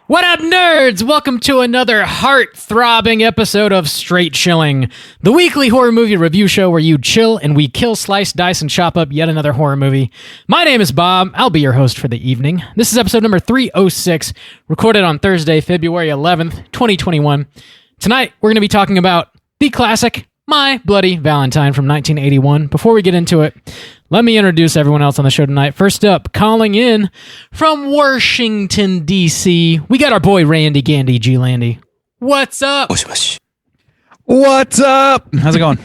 What up, nerds? Welcome to another heart-throbbing episode of Straight Chilling, the weekly horror movie review show where you chill and we kill, slice, dice, and chop up yet another horror movie. My name is Bob. I'll be your host for the evening. This is episode number 306, recorded on Thursday, February 11th, 2021. Tonight, we're going to be talking about the classic My Bloody Valentine from 1981. Before we get into it, let me introduce everyone else on the show tonight. First up, calling in from Washington, D.C., we got our boy Randy Gandy G. Landy. What's up? What's up? How's it going?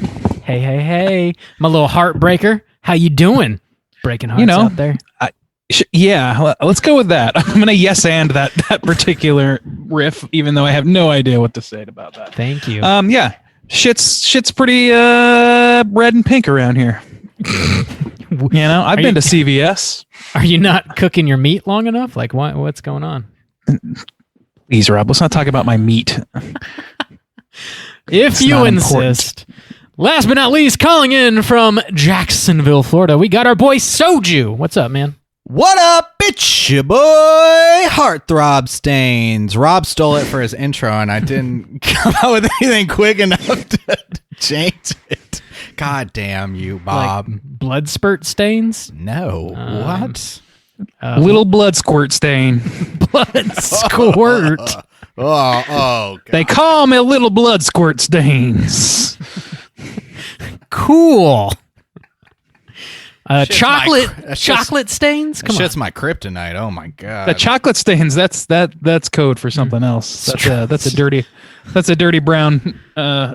Hey. My little heartbreaker. How you doing? Breaking hearts out there. Let's go with that. I'm going to yes and that particular riff, even though I have no idea what to say about that. Thank you. Shit's pretty red and pink around here. I've been to CVS. Are you not cooking your meat long enough? Like, what's going on? Please, Rob, let's not talk about my meat. If you insist. Last but not least, calling in from Jacksonville, Florida, we got our boy Soju. What's up, man? What up? It's your boy Heartthrob Stains. Rob stole it for his intro, and I didn't come out with anything quick enough to change it. God damn you, Bob. Like blood spurt stains? No. What? Little blood squirt stain. Blood squirt. Oh, God. They call me little blood squirt stains. Cool. Chocolate stains? Come on. Shit's my kryptonite. Oh my God. The chocolate stains, that's code for something else. That's a dirty brown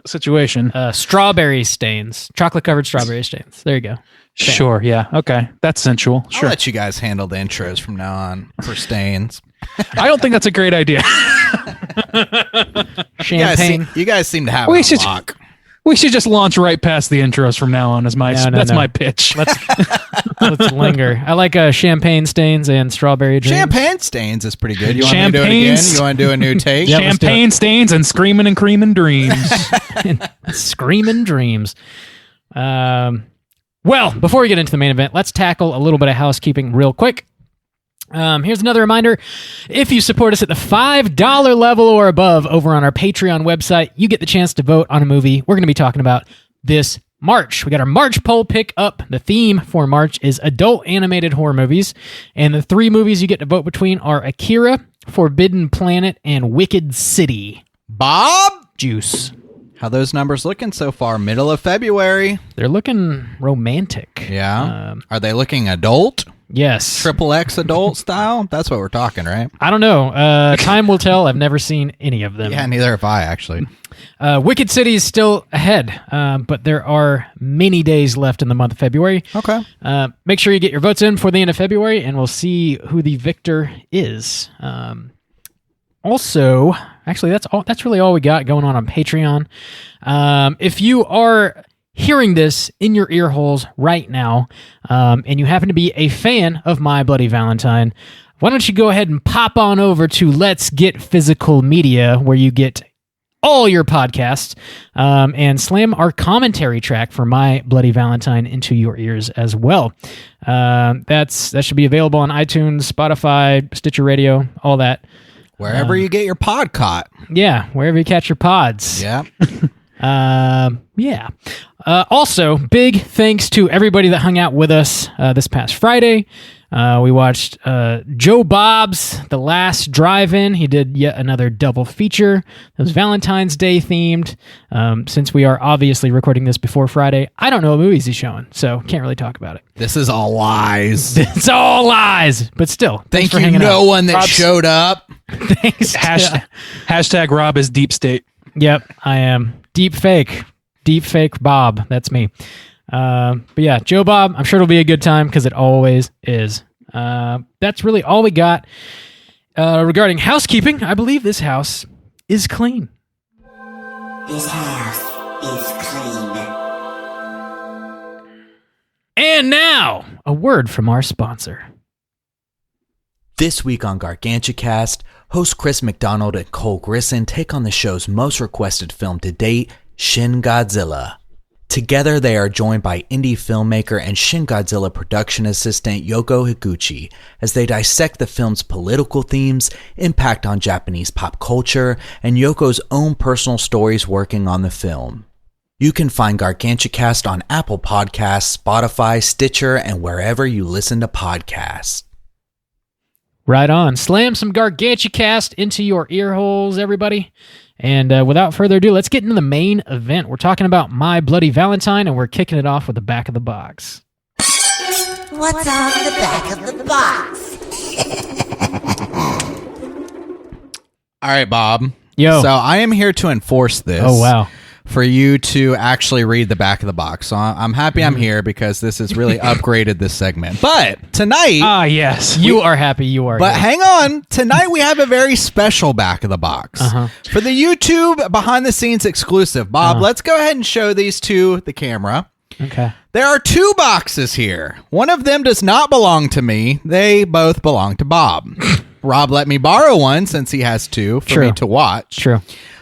situation. Strawberry stains. Chocolate covered strawberry stains. There you go. Sure, yeah. Okay. That's sensual. Sure. I'll let you guys handle the intros from now on for stains. I don't think that's a great idea. Champagne. You guys seem to have it on lock. We should just launch right past the intros from now on. That's my pitch. Let's linger. I like champagne stains and strawberry dreams. Champagne stains is pretty good. You want me to do it again? You want to do a new take? Yep, champagne stains and screaming and creaming dreams. Screaming dreams. Well, before we get into the main event, let's tackle a little bit of housekeeping real quick. Here's another reminder. If you support us at the $5 level or above over on our Patreon website, you get the chance to vote on a movie we're going to be talking about this March. We got our March poll pick up. The theme for March is adult animated horror movies. And the three movies you get to vote between are Akira, Forbidden Planet, and Wicked City. Bob? Juice. How those numbers looking so far? Middle of February. They're looking romantic. Yeah. Are they looking adult? Yes. Triple X adult style? That's what we're talking, right? I don't know. Time will tell. I've never seen any of them. Yeah, neither have I, actually. Wicked City is still ahead, but there are many days left in the month of February. Okay. Make sure you get your votes in for the end of February, and we'll see who the victor is. Also, actually, that's really all we got going on Patreon. If you are hearing this in your ear holes right now, and you happen to be a fan of My Bloody Valentine, why don't you go ahead and pop on over to Let's Get Physical Media, where you get all your podcasts, and slam our commentary track for My Bloody Valentine into your ears as well. That should be available on iTunes, Spotify, Stitcher Radio, all that. Wherever you get your pod caught. Yeah, wherever you catch your pods. Yeah. Yeah. Also, big thanks to everybody that hung out with us this past Friday. We watched Joe Bob's The Last Drive-In. He did yet another double feature. It was Valentine's Day themed. Since we are obviously recording this before Friday, I don't know what movies he's showing, so can't really talk about it. This is all lies. It's all lies, but still. Thank you, no one that showed up. Thanks. Hashtag Rob is deep state. Yep, I am. Deep fake Bob. That's me. But yeah, Joe Bob, I'm sure it'll be a good time because it always is. That's really all we got regarding housekeeping. I believe this house is clean. This house is clean. And now, a word from our sponsor. This week on GargantuaCast, host Chris McDonald and Cole Grisson take on the show's most requested film to date, Shin Godzilla. Together, they are joined by indie filmmaker and Shin Godzilla production assistant Yoko Higuchi as they dissect the film's political themes, impact on Japanese pop culture, and Yoko's own personal stories working on the film. You can find Gargantucast on Apple Podcasts, Spotify, Stitcher, and wherever you listen to podcasts. Right on. Slam some Gargantucast into your ear holes, everybody. And without further ado, let's get into the main event. We're talking about My Bloody Valentine, and we're kicking it off with the back of the box. What's on the back of the box? All right, Bob. Yo. So I am here to enforce this. Oh, wow. For you to actually read the back of the box. So I'm happy I'm here because this has really upgraded this segment. But tonight... yes. You are happy you are. But here. hang on. Tonight we have a very special back of the box. For the YouTube behind-the-scenes exclusive. Bob, let's go ahead and show these to the camera. Okay. There are two boxes here. One of them does not belong to me. They both belong to Bob. Rob let me borrow one since he has two for me to watch. True.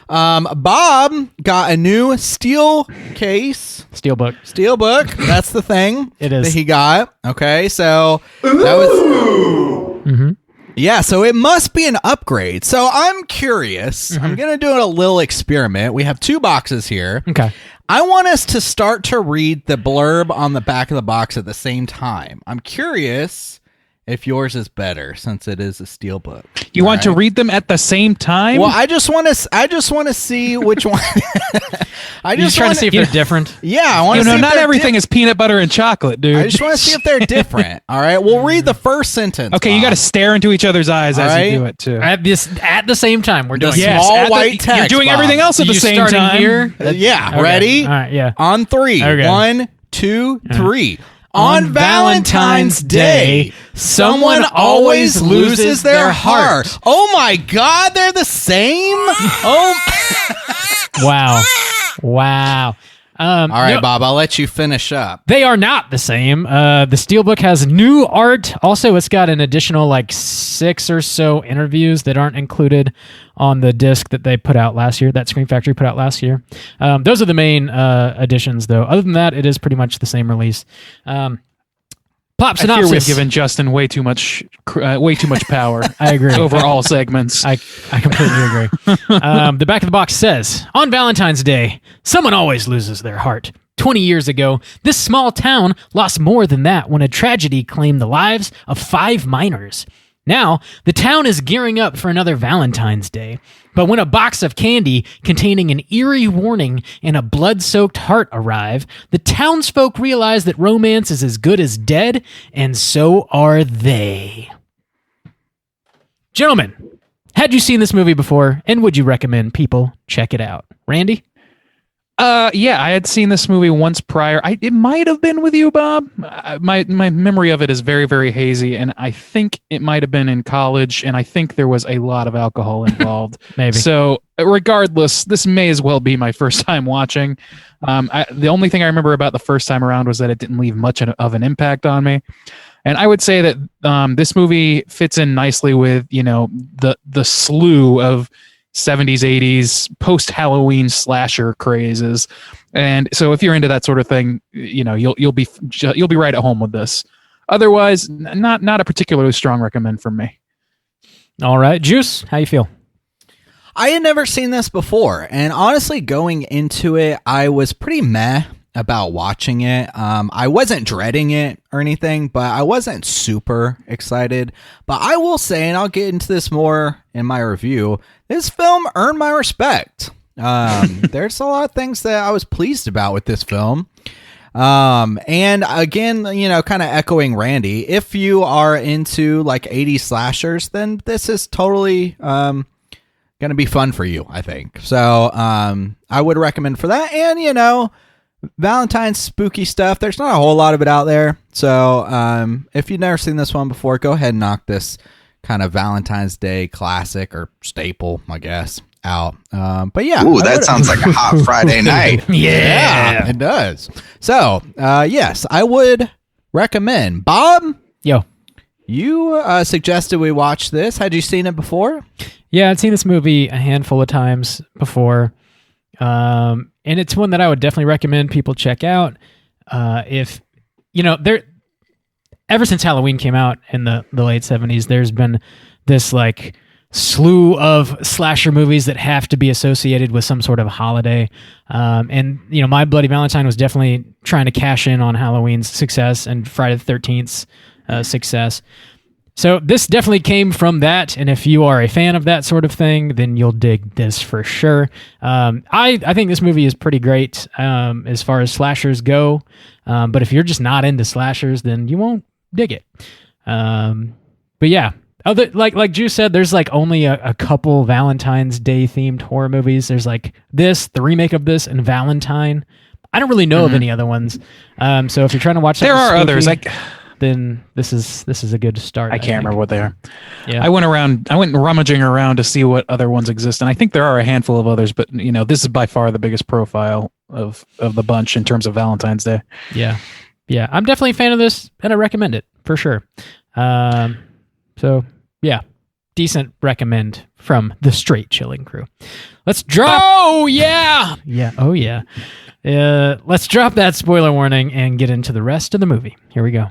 Bob got a new steel case. Steelbook. That's the thing. It is. That he got. Okay, so that was... Yeah, so it must be an upgrade. So I'm curious. I'm going to do a little experiment. We have two boxes here. Okay. I want us to start to read the blurb on the back of the box at the same time. I'm curious if yours is better since it is a steel book. You want to read them at the same time? Well, I just want to see which one. I just trying to see if they're different. Yeah, I want to see. Not everything is peanut butter and chocolate, dude. I just want to see if they're different. All right, we'll read the first sentence. Okay, Bob. you got to stare into each other's eyes as you do it too. At the same time, we're doing small white text. You're doing everything else at the same time. Here? Yeah, Okay. ready? All right, yeah. On three. Okay. 1, 2, 3. On Valentine's Day, someone always loses their heart. Oh my God, they're the same? Oh. Wow. All right, Bob, I'll let you finish up. They are not the same. The Steelbook has new art. Also, it's got an additional 6 or so interviews that aren't included on the disc that they put out last year, that Scream Factory put out last year. Those are the main additions, though. Other than that, it is pretty much the same release. Plot synopsis. I fear we've given Justin way too much power. I agree. Over all segments. I completely agree. The back of the box says, on Valentine's Day, someone always loses their heart. 20 years ago, this small town lost more than that when a tragedy claimed the lives of 5 miners. Now, the town is gearing up for another Valentine's Day. But when a box of candy containing an eerie warning and a blood-soaked heart arrive, the townsfolk realize that romance is as good as dead, and so are they. Gentlemen, had you seen this movie before, and would you recommend people check it out? Randy? Yeah, I had seen this movie once prior. It might have been with you, Bob. My memory of it is very, very hazy, and I think it might have been in college, and I think there was a lot of alcohol involved. Maybe. So, regardless, this may as well be my first time watching. The only thing I remember about the first time around was that it didn't leave much of an impact on me. And I would say that this movie fits in nicely with, the slew of 70s, 80s post-Halloween slasher crazes. And so if you're into that sort of thing, you'll be right at home with this. Otherwise, not a particularly strong recommend from me. All right, Juice, how you feel? I had never seen this before, and honestly, going into it, I was pretty meh about watching it. I wasn't dreading it or anything, but I wasn't super excited. But I will say, and I'll get into this more in my review, this film earned my respect. There's a lot of things that I was pleased about with this film. And again, kind of echoing Randy, if you are into 80s slashers, then this is totally going to be fun for you, I think. So I would recommend for that. And, Valentine's spooky stuff. There's not a whole lot of it out there. So if you've never seen this one before, go ahead and knock this kind of Valentine's Day classic or staple, I guess, out. But yeah. Ooh, that sounds like a hot Friday night. Yeah, it does. So, yes, I would recommend. Bob? Yo. You suggested we watch this. Had you seen it before? Yeah, I'd seen this movie a handful of times before. And it's one that I would definitely recommend people check out. If there, ever since Halloween came out in the late 70s, there's been this like slew of slasher movies that have to be associated with some sort of holiday. And My Bloody Valentine was definitely trying to cash in on Halloween's success and Friday the 13th's success. So this definitely came from that, and if you are a fan of that sort of thing, then you'll dig this for sure. I think this movie is pretty great as far as slashers go, but if you're just not into slashers, then you won't dig it. But yeah, like Juice said, there's like only a couple Valentine's Day themed horror movies. There's like this, the remake of this, and Valentine. I don't really know of any other ones. So if you're trying to watch, there are others. Then this is a good start. I can't remember what they are. Yeah. I went rummaging around to see what other ones exist, and I think there are a handful of others, but this is by far the biggest profile of the bunch in terms of Valentine's Day. Yeah. I'm definitely a fan of this, and I recommend it for sure. So yeah, decent recommend from the Straight Chilling crew. Let's drop. Oh yeah. Let's drop that spoiler warning and get into the rest of the movie. Here we go.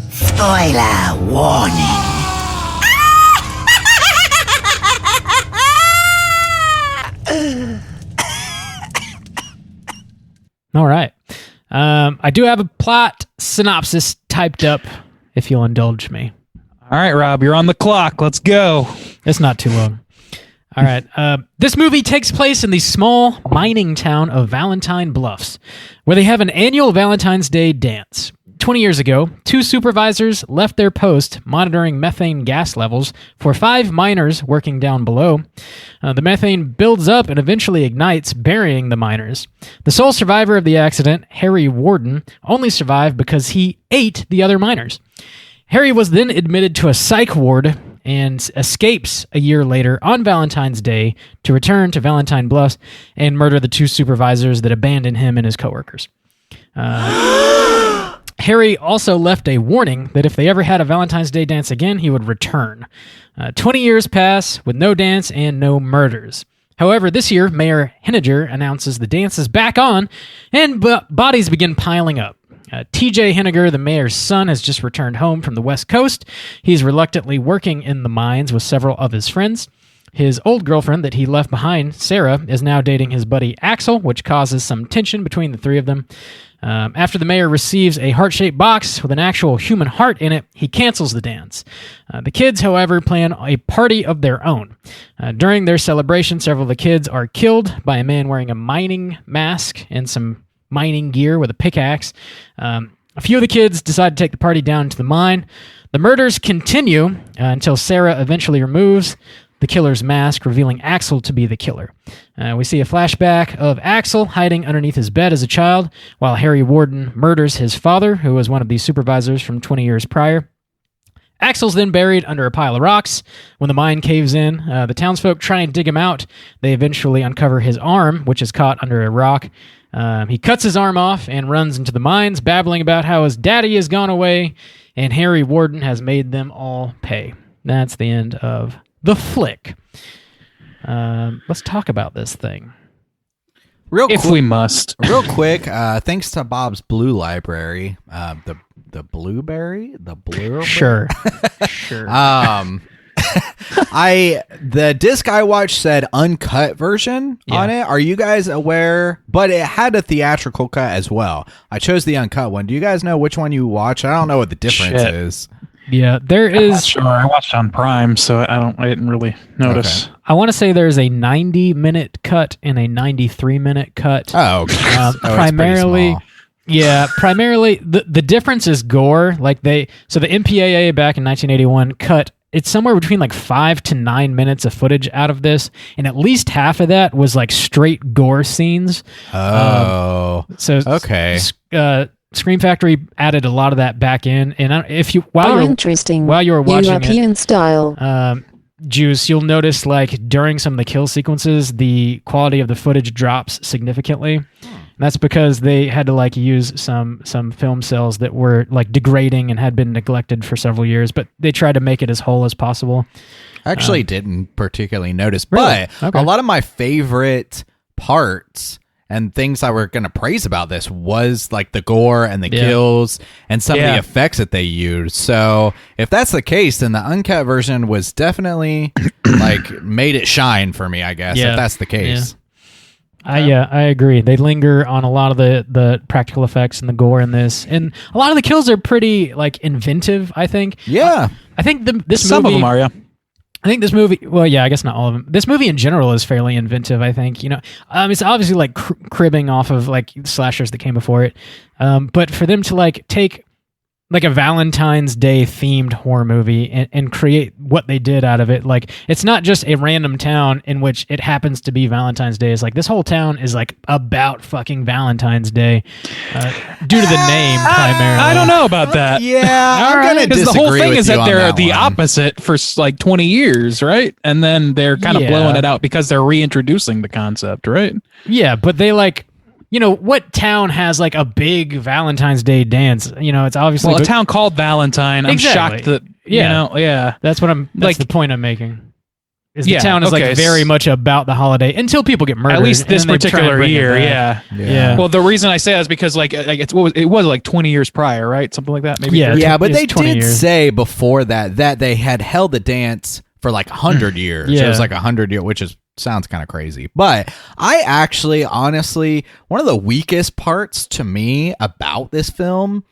Spoiler warning. All right. I do have a plot synopsis typed up, if you'll indulge me. All right, Rob, you're on the clock. Let's go. It's not too long. All right. This movie takes place in the small mining town of Valentine Bluffs, where they have an annual Valentine's Day dance. 20 years ago, 2 supervisors left their post monitoring methane gas levels for 5 miners working down below. The methane builds up and eventually ignites, burying the miners. The sole survivor of the accident, Harry Warden, only survived because he ate the other miners. Harry was then admitted to a psych ward and escapes a year later on Valentine's Day to return to Valentine Bluffs and murder the 2 supervisors that abandoned him and his coworkers. Harry also left a warning that if they ever had a Valentine's Day dance again, he would return. 20 years pass with no dance and no murders. However, this year, Mayor Henniger announces the dance is back on, and bodies begin piling up. TJ Henniger, the mayor's son, has just returned home from the West Coast. He's reluctantly working in the mines with several of his friends. His old girlfriend that he left behind, Sarah, is now dating his buddy Axel, which causes some tension between the 3 of them. After the mayor receives a heart-shaped box with an actual human heart in it, he cancels the dance. The kids, however, plan a party of their own. During their celebration, several of the kids are killed by a man wearing a mining mask and some mining gear with a pickaxe. A few of the kids decide to take the party down to the mine. The murders continue until Sarah eventually removes the killer's mask, revealing Axel to be the killer. We see a flashback of Axel hiding underneath his bed as a child, while Harry Warden murders his father, who was one of the supervisors from 20 years prior. Axel's then buried under a pile of rocks. When the mine caves in, the townsfolk try and dig him out. They eventually uncover his arm, which is caught under a rock. He cuts his arm off and runs into the mines, babbling about how his daddy has gone away, and Harry Warden has made them all pay. That's the end of the flick. Let's talk about this thing. If we must. Real quick, thanks to Bob's Blue Library, the blueberry? Sure. The disc I watched said uncut version on it. Are you guys aware? But it had a theatrical cut as well. I chose the uncut one. Do you guys know which one you watched? I don't know what the difference is. Yeah, there is. Sure, I watched on Prime, so I didn't really notice. Okay. I want to say there's a 90-minute cut and a 93-minute cut. Oh, okay. Primarily. Yeah, primarily the difference is gore. So the MPAA back in 1981 cut. It's somewhere between like 5 to 9 minutes of footage out of this, and at least half of that was like straight gore scenes. Oh, okay. Scream Factory added a lot of that back in, and while you were watching European style, Juice, you'll notice like during some of the kill sequences, the quality of the footage drops significantly. And That's because they had to like use some film cells that were like degrading and had been neglected for several years, but they tried to make it as whole as possible. I actually didn't particularly notice, Really? but Okay. a lot of my favorite parts and things I were going to praise about this was like the gore and the kills and some of the effects that they used. So if that's the case, then the uncut version was definitely like made it shine for me, I guess, if that's the case. I agree. They linger on a lot of the practical effects and the gore in this, and a lot of the kills are pretty like inventive. I think. Yeah, I think this Some movie, of them are, yeah. I think this movie. Well, yeah, I guess not all of them. This movie in general is fairly inventive. I think it's obviously like cribbing off of like slashers that came before it, but for them to like take like a Valentine's Day themed horror movie and create what they did out of it. Like, it's not just a random town in which it happens to be Valentine's Day. It's like this whole town is like about fucking Valentine's Day due to the name primarily. I don't know about that. yeah. I'm going to Because disagree the whole thing with is you that on they're that the one. opposite for like 20 years, right? And then they're kind of Yeah. blowing it out because they're reintroducing the concept, right? Yeah, but they like, what town has like a big Valentine's Day dance? It's obviously Well, a town called Valentine. I'm Exactly. shocked that, Yeah. That's that's Like- the point I'm making. Is the Yeah, town is okay, like very much about the holiday until people get murdered. at least and this then they try and particular bring it year, back. yeah. Well, the reason I say that is because like it was like 20 years prior, right? Something like that, maybe. Yeah. 30. Yeah, but It's they 20 did years. say before that they had held the dance for like 100 years. It Yeah. was like 100 years, which sounds kind of crazy. But I actually, honestly, one of the weakest parts to me about this film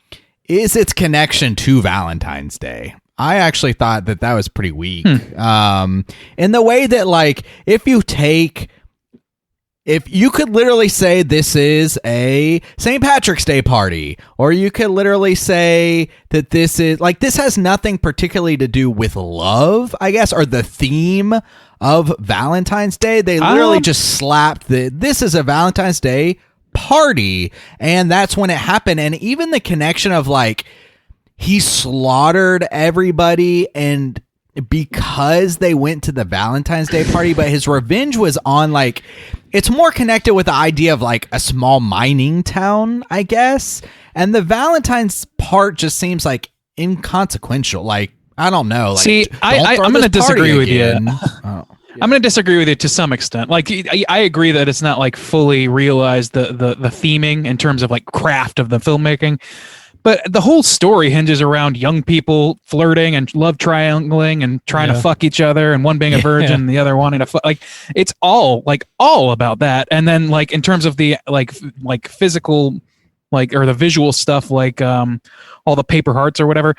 is its connection to Valentine's Day. I actually thought that was pretty weak. In the way that, like, if you could literally say this is a St. Patrick's Day party, or you could literally say that this has nothing particularly to do with love, I guess, or the theme of Valentine's Day. They literally just slapped this is a Valentine's Day party, and that's when it happened. And even the connection of like, he slaughtered everybody and because they went to the Valentine's Day party, but his revenge was on like, it's more connected with the idea of like a small mining town, I guess. And the Valentine's part just seems like inconsequential. Like, I don't know. Like, See, don't I'm throw going to this party disagree with you. again. Oh. I'm going to disagree with you to some extent. Like, I agree that it's not like fully realized the theming in terms of like craft of the filmmaking. But the whole story hinges around young people flirting and love triangling and trying to fuck each other, and one being a virgin and the other wanting to fuck. Like, it's all about that. And then like in terms of the like physical, like, or the visual stuff, like all the paper hearts or whatever,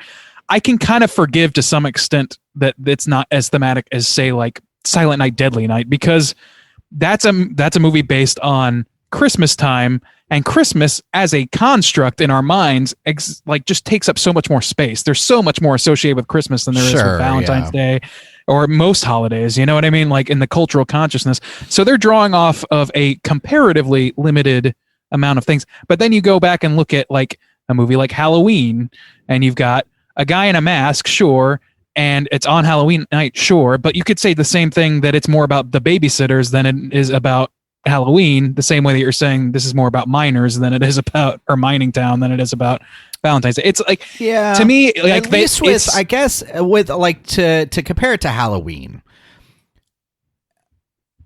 I can kind of forgive to some extent that it's not as thematic as, say, like Silent Night, Deadly Night, because that's a movie based on Christmas time. And Christmas as a construct in our minds, just takes up so much more space. There's so much more associated with Christmas than there is with Valentine's Day or most holidays. You know what I mean? Like in the cultural consciousness. So they're drawing off of a comparatively limited amount of things. But then you go back and look at like a movie like Halloween, and you've got a guy in a mask, sure, and it's on Halloween night, sure. But you could say the same thing, that it's more about the babysitters than it is about Halloween, the same way that you're saying this is more about miners than it is about, or mining town than it is about Valentine's Day. It's like, to me, like, at least with, I guess, with like to compare it to Halloween.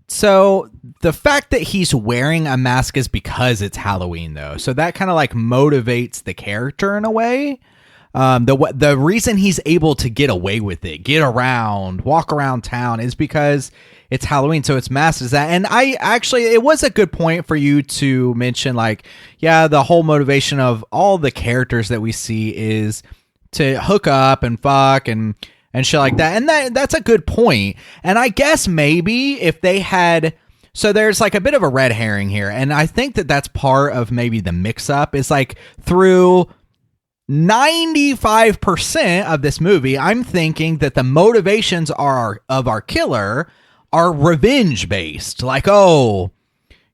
So the fact that he's wearing a mask is because it's Halloween, though. So that kind of like motivates the character in a way. The reason he's able to get away with it, get around, walk around town, is because it's Halloween. So it's masked as that. And it was a good point for you to mention, like, yeah, the whole motivation of all the characters that we see is to hook up and fuck and shit like that. And that's a good point. And I guess maybe if they had, so there's like a bit of a red herring here. And I think that's part of maybe the mix up is like through 95% of this movie, I'm thinking that the motivations of our killer are revenge based. Like, oh,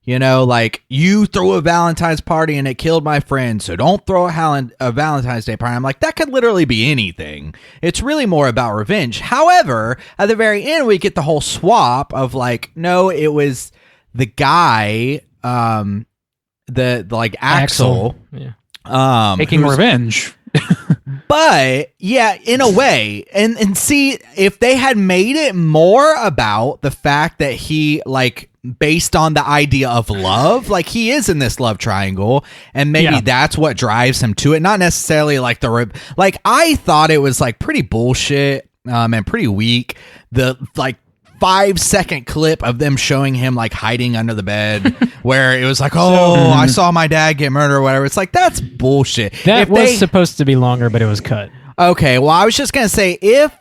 like, you threw a Valentine's party and it killed my friend, so don't throw a Valentine's Day party. I'm like, that could literally be anything. It's really more about revenge. However, at the very end, we get the whole swap of like, no, it was the guy, like Axel. Yeah. Taking revenge. But yeah, in a way, and see, if they had made it more about the fact that he, like, based on the idea of love, like, he is in this love triangle, and maybe that's what drives him to it, not necessarily like like, I thought it was like pretty bullshit and pretty weak, the like 5-second clip of them showing him like hiding under the bed where it was like, I saw my dad get murdered or whatever. It's like, that's bullshit. That was supposed to be longer, but it was cut. Okay, well, I was just gonna say, if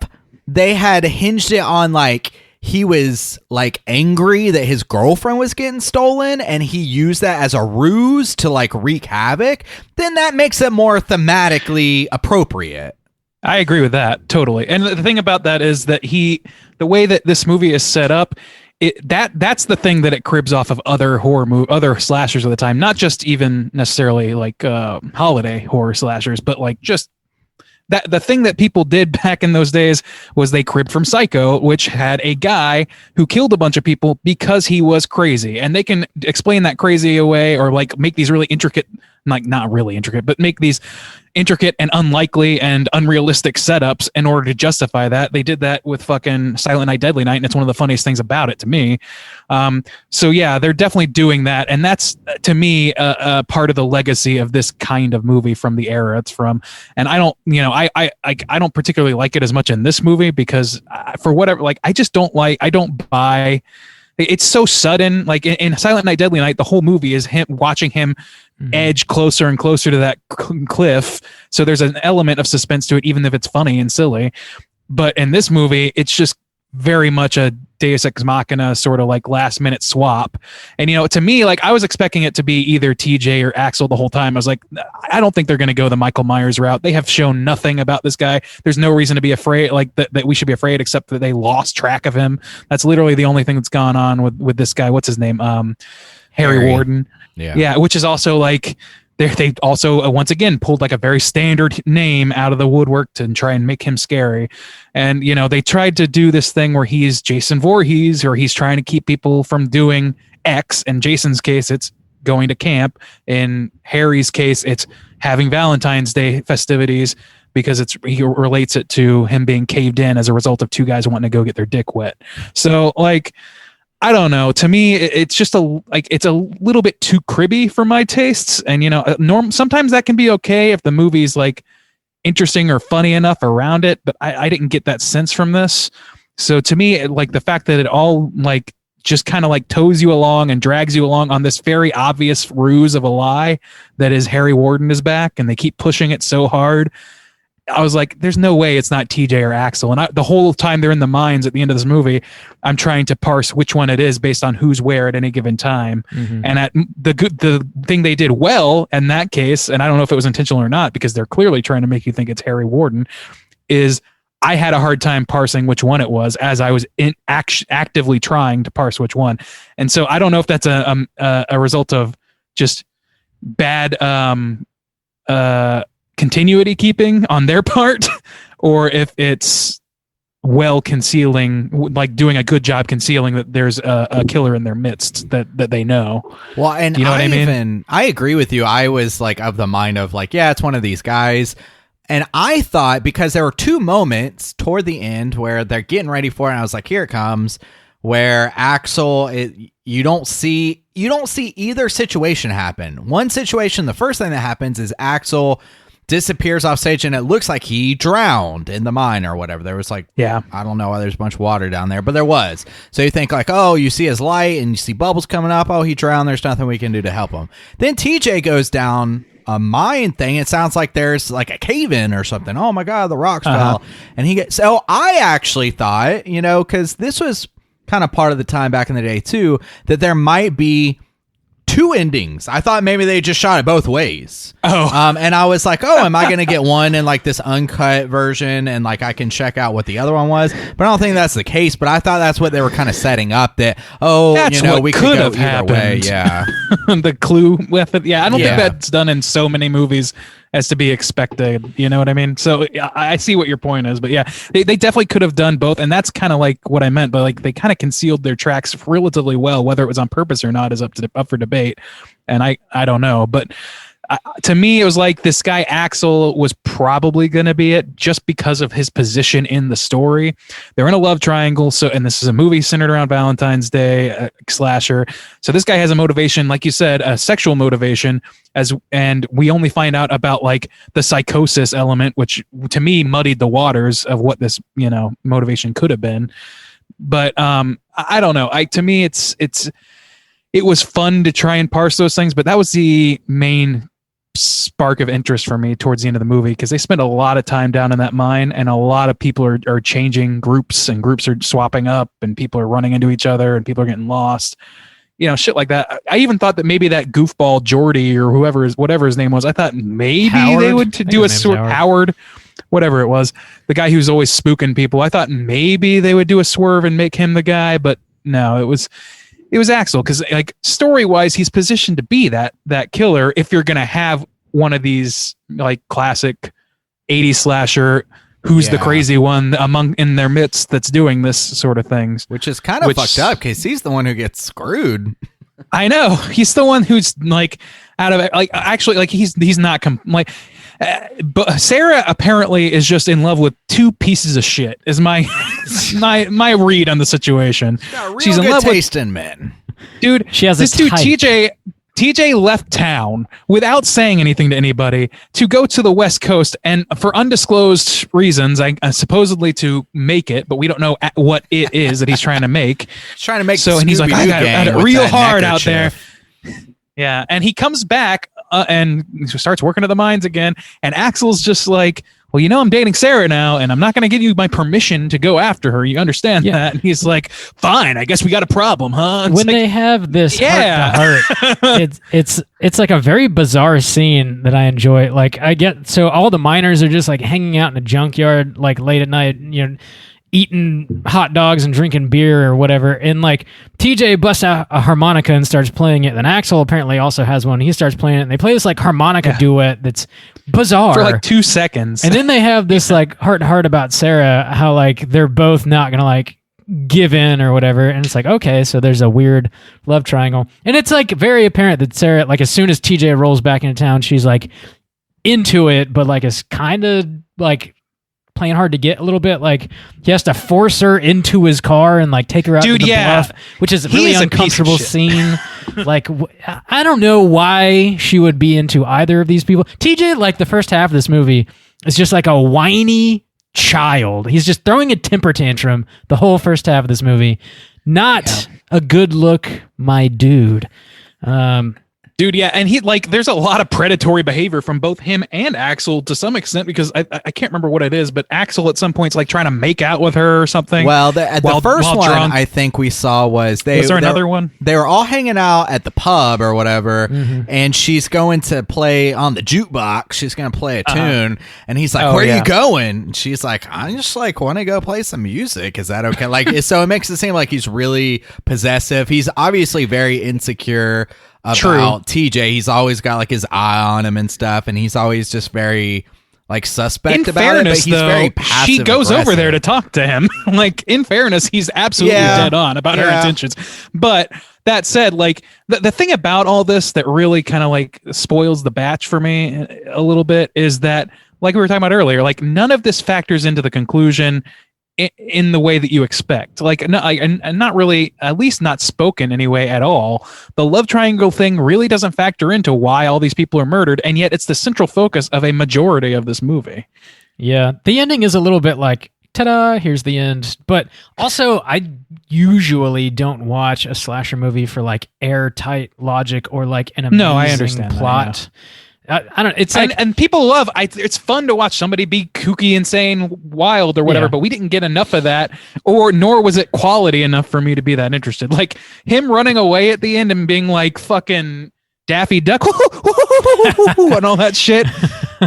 they had hinged it on like he was like angry that his girlfriend was getting stolen and he used that as a ruse to like wreak havoc, then that makes it more thematically appropriate. I agree with that totally. And the thing about that is that the way that this movie is set up, that's the thing that it cribs off of other other slashers of the time, not just even necessarily like holiday horror slashers, but like just that the thing that people did back in those days was they cribbed from Psycho, which had a guy who killed a bunch of people because he was crazy, and they can explain that crazy away or like make these really intricate, like not really intricate, but make these intricate and unlikely and unrealistic setups in order to justify that. They did that with fucking Silent Night, Deadly Night, and it's one of the funniest things about it to me. So yeah, they're definitely doing that, and that's to me a part of the legacy of this kind of movie from the era it's from. And I don't, I don't particularly like it as much in this movie because for whatever, like I don't buy. It's so sudden. Like in Silent Night, Deadly Night, the whole movie is him watching him edge closer and closer to that cliff. So there's an element of suspense to it, even if it's funny and silly. But in this movie, it's just very much a Deus Ex Machina sort of like last minute swap. And, to me, like I was expecting it to be either TJ or Axel the whole time. I was like, I don't think they're going to go the Michael Myers route. They have shown nothing about this guy. There's no reason to be afraid, like that we should be afraid, except that they lost track of him. That's literally the only thing that's gone on with this guy. What's his name? Harry Warden. Yeah. Which is also like, they also once again pulled like a very standard name out of the woodwork to try and make him scary. And they tried to do this thing where he's Jason Voorhees, or he's trying to keep people from doing X. In Jason's case, it's going to camp. In Harry's case, it's having Valentine's Day festivities, because he relates it to him being caved in as a result of two guys wanting to go get their dick wet. So like, I don't know. To me, it's just it's a little bit too cribby for my tastes. And, sometimes that can be okay if the movie's like interesting or funny enough around it. But I didn't get that sense from this. So to me, like the fact that it all like just kind of like tows you along and drags you along on this very obvious ruse of a lie that is Harry Warden is back, and they keep pushing it so hard. I was like, there's no way it's not TJ or Axel. And the whole time they're in the mines at the end of this movie, I'm trying to parse which one it is based on who's where at any given time. Mm-hmm. And the thing they did well in that case, and I don't know if it was intentional or not, because they're clearly trying to make you think it's Harry Warden, is I had a hard time parsing which one it was as I was actively trying to parse which one. And so I don't know if that's a result of just bad continuity keeping on their part, or if it's concealing, like doing a good job concealing that there's a killer in their midst that they know. Well, and you know what I mean? I agree with you. I was like of the mind of like, yeah, it's one of these guys. And I thought, because there were two moments toward the end where they're getting ready for it, and I was like, here it comes, where Axel, you don't see either situation happen. One situation, the first thing that happens is Axel disappears off stage, and it looks like he drowned in the mine or whatever. There was like, I don't know why there's a bunch of water down there, but there was. So you think like, oh, you see his light and you see bubbles coming up. Oh, he drowned. There's nothing we can do to help him. Then TJ goes down a mine thing. It sounds like there's like a cave in or something. Oh my God, the rocks fell. And so I actually thought, because this was kind of part of the time back in the day too, that there might be two endings. I thought maybe they just shot it both ways. And I was like, am I going to get one in like this uncut version and like I can check out what the other one was? But I don't think that's the case. But I thought that's what they were kind of setting up, that, we could have either way. Yeah. The clue with it. Yeah. I don't think that's done in so many movies as to be expected. You know what I mean? So I see what your point is, but yeah, they definitely could have done both. And that's kind of like what I meant, but like they kind of concealed their tracks relatively well. Whether it was on purpose or not is up for debate. date. And I don't know, but to me, it was like this guy Axel was probably going to be it just because of his position in the story. They're in a love triangle, and this is a movie centered around Valentine's Day, a slasher. So this guy has a motivation, like you said, a sexual motivation, and we only find out about like the psychosis element, which to me muddied the waters of what this motivation could have been. But I don't know. To me, it was fun to try and parse those things, but that was the main spark of interest for me towards the end of the movie, because they spend a lot of time down in that mine, and a lot of people are changing groups, and groups are swapping up, and people are running into each other, and people are getting lost, shit like that. I even thought that maybe that goofball Jordy or whatever his name was, I thought maybe Howard? They would do a sort Howard, whatever it was, the guy who's always spooking people. I thought maybe they would do a swerve and make him the guy, but no, it was Axel, because like story-wise, he's positioned to be that killer if you're going to have one of these like classic 80s slasher who's the crazy one in their midst that's doing this sort of things. Which is kind of fucked up, because he's the one who gets screwed. I know. He's the one who's like out of it. Like actually, like he's not but Sarah apparently is just in love with two pieces of shit. Is my my read on the situation. She's in love with in men, dude. She has this a dude type. TJ left town without saying anything to anybody to go to the West Coast, and for undisclosed reasons, supposedly to make it, but we don't know what it is that he's trying to make. He's trying to make so, and he's like, I got it real hard out there. Yeah, and he comes back and starts working at the mines again, and Axel's just like, well, I'm dating Sarah now, and I'm not going to give you my permission to go after her. You understand that? And he's like, fine, I guess we got a problem, huh? When they have this heart-to-heart, it's like a very bizarre scene that I enjoy. Like so all the miners are just like hanging out in a junkyard, like late at night, eating hot dogs and drinking beer or whatever, and like TJ busts out a harmonica and starts playing it. Then Axel apparently also has one. He starts playing it, and they play this like harmonica duet that's bizarre for like 2 seconds. And then they have this like heart to heart about Sarah, how like they're both not gonna like give in or whatever, and it's like, okay, so there's a weird love triangle, and it's like very apparent that Sarah, like as soon as TJ rolls back into town, she's like into it, but like is kind of like playing hard to get a little bit. Like he has to force her into his car and like take her out to the bluff, which is a really uncomfortable scene. Like I don't know why she would be into either of these people. TJ, like the first half of this movie, is just like a whiny child. He's just throwing a temper tantrum the whole first half of this movie. Not a good look, my dude. Dude, yeah, and he like there's a lot of predatory behavior from both him and Axel to some extent, because I can't remember what it is, but Axel at some point's like trying to make out with her or something. Well, the first one drunk. I think we saw was Was there another one? They were all hanging out at the pub or whatever, and she's going to play on the jukebox. She's going to play a tune, and he's like, "Where are you going?" And she's like, "I just like want to go play some music. Is that okay?" Like, so it makes it seem like he's really possessive. He's obviously very insecure about TJ. He's always got like his eye on him and stuff, and he's always just very like suspect about it, but he's very passive. She goes over there to talk to him. Like, in fairness, he's absolutely dead on about her intentions. But that said, like the thing about all this that really kind of like spoils the batch for me a little bit is that, like we were talking about earlier, like none of this factors into the conclusion in the way that you expect. Like, no, and not really, at least not spoken anyway at all. The love triangle thing really doesn't factor into why all these people are murdered, and yet it's the central focus of a majority of this movie. Yeah, the ending is a little bit like, ta-da, here's the end. But also, I usually don't watch a slasher movie for like airtight logic or like an amazing plot. I don't. It's like, and people love. It's fun to watch somebody be kooky, insane, wild, or whatever. But we didn't get enough of that, nor was it quality enough for me to be that interested. Like him running away at the end and being like fucking Daffy Duck and all that shit.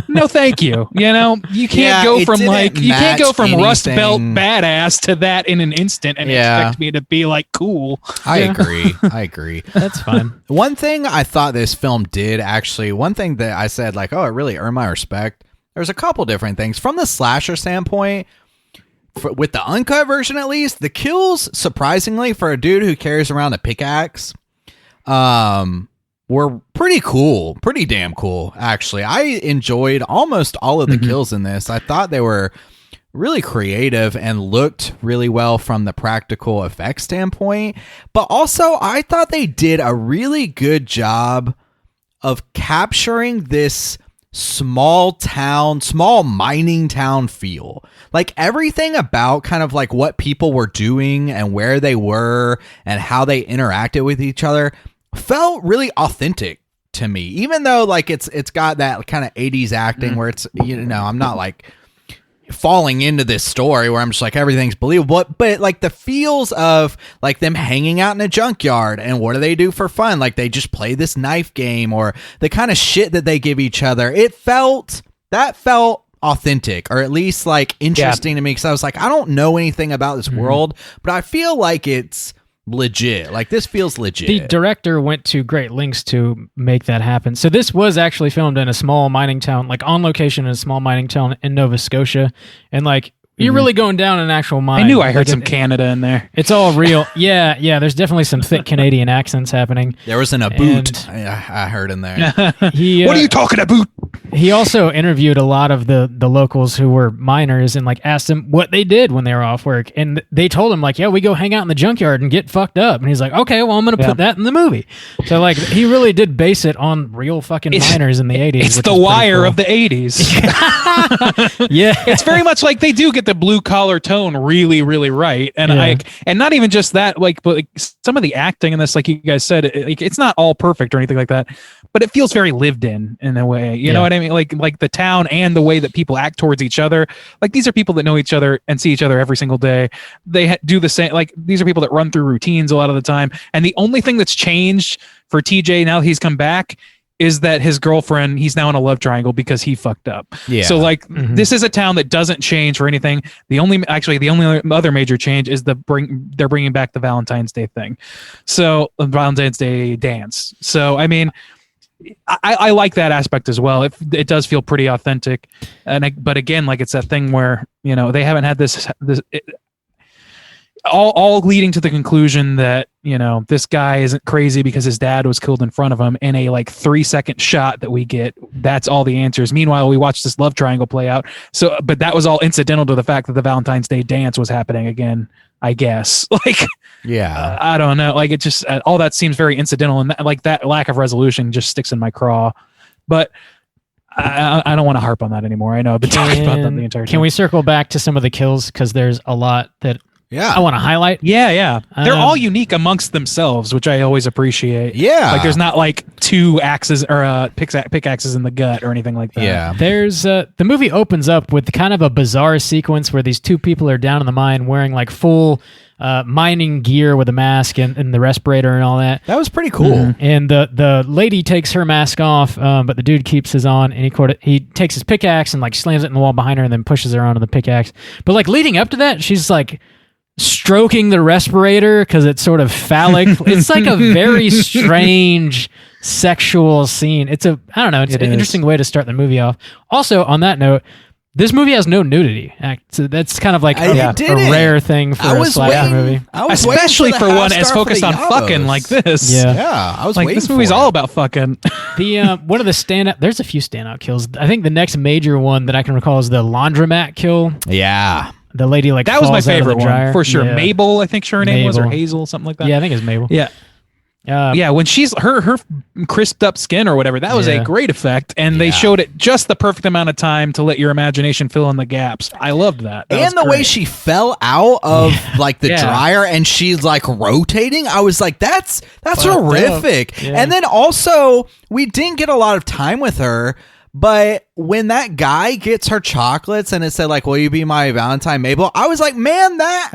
No, thank you. You can't go from Rust Belt badass to that in an instant and expect me to be like cool. I agree. That's fine. One thing I thought this film did actually, one thing that I said like, oh, it really earned my respect. There's a couple different things from the slasher standpoint. With the uncut version, at least, the kills, surprisingly, for a dude who carries around a pickaxe, were pretty cool, pretty damn cool, actually. I enjoyed almost all of the kills in this. I thought they were really creative and looked really well from the practical effects standpoint. But also, I thought they did a really good job of capturing this small mining town feel. Like everything about kind of like what people were doing and where they were and how they interacted with each other felt really authentic to me, even though like it's got that kind of 80s acting where it's, I'm not like falling into this story where I'm just like everything's believable, but like the feels of like them hanging out in a junkyard and what do they do for fun, like they just play this knife game, or the kind of shit that they give each other, felt authentic, or at least like interesting to me, because I was like, I don't know anything about this world, but I feel like it's legit. Like this feels legit. The director went to great lengths to make that happen. So this was actually filmed in a small mining town, like on location in a small mining town in Nova Scotia, and like you're really going down an actual mine. I knew I heard some Canada in there. It's all real. Yeah. There's definitely some thick Canadian accents happening. There was a boot I heard in there. What are you talking about? He also interviewed a lot of the locals who were miners and like asked them what they did when they were off work, and they told him like, yeah, we go hang out in the junkyard and get fucked up. And he's like, okay, well, I'm gonna put that in the movie. So like he really did base it on real fucking miners in the 80s. It's The Wire of the 80s. Yeah, it's very much like they do get the blue collar tone really, really right, and and not even just that, like, but like some of the acting in this, like you guys said, it's not all perfect or anything like that, but it feels very lived in a way. You know what I mean? Like the town and the way that people act towards each other. Like these are people that know each other and see each other every single day. They do the same. Like these are people that run through routines a lot of the time. And the only thing that's changed for TJ now that he's come back is that his girlfriend, he's now in a love triangle because he fucked up. Yeah. So like this is a town that doesn't change for anything. The only other major change is they're bringing back the Valentine's Day thing. So Valentine's Day dance. So I mean, I like that aspect as well. It does feel pretty authentic, but again, like it's that thing where they haven't had this all leading to the conclusion that this guy isn't crazy because his dad was killed in front of him in a like 3-second shot that we get. That's all the answers. Meanwhile, we watch this love triangle play out. So, but that was all incidental to the fact that the Valentine's Day dance was happening again, I guess. Like, yeah, I don't know. Like it just all that seems very incidental, and like that lack of resolution just sticks in my craw. But I don't want to harp on that anymore. I know I've been talking about that the entire time. Can we circle back to some of the kills, because there's a lot that I want to highlight? Yeah. They're all unique amongst themselves, which I always appreciate. Yeah. Like there's not like two axes or pickaxes in the gut or anything like that. Yeah. There's the movie opens up with kind of a bizarre sequence where these two people are down in the mine wearing like full mining gear with a mask and the respirator and all that. That was pretty cool. Mm-hmm. And the lady takes her mask off, but the dude keeps his on, and he takes his pickaxe and like slams it in the wall behind her and then pushes her onto the pickaxe. But like leading up to that, she's like stroking the respirator because it's sort of phallic. It's like a very strange sexual scene. It's an interesting way to start the movie off. Also, on that note, this movie has no nudity. So that's kind of like a rare thing for a slasher movie. Especially for one as focused on fucking like this. Yeah, I was like, waiting this movie's all about fucking. One of the there's a few standout kills. I think the next major one that I can recall is the laundromat kill. Yeah. The lady that was my favorite one for sure. Yeah. Mabel, I think her name was, or Hazel, something like that. Yeah, I think it's Mabel. Yeah. When she's her crisped up skin or whatever, that was a great effect, and they showed it just the perfect amount of time to let your imagination fill in the gaps. I loved that. And the way she fell out of like the dryer and she's like rotating, I was like, that's horrific. Yeah. And then also we didn't get a lot of time with her. But when that guy gets her chocolates and it said like, "Will you be my Valentine, Mabel?" I was like, "Man, that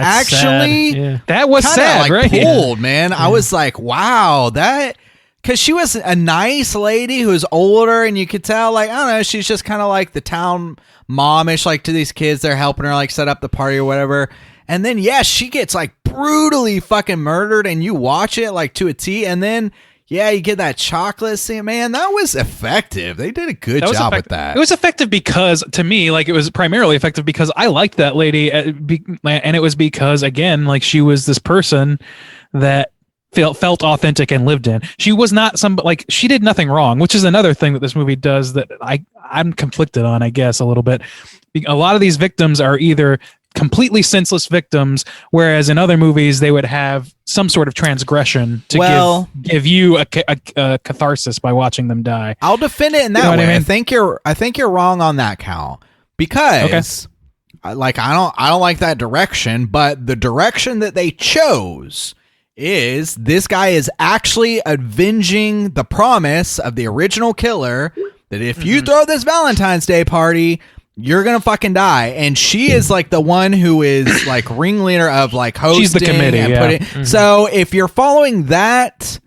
that was sad, like, right?" Pulled, man. I was like, "Wow, that," because she was a nice lady who was older, and you could tell, like, I don't know, she's just kind of like the town momish, like to these kids. They're helping her like set up the party or whatever. And then she gets like brutally fucking murdered, and you watch it like to a T, and then. Yeah, you get that chocolate scene. Man, that was effective. They did a good job with that. It was effective because, to me, like it was primarily effective because I liked that lady, and it was because, again, like she was this person that felt authentic and lived in. She was not she did nothing wrong, which is another thing that this movie does that I'm conflicted on, I guess, a little bit. A lot of these victims are either completely senseless victims, whereas in other movies they would have some sort of transgression to give you a catharsis by watching them die. I'll defend it in that way. I think you're wrong on that, Cal, because I don't like that direction, but the direction that they chose is this guy is actually avenging the promise of the original killer that if you throw this Valentine's Day party, you're gonna fucking die. And she is like the one who is like ringleader of like hosting. She's the committee. And So if you're following that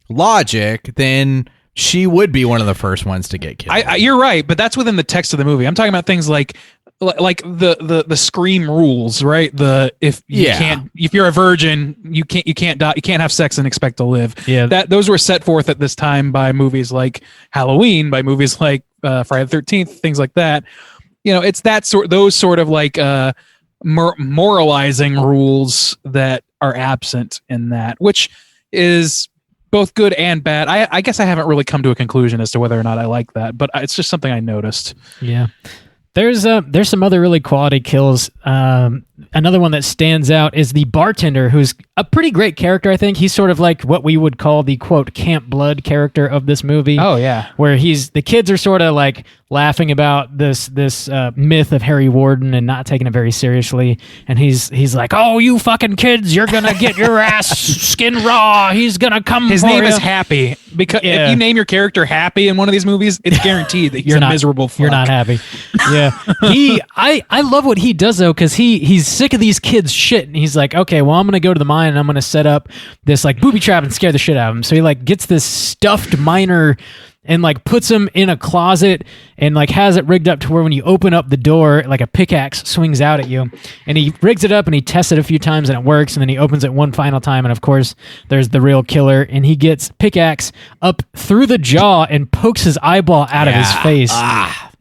logic, then she would be one of the first ones to get killed. You're right, but that's within the text of the movie. I'm talking about things like the Scream rules, right? If you're a virgin, you can't die, you can't have sex and expect to live. Yeah, those were set forth at this time by movies like Halloween, by movies like Friday the 13th, things like that. It's those sort of like moralizing rules that are absent in that, which is both good and bad. I guess I haven't really come to a conclusion as to whether or not I like that, but it's just something I noticed. Yeah. There's some other really quality kills. Another one that stands out is the bartender, who's a pretty great character, I think. He's sort of like what we would call the, quote, Camp Blood character of this movie. Oh, yeah. Where the kids are sort of like laughing about this myth of Harry Warden and not taking it very seriously. And he's like, oh, you fucking kids, you're going to get your ass skin raw. He's going to come His for name you. is Happy. Because if you name your character Happy in one of these movies, it's guaranteed that he's miserable fuck. You're not happy. Yeah. I love what he does, though, because he's sick of these kids' shit. And he's like, okay, well, I'm going to go to the mine and I'm going to set up this like booby trap and scare the shit out of him. So he like gets this stuffed miner and like puts him in a closet and like has it rigged up to where when you open up the door, like a pickaxe swings out at you. And he rigs it up and he tests it a few times and it works. And then he opens it one final time. And of course, there's the real killer. And he gets pickaxe up through the jaw and pokes his eyeball out of his face.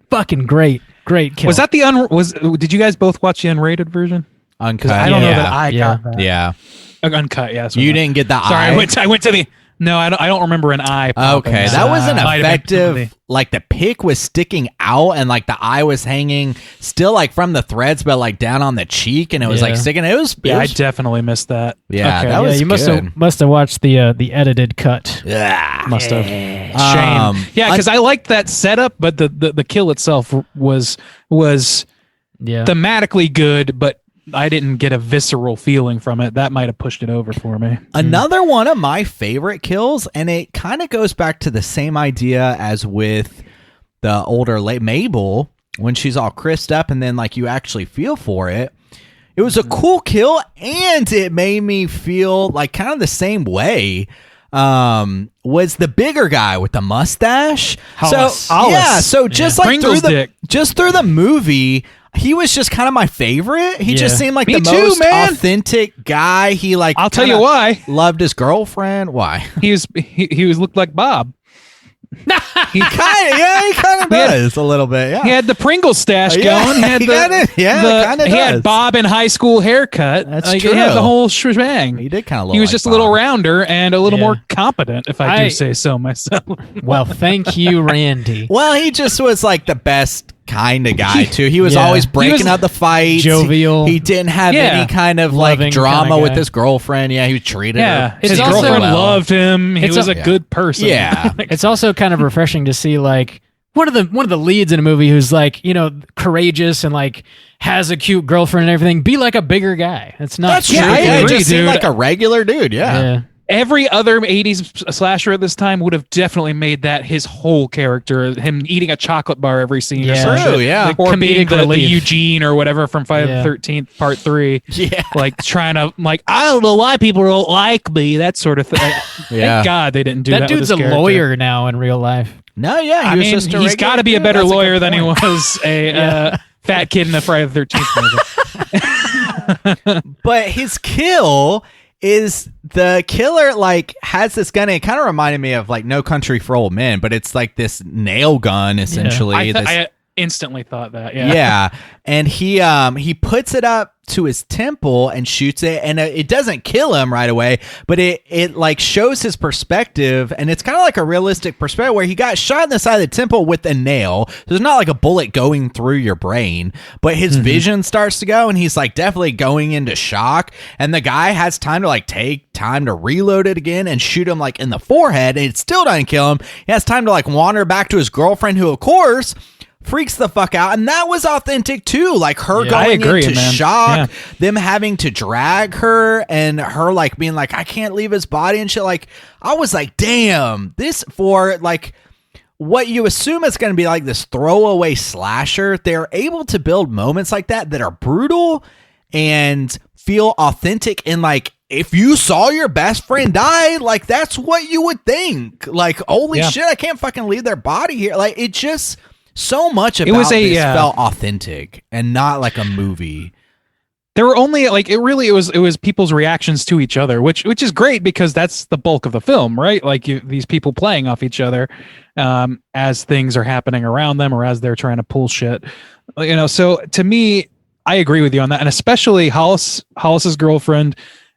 Fucking great. Great kill. Was that did you guys both watch the unrated version? Uncut. I don't know that I got that. Yeah. Uncut, yeah. You didn't get the eye? Sorry, I went to the... No, I don't remember an eye popping. Okay, that wasn't effective. Like the pick was sticking out and like the eye was hanging still like from the threads, but like down on the cheek, and it was like sticking. It was I definitely missed that. Yeah, okay. that was you must have watched the edited cut. Yeah, must have. Shame. Yeah, because I liked that setup, but the kill itself was thematically good, but I didn't get a visceral feeling from it. That might have pushed it over for me. Another one of my favorite kills, and it kind of goes back to the same idea as with the older late Mabel, when she's all crisped up and then like you actually feel for it. It was a cool kill, and it made me feel like kind of the same way. Was the bigger guy with the mustache. Hollis. So just like Pringle's dick. through the movie, he was just kind of my favorite. He just seemed like Me the too, most man. authentic guy. He like I'll tell you why. Loved his girlfriend. Why? He looked like Bob. He kind of does a little bit. Yeah. He had the Pringles stash going. He had Bob in high school haircut. That's true. true. He had the whole shebang. He did kind of look He was like just Bob. a little rounder and a little more competent, if I do say so myself. Well, thank you, Randy. Well, he just was like the best kind of guy too. He was always breaking out the fights. Jovial. He didn't have any kind of like Loving drama kinda with guy. his girlfriend. Yeah, he treated her. His also- girlfriend well. loved him. He was a good person. Yeah. It's also kind of refreshing to see like one of the leads in a movie who's like, courageous and like has a cute girlfriend and everything be like a bigger guy. It's not That's true. true. I Yeah, he agree, just seemed dude. like a regular dude. Yeah. Every other 80s slasher at this time would have definitely made that his whole character, him eating a chocolate bar every scene or some True, shit. yeah. Like, or Comedic being the relief. Eugene or whatever from Friday the 13th Part 3. Yeah. Like trying to, like, I don't know why people don't like me, that sort of thing. Like, Thank God they didn't do that. That dude's a with this character. lawyer now in real life. No, yeah. I mean, he's got to be a better lawyer than he was a fat kid in the Friday the 13th movie. But his kill is the killer like has this gun. And it kind of reminded me of like No Country for Old Men, but it's like this nail gun essentially. I instantly thought that. Yeah. And he puts it up to his temple and shoots it, and it doesn't kill him right away, but it like shows his perspective, and it's kind of like a realistic perspective where he got shot in the side of the temple with a nail. So there's not like a bullet going through your brain, but his vision starts to go, and he's like definitely going into shock, and the guy has time to like take time to reload it again and shoot him like in the forehead, and it still doesn't kill him. He has time to like wander back to his girlfriend, who of course freaks the fuck out, and that was authentic too. Like her going into shock, them having to drag her, and her like being like, I can't leave his body and shit. Like I was like, damn, this for like what you assume is going to be like this throwaway slasher. They're able to build moments like that are brutal and feel authentic, and like if you saw your best friend die, like that's what you would think. Like holy shit, I can't fucking leave their body here. Like it just. So much about this felt authentic and not like a movie. There were only like it was people's reactions to each other, which is great because that's the bulk of the film, right? Like these people playing off each other as things are happening around them or as they're trying to pull shit. You know, so to me, I agree with you on that, and especially Hollis's girlfriend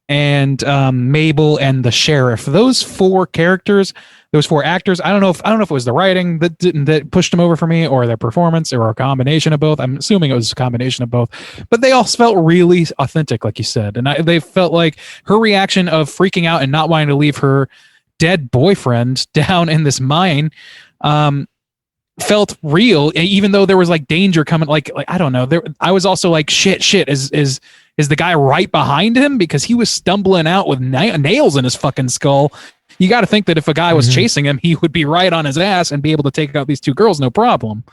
and Mabel and the sheriff. Those four characters. Those four actors, I don't know if it was the writing that pushed them over for me, or their performance, or a combination of both. I'm assuming it was a combination of both, but they all felt really authentic, like you said, and they felt like her reaction of freaking out and not wanting to leave her dead boyfriend down in this mine felt real, even though there was like danger coming. Like I don't know. I was also like, shit. Is the guy right behind him, because he was stumbling out with nails in his fucking skull. You got to think that if a guy was chasing him, he would be right on his ass and be able to take out these two girls, no problem.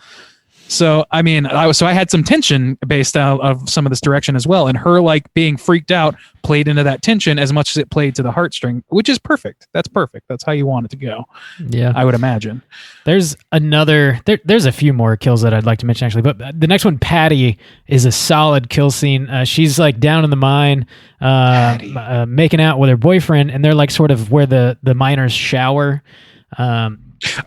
So, I mean, I had some tension based out of some of this direction as well. And her like being freaked out played into that tension as much as it played to the heartstring, which is perfect. That's perfect. That's how you want it to go. Yeah, I would imagine. There's there's a few more kills that I'd like to mention actually, but the next one, Patty, is a solid kill scene. She's like down in the mine, making out with her boyfriend, and they're like sort of where the miners shower.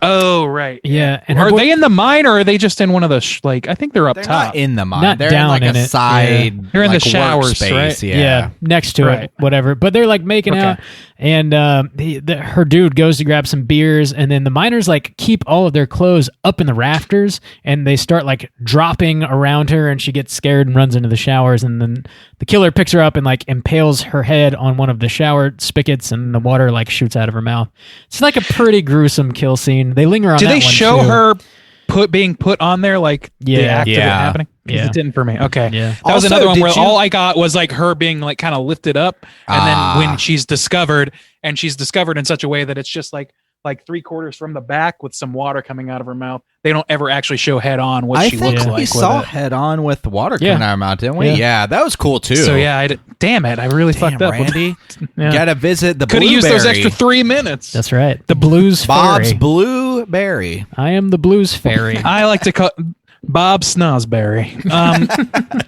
Oh, right. Yeah. And are they in the mine, or are they just in one of the like? I think they're up They're top. not in the mine. Not They're down in like in a it. side. They're in like, the showers, workspace, right? Yeah. Next to Right. it, whatever. But they're like making out, and her dude goes to grab some beers, and then the miners like keep all of their clothes up in the rafters, and they start like dropping around her, and she gets scared and runs into the showers, and then the killer picks her up and like impales her head on one of the shower spigots, and the water like shoots out of her mouth. It's like a pretty gruesome kill scene. They linger on. Do that they one show too. her being put on there, like the act of it happening? Yeah. It didn't for me. Okay. Yeah. That was Also, another one where did you- all I got was like her being like kind of lifted up, and then when she's discovered in such a way that it's just like 3/4 from the back with some water coming out of her mouth. They don't ever actually show head on what I she think looks we like. saw with it. head on with the water coming out of her mouth, didn't we? Yeah. Yeah, that was cool too. So yeah, damn it, I really fucked up. Randy. Yeah. Gotta visit the Could have blueberry. used those extra 3 minutes. That's right. The Blues Bob's Fairy. Blueberry. I am the Blues Fairy. I like to call Bob Snosberry.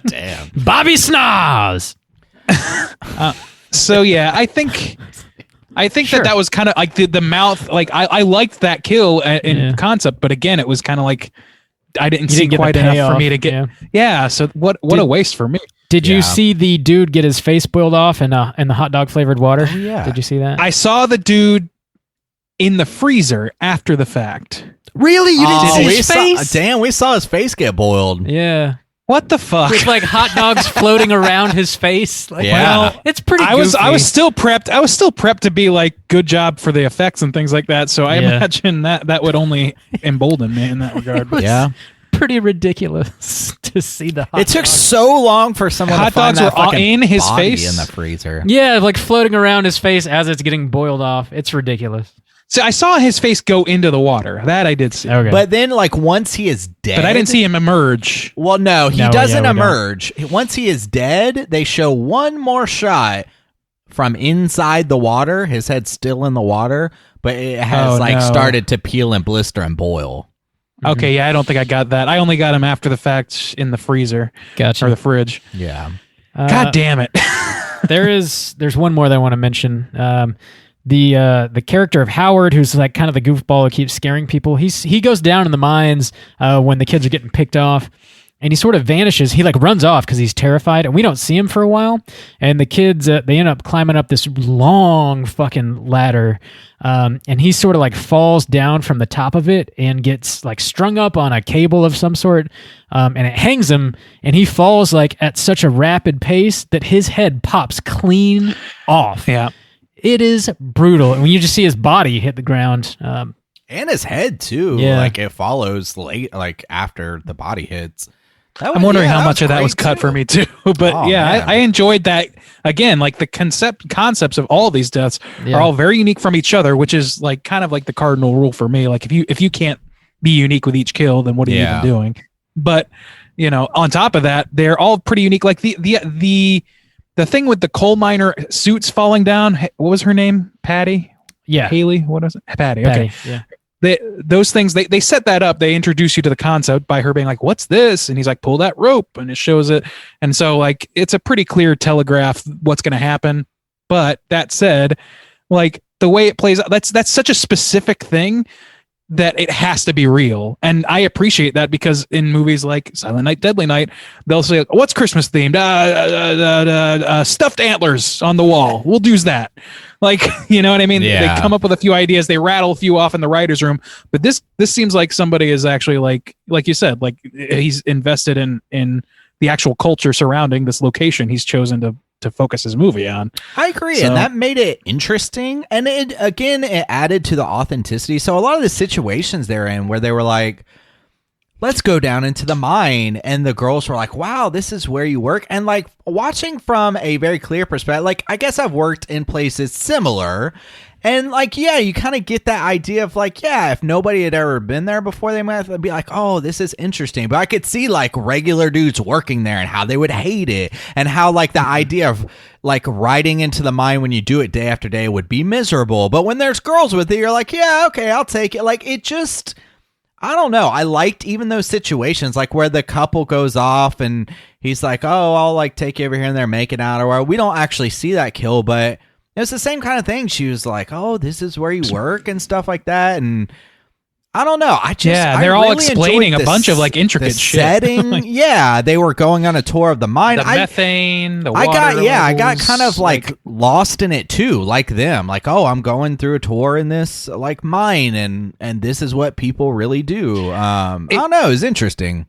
Damn. Bobby Snoz. So yeah, I think that was kind of like the mouth. Like I liked that kill in concept, but again, it was kind of like I didn't see get the quite enough payoff, for me to get. Yeah. So what a waste for me. Did you see the dude get his face boiled off in the hot dog flavored water? Oh, yeah. Did you see that? I saw the dude in the freezer after the fact. Really? You Oh, we saw his face get boiled. Yeah. What the fuck? With like hot dogs floating around his face. Like, Yeah. well, it's pretty I was goofy. still prepped to be like, good job for the effects and things like that. So I imagine that would only embolden me in that regard. Yeah. pretty ridiculous to see the hot It took dogs. so long for someone Hot to find dogs that were fucking in his body face? in the freezer. Yeah, like floating around his face as it's getting boiled off. It's ridiculous. So I saw his face go into the water. That I did see. Okay. But then, like, once he is dead, But I didn't see him emerge. Well, no, he No, doesn't yeah, we don't. emerge. Once he is dead, they show one more shot from inside the water. His head's still in the water, but it has started to peel and blister and boil. Okay, yeah, I don't think I got that. I only got him after the fact in the freezer Gotcha. or the fridge. Yeah. God damn it. There's one more that I want to mention. The character of Howard, who's like kind of the goofball who keeps scaring people. He goes down in the mines when the kids are getting picked off, and he sort of vanishes. He like runs off because he's terrified, and we don't see him for a while. And the kids, they end up climbing up this long fucking ladder, and he sort of like falls down from the top of it and gets like strung up on a cable of some sort, and it hangs him, and he falls like at such a rapid pace that his head pops clean off. Yeah. It is brutal. And when you just see his body hit the ground, And his head too. Yeah. Like it follows late, like after the body hits. I'm wondering how much of that was cut for me too. But I enjoyed that. Again, like the concepts of all these deaths are all very unique from each other, which is like kind of like the cardinal rule for me. Like if you can't be unique with each kill, then what are you even doing? But on top of that, they're all pretty unique. Like the thing with the coal miner suits falling down. What was her name? Patty? Yeah. Haley? What is it? Patty. Okay. Yeah. Those things, they set that up. They introduce you to the concept by her being like, what's this? And he's like, pull that rope. And it shows it. And so like, it's a pretty clear telegraph what's going to happen. But that said, like the way it plays out, that's such a specific thing that it has to be real. And I appreciate that because in movies like Silent Night, Deadly Night, they'll say, what's Christmas themed? Stuffed antlers on the wall. We'll do that. Like, you know what I mean? Yeah. They come up with a few ideas. They rattle a few off in the writer's room. But this seems like somebody is actually like you said, like he's invested in the actual culture surrounding this location he's chosen to focus his movie on. I agree, So- and that made it interesting, and it added to the authenticity. So a lot of the situations they're in where they were like, let's go down into the mine, and the girls were like, wow, this is where you work. And like watching from a very clear perspective, like I guess I've worked in places similar, and like you kind of get that idea of like, if nobody had ever been there before, they might be like, oh, this is interesting. But I could see like regular dudes working there and how they would hate it, and how like the idea of like riding into the mine when you do it day after day would be miserable. But when there's girls with it, you're like, yeah, okay, I'll take it. Like it just, I don't know. I liked even those situations like where the couple goes off and he's like, oh, I'll like take you over here, and they're making out, or we don't actually see that kill, but it was the same kind of thing. She was like, oh, this is where you work and stuff like that. And I don't know. They're all explaining a bunch of like intricate shit. Setting. They were going on a tour of the mine. The methane, the water I got levels, kind of like lost in it too, like them. Like, oh, I'm going through a tour in this like mine, and this is what people really do. I don't know. It's interesting.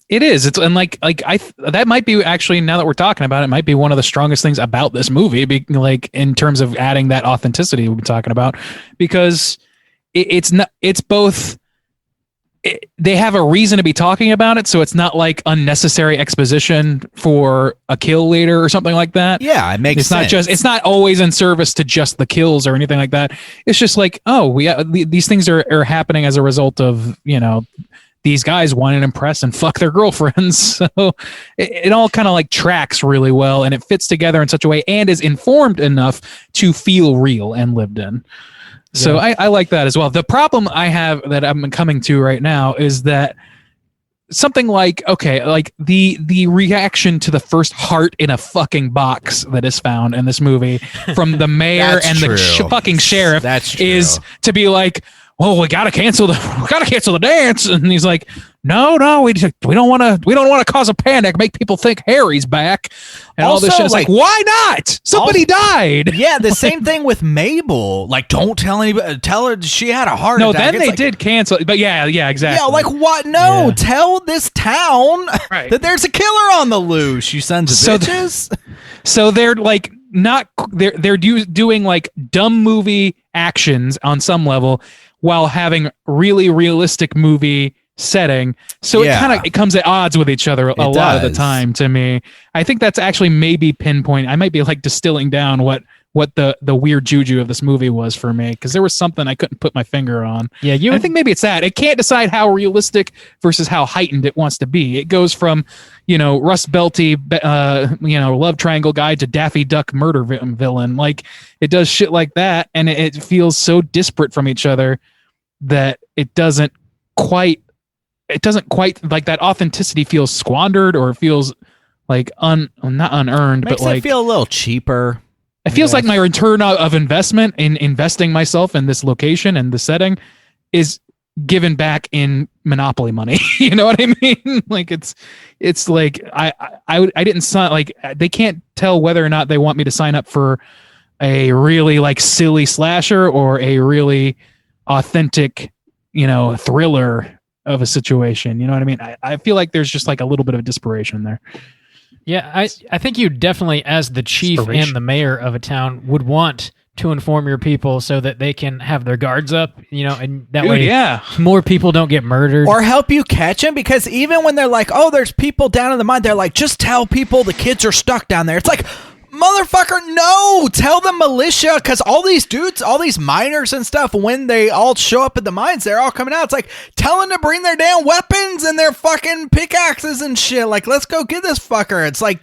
It is. It's and like that might be actually, now that we're talking about it, might be one of the strongest things about this movie, like in terms of adding that authenticity we've been talking about, because it's not. It's both. They have a reason to be talking about it, so it's not like unnecessary exposition for a kill later or something like that. Yeah, it makes sense. It's not always in service to just the kills or anything like that. It's just like, oh, these things are happening as a result of these guys want to impress and fuck their girlfriends. So it all kind of like tracks really well, and it fits together in such a way and is informed enough to feel real and lived in. So I like that as well. The problem I have that I'm coming to right now is that something like, okay, like the reaction to the first heart in a fucking box that is found in this movie from the mayor and the fucking sheriff is to be like, well, we gotta cancel the dance, and he's like, no, we don't want to cause a panic, make people think Harry's back, and all this shit. It's like, why not? Somebody died. Yeah, the same thing with Mabel. Like, don't tell anybody. Tell her she had a heart attack. No, then they did cancel. But yeah, exactly. Yeah, like what? No, tell this town that there's a killer on the loose. You sons of bitches. So they're like they're doing like dumb movie actions on some level, while having really realistic movie setting. So it comes at odds with each other a lot of the time to me. I think that's actually maybe pinpoint. I might be like distilling down what the weird juju of this movie was for me, because there was something I couldn't put my finger on. Yeah, I think maybe it's that. It can't decide how realistic versus how heightened it wants to be. It goes from, Russ Belty, love triangle guy to Daffy Duck murder villain. Like, it does shit like that, and it feels so disparate from each other that it doesn't quite like that authenticity feels squandered, or it feels like not unearned, Makes but like it feel a little cheaper. It feels like my return of investment in investing myself in this location and the setting is given back in Monopoly money. You know what I mean? Like it's like I didn't sign, like they can't tell whether or not they want me to sign up for a really like silly slasher or a really authentic, thriller of a situation. You know what I mean? I feel like there's just like a little bit of desperation there. Yeah, I think you definitely, as the chief and the mayor of a town, would want to inform your people so that they can have their guards up, and that way more people don't get murdered. Or help you catch them, because even when they're like, oh, there's people down in the mine, they're like, just tell people the kids are stuck down there. It's like, motherfucker, no! Tell the militia, because all these dudes, all these miners and stuff, when they all show up at the mines, they're all coming out. It's like, tell them to bring their damn weapons and their fucking pickaxes and shit. Like, let's go get this fucker. It's like,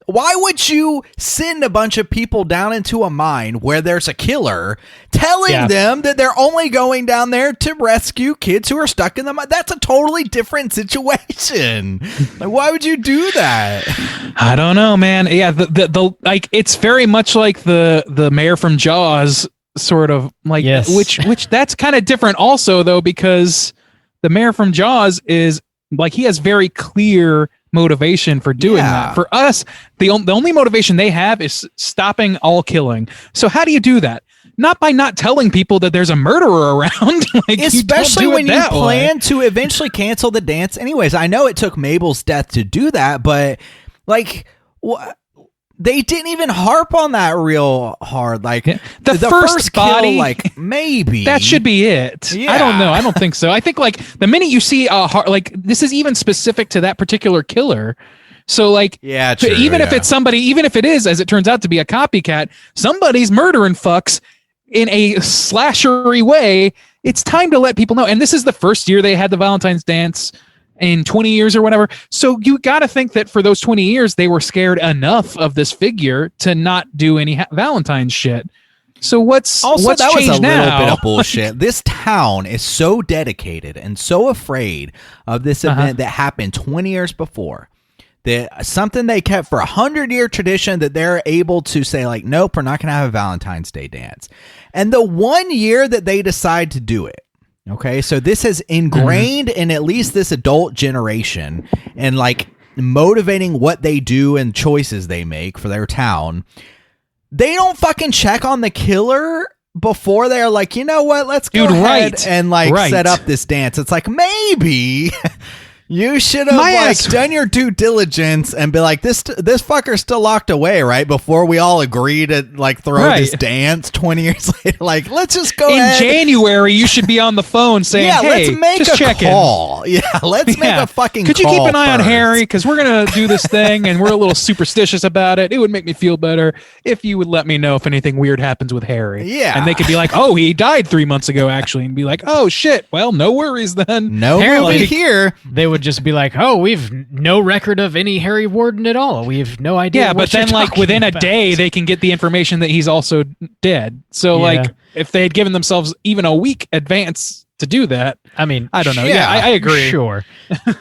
why would you send a bunch of people down into a mine where there's a killer, telling them that they're only going down there to rescue kids who are stuck in the mine? That's a totally different situation. Like, why would you do that? I don't know, man. Yeah, the like it's very much like the mayor from Jaws, sort of like, which that's kind of different also though, because the mayor from Jaws is like, he has very clear motivation for doing that. For us, the only motivation they have is stopping all killing. So how do you do that? Not by not telling people that there's a murderer around. Like, especially when you plan way. To eventually cancel the dance anyways. I know it took Mabel's death to do that, but like they didn't even harp on that real hard. Like the first body, kill, like maybe that should be it. Yeah. I don't know. I don't think so. I think like the minute you see like this is even specific to that particular killer. So like, true, even if it's somebody, even if it is, as it turns out to be a copycat, somebody's murdering fucks in a slashery way. It's time to let people know. And this is the first year they had the Valentine's dance in 20 years or whatever. So you got to think that for those 20 years, they were scared enough of this figure to not do any Valentine's shit. So what's that was a now? Little bit of bullshit. This town is so dedicated and so afraid of this event that happened 20 years before, that something they kept for 100-year tradition, that they're able to say like, nope, we're not going to have a Valentine's Day dance. And the 1 year that they decide to do it, okay, so this has ingrained in at least this adult generation and like motivating what they do and choices they make for their town. They don't fucking check on the killer before they're like, you know what, let's go ahead and like set up this dance. It's like, maybe you should have done your due diligence and be like, this fucker's still locked away, right? Before we all agree to like throw this dance 20 years later. Like, let's just go ahead. In January, you should be on the phone saying, hey, let's make just a call. Yeah, let's make a fucking call. Could you keep an eye on Harry? Because we're going to do this thing and we're a little superstitious about it. It would make me feel better if you would let me know if anything weird happens with Harry. Yeah. And they could be like, oh, he died 3 months ago, actually. And be like, oh, shit. Well, no worries then. No movie here. They would just be like, oh, we've no record of any Harry Warden at all. We have no idea. Yeah, but then like within a day, they can get the information that he's also dead. So like if they had given themselves even a week advance to do that, I mean, I don't know. Yeah, I agree. Sure.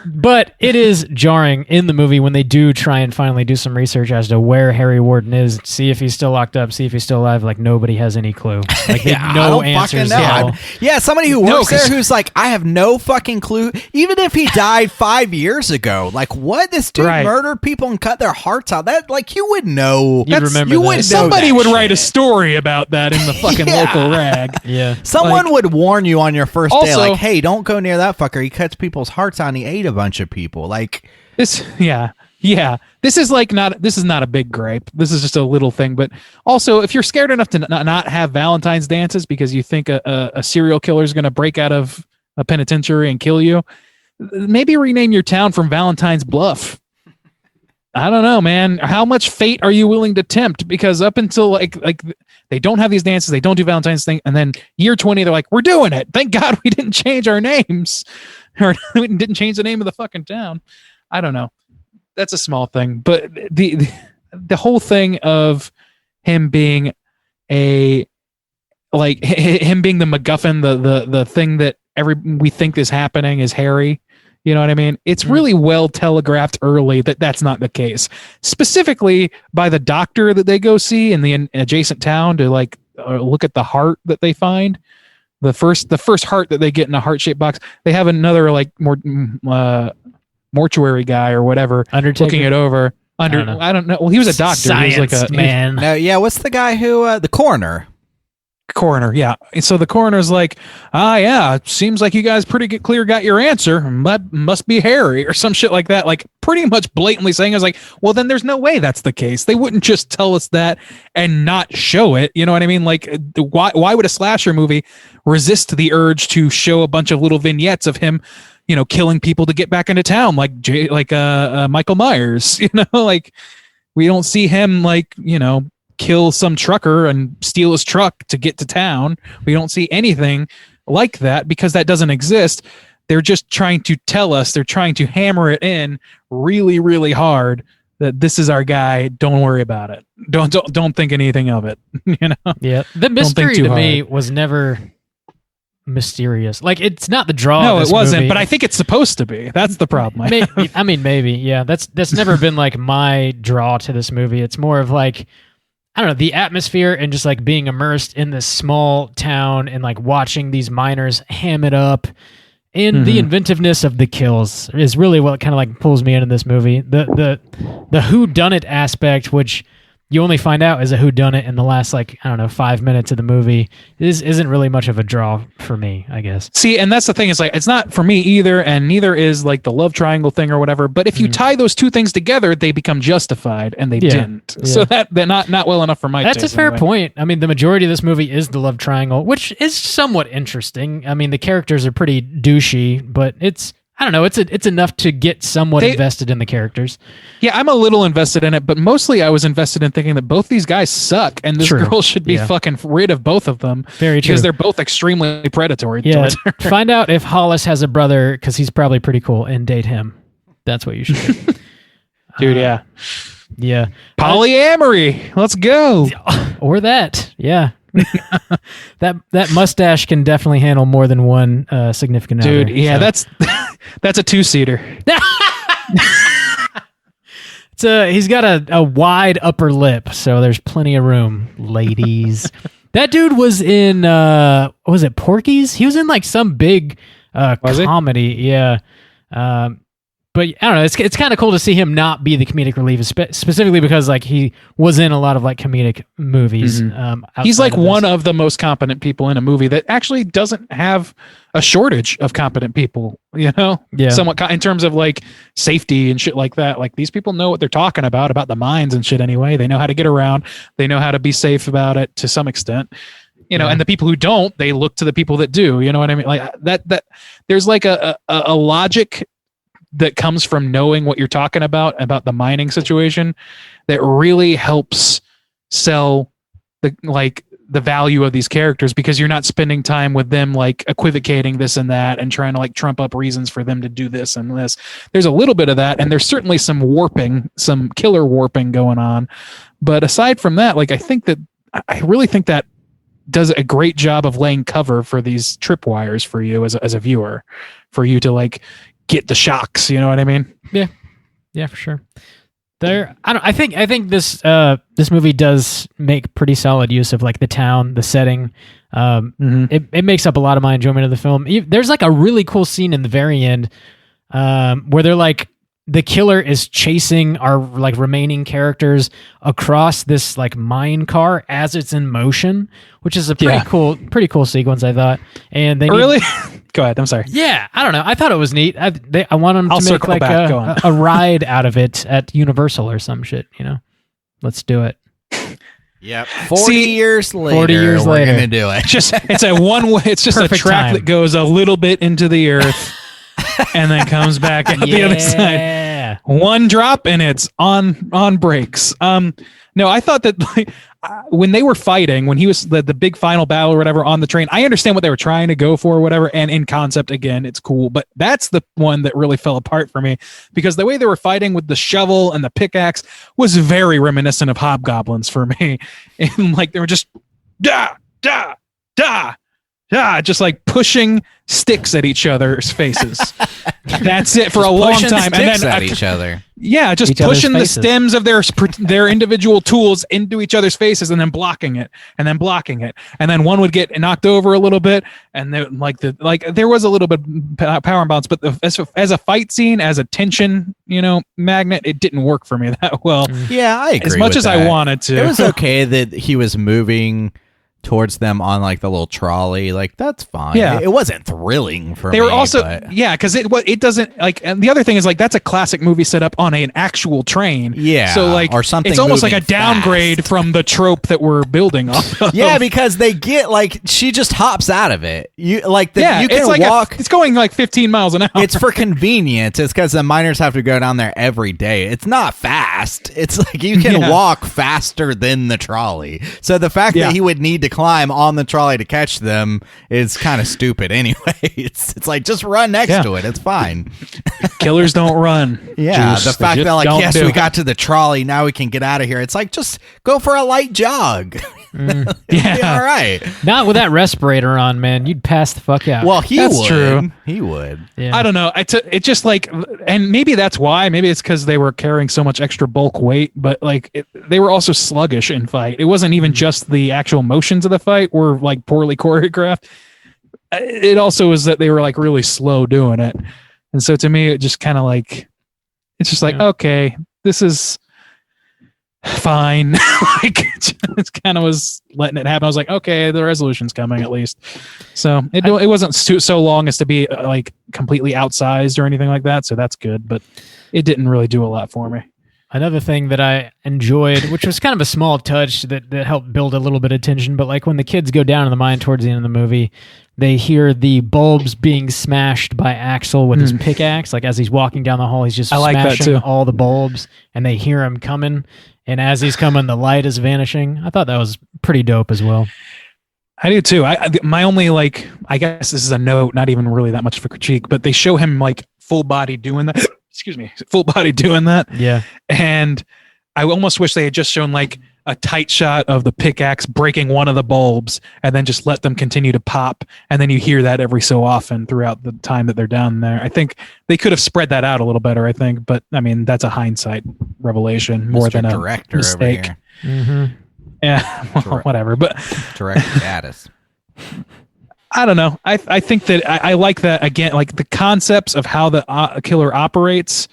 But it is jarring in the movie when they do try and finally do some research as to where Harry Warden is, see if he's still locked up, see if he's still alive. Like, nobody has any clue. Like, they have no answers at all. Yeah, somebody who works there who's like, I have no fucking clue. Even if he died 5 years ago, like, what? This dude murdered people and cut their hearts out. That, like, you would know. You'd remember you would Somebody would write a story about that in the fucking local rag. Yeah. Someone would warn you on your first day, like, hey, don't go near that fucker. He cuts people's hearts out and he ate a bunch of people. Like this, This is not a big gripe. This is just a little thing. But also, if you're scared enough to not have Valentine's dances because you think a serial killer is going to break out of a penitentiary and kill you, maybe rename your town from Valentine's Bluff. I don't know, man. How much fate are you willing to tempt? Because up until like they don't have these dances, they don't do Valentine's thing, and then year 20, they're like, we're doing it. Thank God we didn't change our names, or we didn't change the name of the fucking town. I don't know. That's a small thing, but the whole thing of him being him being the MacGuffin, the thing that we think is happening is Harry. You know what I mean? It's really well telegraphed early that that's not the case. Specifically by the doctor that they go see in the adjacent town to like look at the heart that they find. The first heart that they get in a heart-shaped box, they have another like more mortuary guy or whatever Undertaker? looking it over. I don't know. Well, he was a doctor. Science, he was like man. No, yeah, what's the guy who the coroner? Coroner, yeah. So the coroner's like, yeah, seems like you guys clear got your answer. Must be Harry or some shit like that. Like pretty much blatantly saying, I was like, well, then there's no way that's the case. They wouldn't just tell us that and not show it. You know what I mean? Like, why would a slasher movie resist the urge to show a bunch of little vignettes of him, killing people to get back into town, like Michael Myers? Like we don't see him kill some trucker and steal his truck to get to town. We don't see anything like that because that doesn't exist. They're just trying to tell us, they're trying to hammer it in really, really hard that this is our guy. Don't worry about it. Don't think anything of it. Yeah. The mystery to me was never mysterious. Like it's not the draw. No, of this it wasn't, movie. but I think it's supposed to be. That's the problem. Maybe. Yeah. That's never been like my draw to this movie. It's more of like, I don't know, the atmosphere and just like being immersed in this small town and like watching these miners ham it up, and the inventiveness of the kills is really what kind of like pulls me into this movie. The whodunit aspect, which you only find out is a whodunit in the last 5 minutes of the movie, isn't really much of a draw for me, I guess. See, and that's the thing, is like it's not for me either, and neither is like the love triangle thing or whatever. But if you tie those two things together, they become justified, and they didn't. Yeah. So that they're not well enough for my taste. That's a fair point. I mean, the majority of this movie is the love triangle, which is somewhat interesting. I mean, the characters are pretty douchey, but I don't know. It's enough to get somewhat invested in the characters. Yeah, I'm a little invested in it, but mostly I was invested in thinking that both these guys suck, and this girl should be fucking rid of both of them. Very true. Because they're both extremely predatory. Yeah, towards her. Find out if Hollis has a brother, because he's probably pretty cool, and date him. That's what you should do. Dude, yeah. Yeah. Polyamory. Let's go. Or that. Yeah. that mustache can definitely handle more than one significant other. Dude, yeah, that's a 2-seater. He's got a wide upper lip, so there's plenty of room, ladies. That dude was in was it Porky's? He was in like some big comedy. Yeah. But I don't know. It's kind of cool to see him not be the comedic relief, specifically because like he was in a lot of like comedic movies. He's like one of the most competent people in a movie that actually doesn't have a shortage of competent people. Somewhat in terms of like safety and shit like that. Like these people know what they're talking about the mines and shit. Anyway, they know how to get around. They know how to be safe about it to some extent. And the people who don't, they look to the people that do. You know what I mean? Like that. There's like a logic that comes from knowing what you're talking about the mining situation that really helps sell the value of these characters, because you're not spending time with them like equivocating this and that and trying to like trump up reasons for them to do this and this. There's a little bit of that, and there's certainly some killer warping going on. But aside from that, like I really think that does a great job of laying cover for these tripwires for you as a viewer, for you to like get the shocks, you know what I mean? Yeah, for sure. I think this movie does make pretty solid use of like the town, the setting. It makes up a lot of my enjoyment of the film. There's like a really cool scene in the very end where they're like, the killer is chasing our like remaining characters across this like mine car as it's in motion, which is a pretty cool sequence, I thought. And they Go ahead. I'm sorry. Yeah, I don't know. I thought it was neat. I want them to make like a ride out of it at Universal or some shit. Let's do it. Yep. 40 years later. We're gonna do it. It's a one-way. It's just Perfect a track time. that goes a little bit into the earth and then comes back out the other side. One drop and it's on brakes. No, I thought that when they were fighting, when he was the big final battle or whatever on the train, I understand what they were trying to go for or whatever. And in concept, again, it's cool. But that's the one that really fell apart for me, because the way they were fighting with the shovel and the pickaxe was very reminiscent of Hobgoblins for me. And like they were just da, da, da, just like pushing sticks at each other's faces. That's it for a long Pushing time. sticks And then at each other. yeah, just Each other's pushing the faces. stems of their individual tools into each other's faces, and then blocking it, and then blocking it, and then one would get knocked over a little bit, and then there was a little bit power imbalance, but as a fight scene, as a tension magnet, it didn't work for me that well. Yeah, I agree. As much with as that. I wanted to. It was okay that he was moving towards them on like the little trolley. Like, that's fine. Yeah. It wasn't thrilling for me. They were also but- because it doesn't like, and the other thing is like that's a classic movie setup on an actual train. Yeah, so like or something it's almost like a moving downgrade fast. from the trope that we're building off of. Yeah, because they get like she just hops out of it. You like you can it's like walk. it's going like 15 miles an hour. It's for convenience. It's because the miners have to go down there every day. It's not fast. It's like you can walk faster than the trolley. So the fact that he would need to climb on the trolley to catch them is kind of stupid anyway. It's like just run next to it. It's fine. Killers don't run. Yeah, Juice. the They fact just that like don't yes, do we it. got to the trolley, now we can get out of here. It's like just go for a light jog. Yeah. Yeah, all right. Not with that respirator on, man. You'd pass the fuck out. Well, he That's would. true. He would. yeah. I don't know. It just like, and maybe that's why. Maybe it's because they were carrying so much extra bulk weight, but like they were also sluggish in fight. It wasn't even just the actual motions of the fight were like poorly choreographed. It also was that they were like really slow doing it, and so to me, it just kind of like, it's just like okay, this is fine. Like it kind of was letting it happen. I was like, okay, the resolution's coming at least. So it wasn't so long as to be like completely outsized or anything like that. So that's good, but it didn't really do a lot for me. Another thing that I enjoyed, which was kind of a small touch that helped build a little bit of tension, but like when the kids go down in the mine towards the end of the movie, they hear the bulbs being smashed by Axel with his pickaxe. Like as he's walking down the hall, he's just smashing all the bulbs, and they hear him coming. And as he's coming, the light is vanishing. I thought that was pretty dope as well. I do too. My only like, I guess this is a note, not even really that much of a critique, but they show him like full body doing that. Excuse me, full body doing that. Yeah. And I almost wish they had just shown like a tight shot of the pickaxe breaking one of the bulbs and then just let them continue to pop. And then you hear that every so often throughout the time that they're down there. I think they could have spread that out a little better, I think. But I mean, that's a hindsight revelation more Mr. than a director mistake. over here. Yeah, well, whatever. But Director status. I don't know. I think that I like that again. Like the concepts of how the killer operates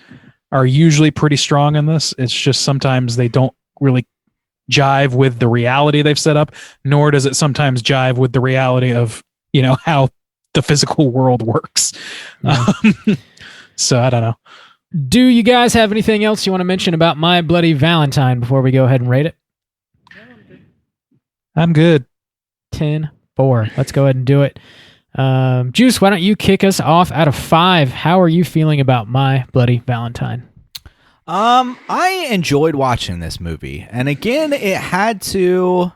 are usually pretty strong in this. It's just sometimes they don't really jive with the reality they've set up, nor does it sometimes jive with the reality of how the physical world works. Yeah. So I don't know. Do you guys have anything else you want to mention about My Bloody Valentine before we go ahead and rate it? I'm good. 10-4. Let's go ahead and do it. Juice, why don't you kick us off out of 5? How are you feeling about My Bloody Valentine? I enjoyed watching this movie, and again, it had to,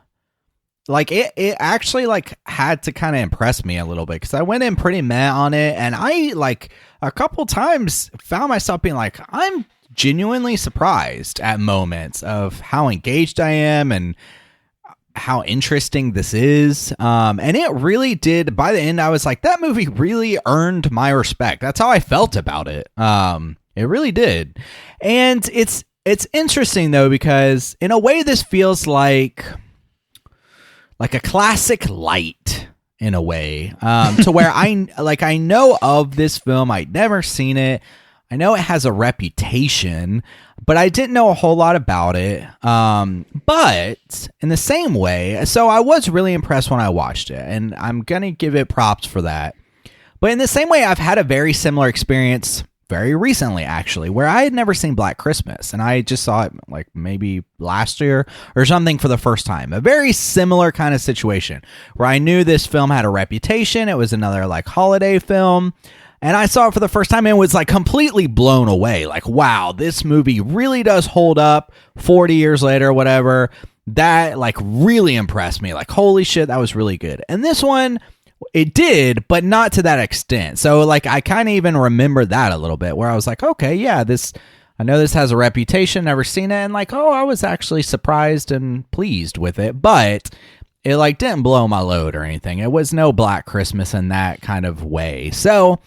like, it actually like had to kind of impress me a little bit because I went in pretty meh on it, and I like a couple times found myself being like, I'm genuinely surprised at moments of how engaged I am and how interesting this is. And it really did. By the end, I was like, that movie really earned my respect. That's how I felt about it. It really did. And it's interesting though, because in a way this feels like a classic light in a way, to where I know of this film. I'd never seen it. I know it has a reputation, but I didn't know a whole lot about it. But in the same way, so I was really impressed when I watched it, and I'm going to give it props for that. But in the same way, I've had a very similar experience very recently, actually, where I had never seen Black Christmas, and I just saw it like maybe last year or something for the first time. A very similar kind of situation where I knew this film had a reputation. It was another like holiday film. And I saw it for the first time and was like completely blown away. Like, wow, this movie really does hold up 40 years later, whatever. That like really impressed me. Like, holy shit, that was really good. And this one, it did, but not to that extent. So like, I kind of even remember that a little bit where I was like, okay, yeah, I know this has a reputation, never seen it. And like, oh, I was actually surprised and pleased with it. But it like didn't blow my load or anything. It was no Black Christmas in that kind of way. So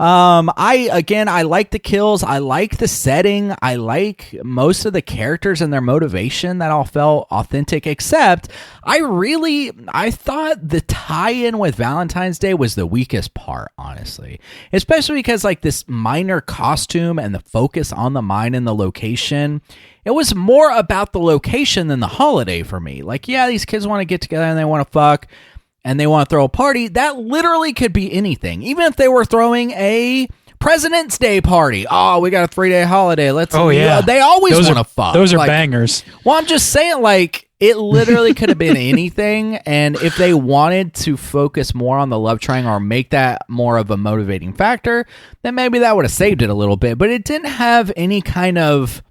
I like the kills. I like the setting. I like most of the characters and their motivation. That all felt authentic, except I thought the tie-in with Valentine's Day was the weakest part, honestly. Especially because like this minor costume and the focus on the mine and the location, it was more about the location than the holiday for me. Like, yeah, these kids want to get together and they want to fuck and they want to throw a party. That literally could be anything. Even if they were throwing a President's Day party. Oh, we got a 3-day holiday. They always want to fuck. Those are bangers. Well, I'm just saying, like, it literally could have been anything. And if they wanted to focus more on the love triangle or make that more of a motivating factor, then maybe that would have saved it a little bit. But it didn't have any kind of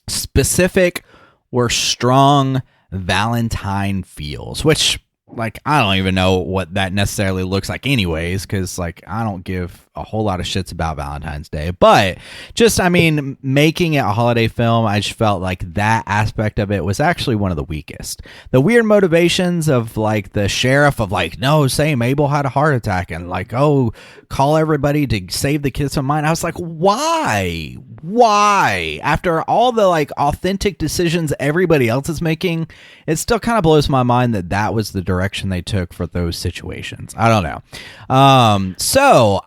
specific or strong Valentine feels, which, like, I don't even know what that necessarily looks like anyways, because, like, I don't give a whole lot of shits about Valentine's Day. But just, I mean, making it a holiday film, I just felt like that aspect of it was actually one of the weakest. The weird motivations of, like, the sheriff of, like, no, say Mabel had a heart attack and, like, oh, call everybody to save the kids from mine. I was like, why? Why? After all the, like, authentic decisions everybody else is making, it still kind of blows my mind that that was the direction they took for those situations. I don't know. So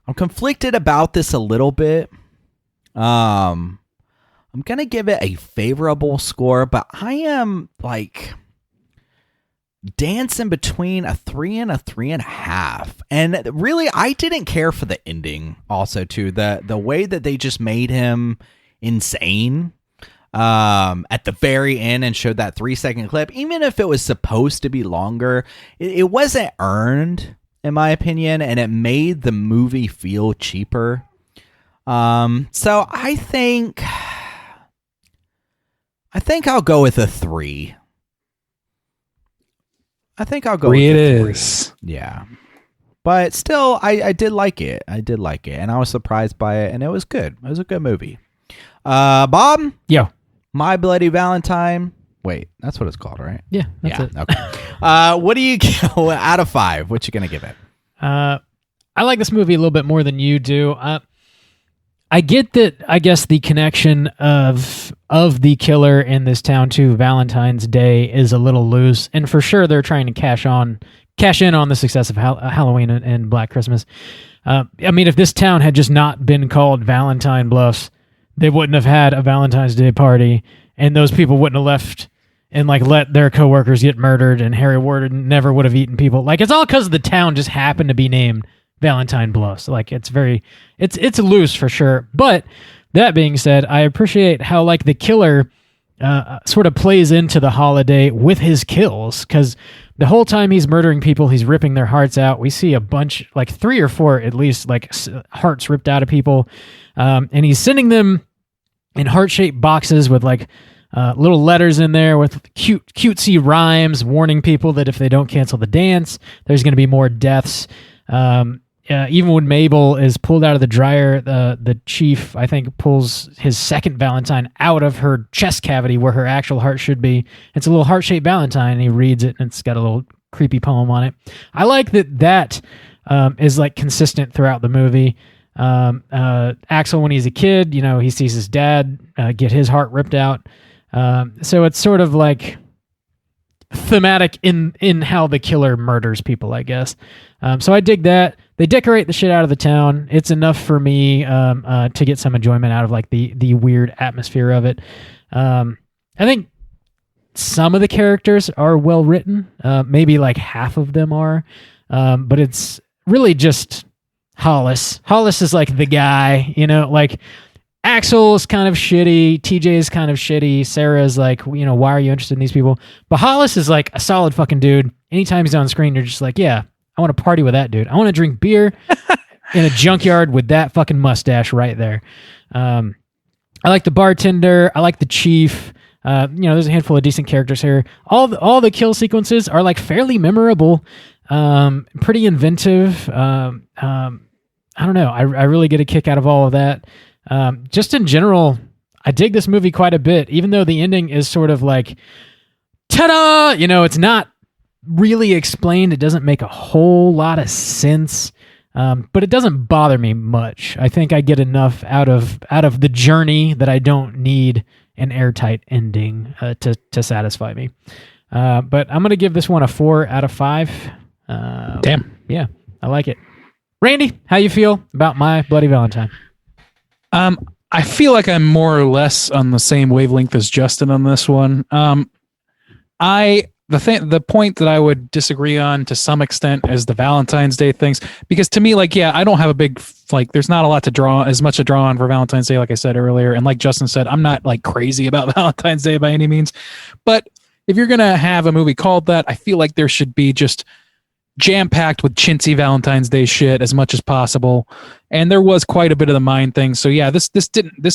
I'm conflicted about this a little bit. I'm going to give it a favorable score, but I am like dancing between a 3 and a 3.5. And really, I didn't care for the ending also too. The way that they just made him insane at the very end and showed that 3-second clip, even if it was supposed to be longer, it wasn't earned, in my opinion, and it made the movie feel cheaper. So I think I'll go with a 3. I think I'll go with a 3. It is. Yeah. But still, I did like it. And I was surprised by it, and it was good. It was a good movie. Bob? Yo. My Bloody Valentine. Wait, that's what it's called, right? Yeah, that's it. Okay. What do you go out of 5? What you gonna give it? I like this movie a little bit more than you do. I get that. I guess the connection of the killer in this town to Valentine's Day is a little loose, and for sure they're trying to cash in on the success of Halloween and Black Christmas. I mean, if this town had just not been called Valentine Bluffs, they wouldn't have had a Valentine's Day party, and those people wouldn't have left and like let their coworkers get murdered, and Harry Warden never would have eaten people. Like, it's all because the town just happened to be named Valentine Bluffs. Like, it's loose for sure. But that being said, I appreciate how like the killer sort of plays into the holiday with his kills, because the whole time he's murdering people, he's ripping their hearts out. We see a bunch, like 3 or 4 at least, like hearts ripped out of people, and he's sending them in heart-shaped boxes with like little letters in there with cutesy rhymes warning people that if they don't cancel the dance, there's going to be more deaths. Even when Mabel is pulled out of the dryer, the chief, I think, pulls his second Valentine out of her chest cavity where her actual heart should be. It's a little heart-shaped Valentine, and he reads it, and it's got a little creepy poem on it. I like that is like consistent throughout the movie. Axel, when he's a kid, he sees his dad get his heart ripped out. So it's sort of like thematic in how the killer murders people, I guess. So I dig that. They decorate the shit out of the town. It's enough for me to get some enjoyment out of like the weird atmosphere of it. I think some of the characters are well written. Maybe like half of them are. But it's really just Hollis. Hollis is like the guy, like Axel is kind of shitty. TJ is kind of shitty. Sarah is like, why are you interested in these people? But Hollis is like a solid fucking dude. Anytime he's on screen, you're just like, yeah, I want to party with that dude. I want to drink beer in a junkyard with that fucking mustache right there. I like the bartender. I like the chief. There's a handful of decent characters here. All the kill sequences are like fairly memorable, pretty inventive. I don't know. I really get a kick out of all of that. Just in general, I dig this movie quite a bit, even though the ending is sort of like ta-da! It's not really explained. It doesn't make a whole lot of sense, but it doesn't bother me much. I think I get enough out of the journey that I don't need an airtight ending to satisfy me. But I'm going to give this one a 4 out of 5. Damn. Yeah, I like it. Randy, how you feel about My Bloody Valentine? I feel like I'm more or less on the same wavelength as Justin on this one. The point that I would disagree on to some extent is the Valentine's Day things, because to me, like, yeah, I don't have a big, like, there's not a lot to draw on for Valentine's Day, like I said earlier. And like Justin said, I'm not like crazy about Valentine's Day by any means, but if you're going to have a movie called that, I feel like there should be just jam-packed with chintzy Valentine's Day shit as much as possible. And there was quite a bit of the mind thing. So yeah, this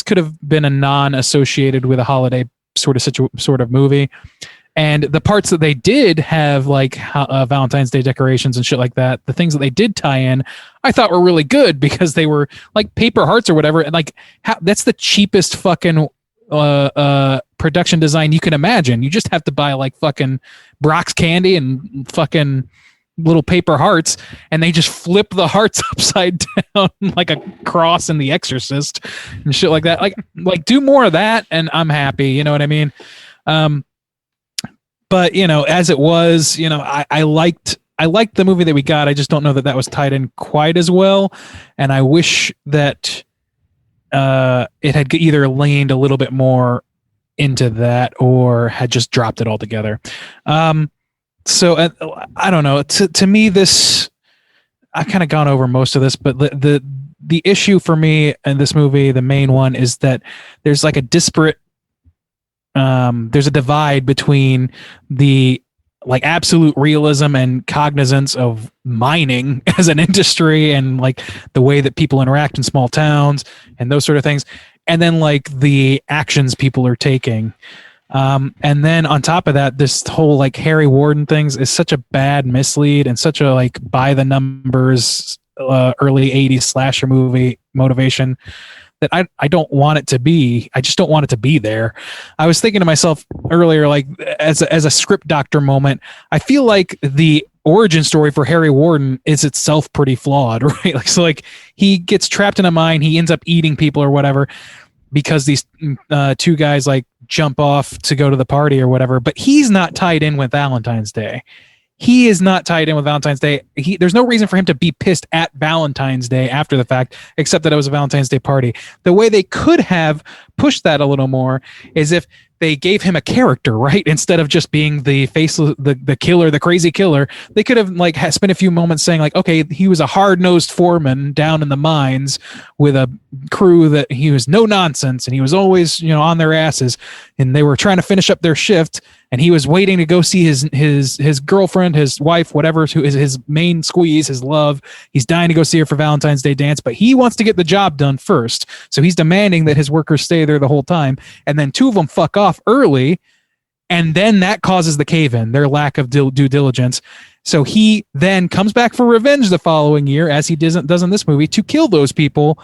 could have been a non-associated with a holiday sort of movie. And the parts that they did have, like Valentine's Day decorations and shit like that, the things that they did tie in, I thought were really good because they were like paper hearts or whatever. And like, that's the cheapest fucking production design you can imagine. You just have to buy like fucking Brock's candy and fucking little paper hearts, and they just flip the hearts upside down like a cross in The Exorcist and shit like that. Like do more of that, and I'm happy. You know what I mean? But as it was, I liked the movie that we got. I just don't know that was tied in quite as well, and I wish that it had either leaned a little bit more into that or had just dropped it altogether. So I don't know. To me, this, I kind of gone over most of this, but the issue for me in this movie, the main one, is that there's like a disparate. There's a divide between the like absolute realism and cognizance of mining as an industry and like the way that people interact in small towns and those sort of things, and then like the actions people are taking. And then on top of that, this whole like Harry Warden things is such a bad mislead and such a like by the numbers early 80s slasher movie motivation that I don't want it to be. I just don't want it to be there. I was thinking to myself earlier, like as a script doctor moment, I feel like the origin story for Harry Warden is itself pretty flawed, right? Like, so like he gets trapped in a mine, he ends up eating people or whatever because these two guys like jump off to go to the party or whatever, but he's not tied in with Valentine's Day. He is not tied in with Valentine's Day. There's no reason for him to be pissed at Valentine's Day after the fact, except that it was a Valentine's Day party. The way they could have pushed that a little more is if they gave him a character, right? Instead of just being the faceless, the killer, the crazy killer, they could have like spent a few moments saying like, okay, he was a hard-nosed foreman down in the mines with a crew that he was no nonsense and he was always, on their asses, and they were trying to finish up their shift, and he was waiting to go see his girlfriend, his wife, whatever, who is his main squeeze, his love. He's dying to go see her for Valentine's Day dance, but he wants to get the job done first. So he's demanding that his workers stay there the whole time. And then two of them fuck off early. And then that causes the cave-in, their lack of due diligence. So he then comes back for revenge the following year, as he does in this movie, to kill those people.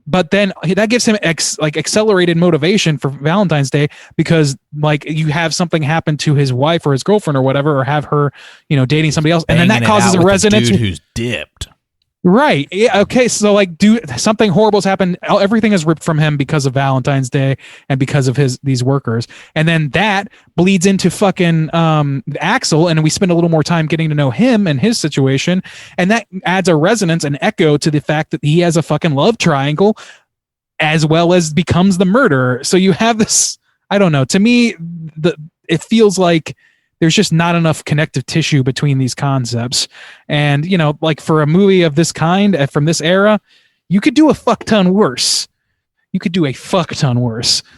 But then that gives him accelerated motivation for Valentine's Day, because like you have something happen to his wife or his girlfriend or whatever, or have her, dating somebody else. And then that causes a resonance. Dude who's dipped. Right. Yeah. Okay. So like, something horrible's happened. Everything is ripped from him because of Valentine's Day and because of these workers. And then that bleeds into fucking Axel, and we spend a little more time getting to know him and his situation, and that adds a resonance and echo to the fact that he has a fucking love triangle, as well as becomes the murderer. So you have this. I don't know. To me, it feels like there's just not enough connective tissue between these concepts. And, like for a movie of this kind from this era, you could do a fuck ton worse.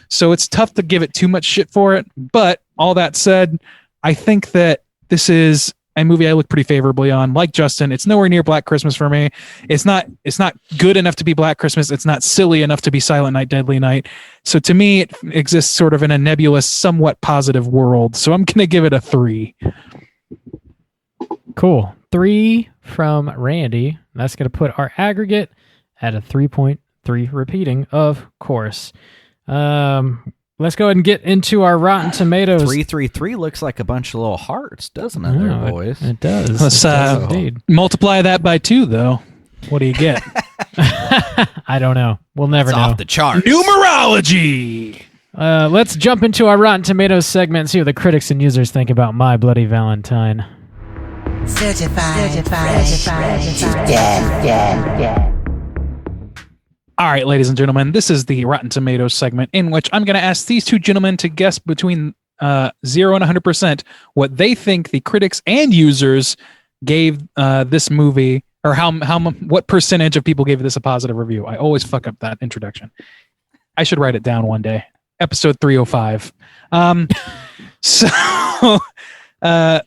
So it's tough to give it too much shit for it. But all that said, I think that this is a movie I look pretty favorably on. Like Justin, it's nowhere near Black Christmas for me. It's not good enough to be Black Christmas. It's not silly enough to be Silent Night, Deadly Night. So to me, it exists sort of in a nebulous, somewhat positive world. So I'm going to give it a 3. Cool. 3 from Randy. That's going to put our aggregate at a 3.3, repeating, of course. let's go ahead and get into our Rotten Tomatoes. 333 looks like a bunch of little hearts, doesn't it, there, Oh, boys? It does. Let's It does indeed. multiply that by 2, though. What do you get? I don't know. We'll never It's know. off the charts. Numerology. Let's jump into our Rotten Tomatoes segment and see what the critics and users think about My Bloody Valentine. Certified. All right, ladies and gentlemen, this is the Rotten Tomatoes segment in which I'm going to ask these two gentlemen to guess between 0 and 100% what they think the critics and users gave this movie, or what percentage of people gave this a positive review. I always fuck up that introduction. I should write it down one day. Episode 305. So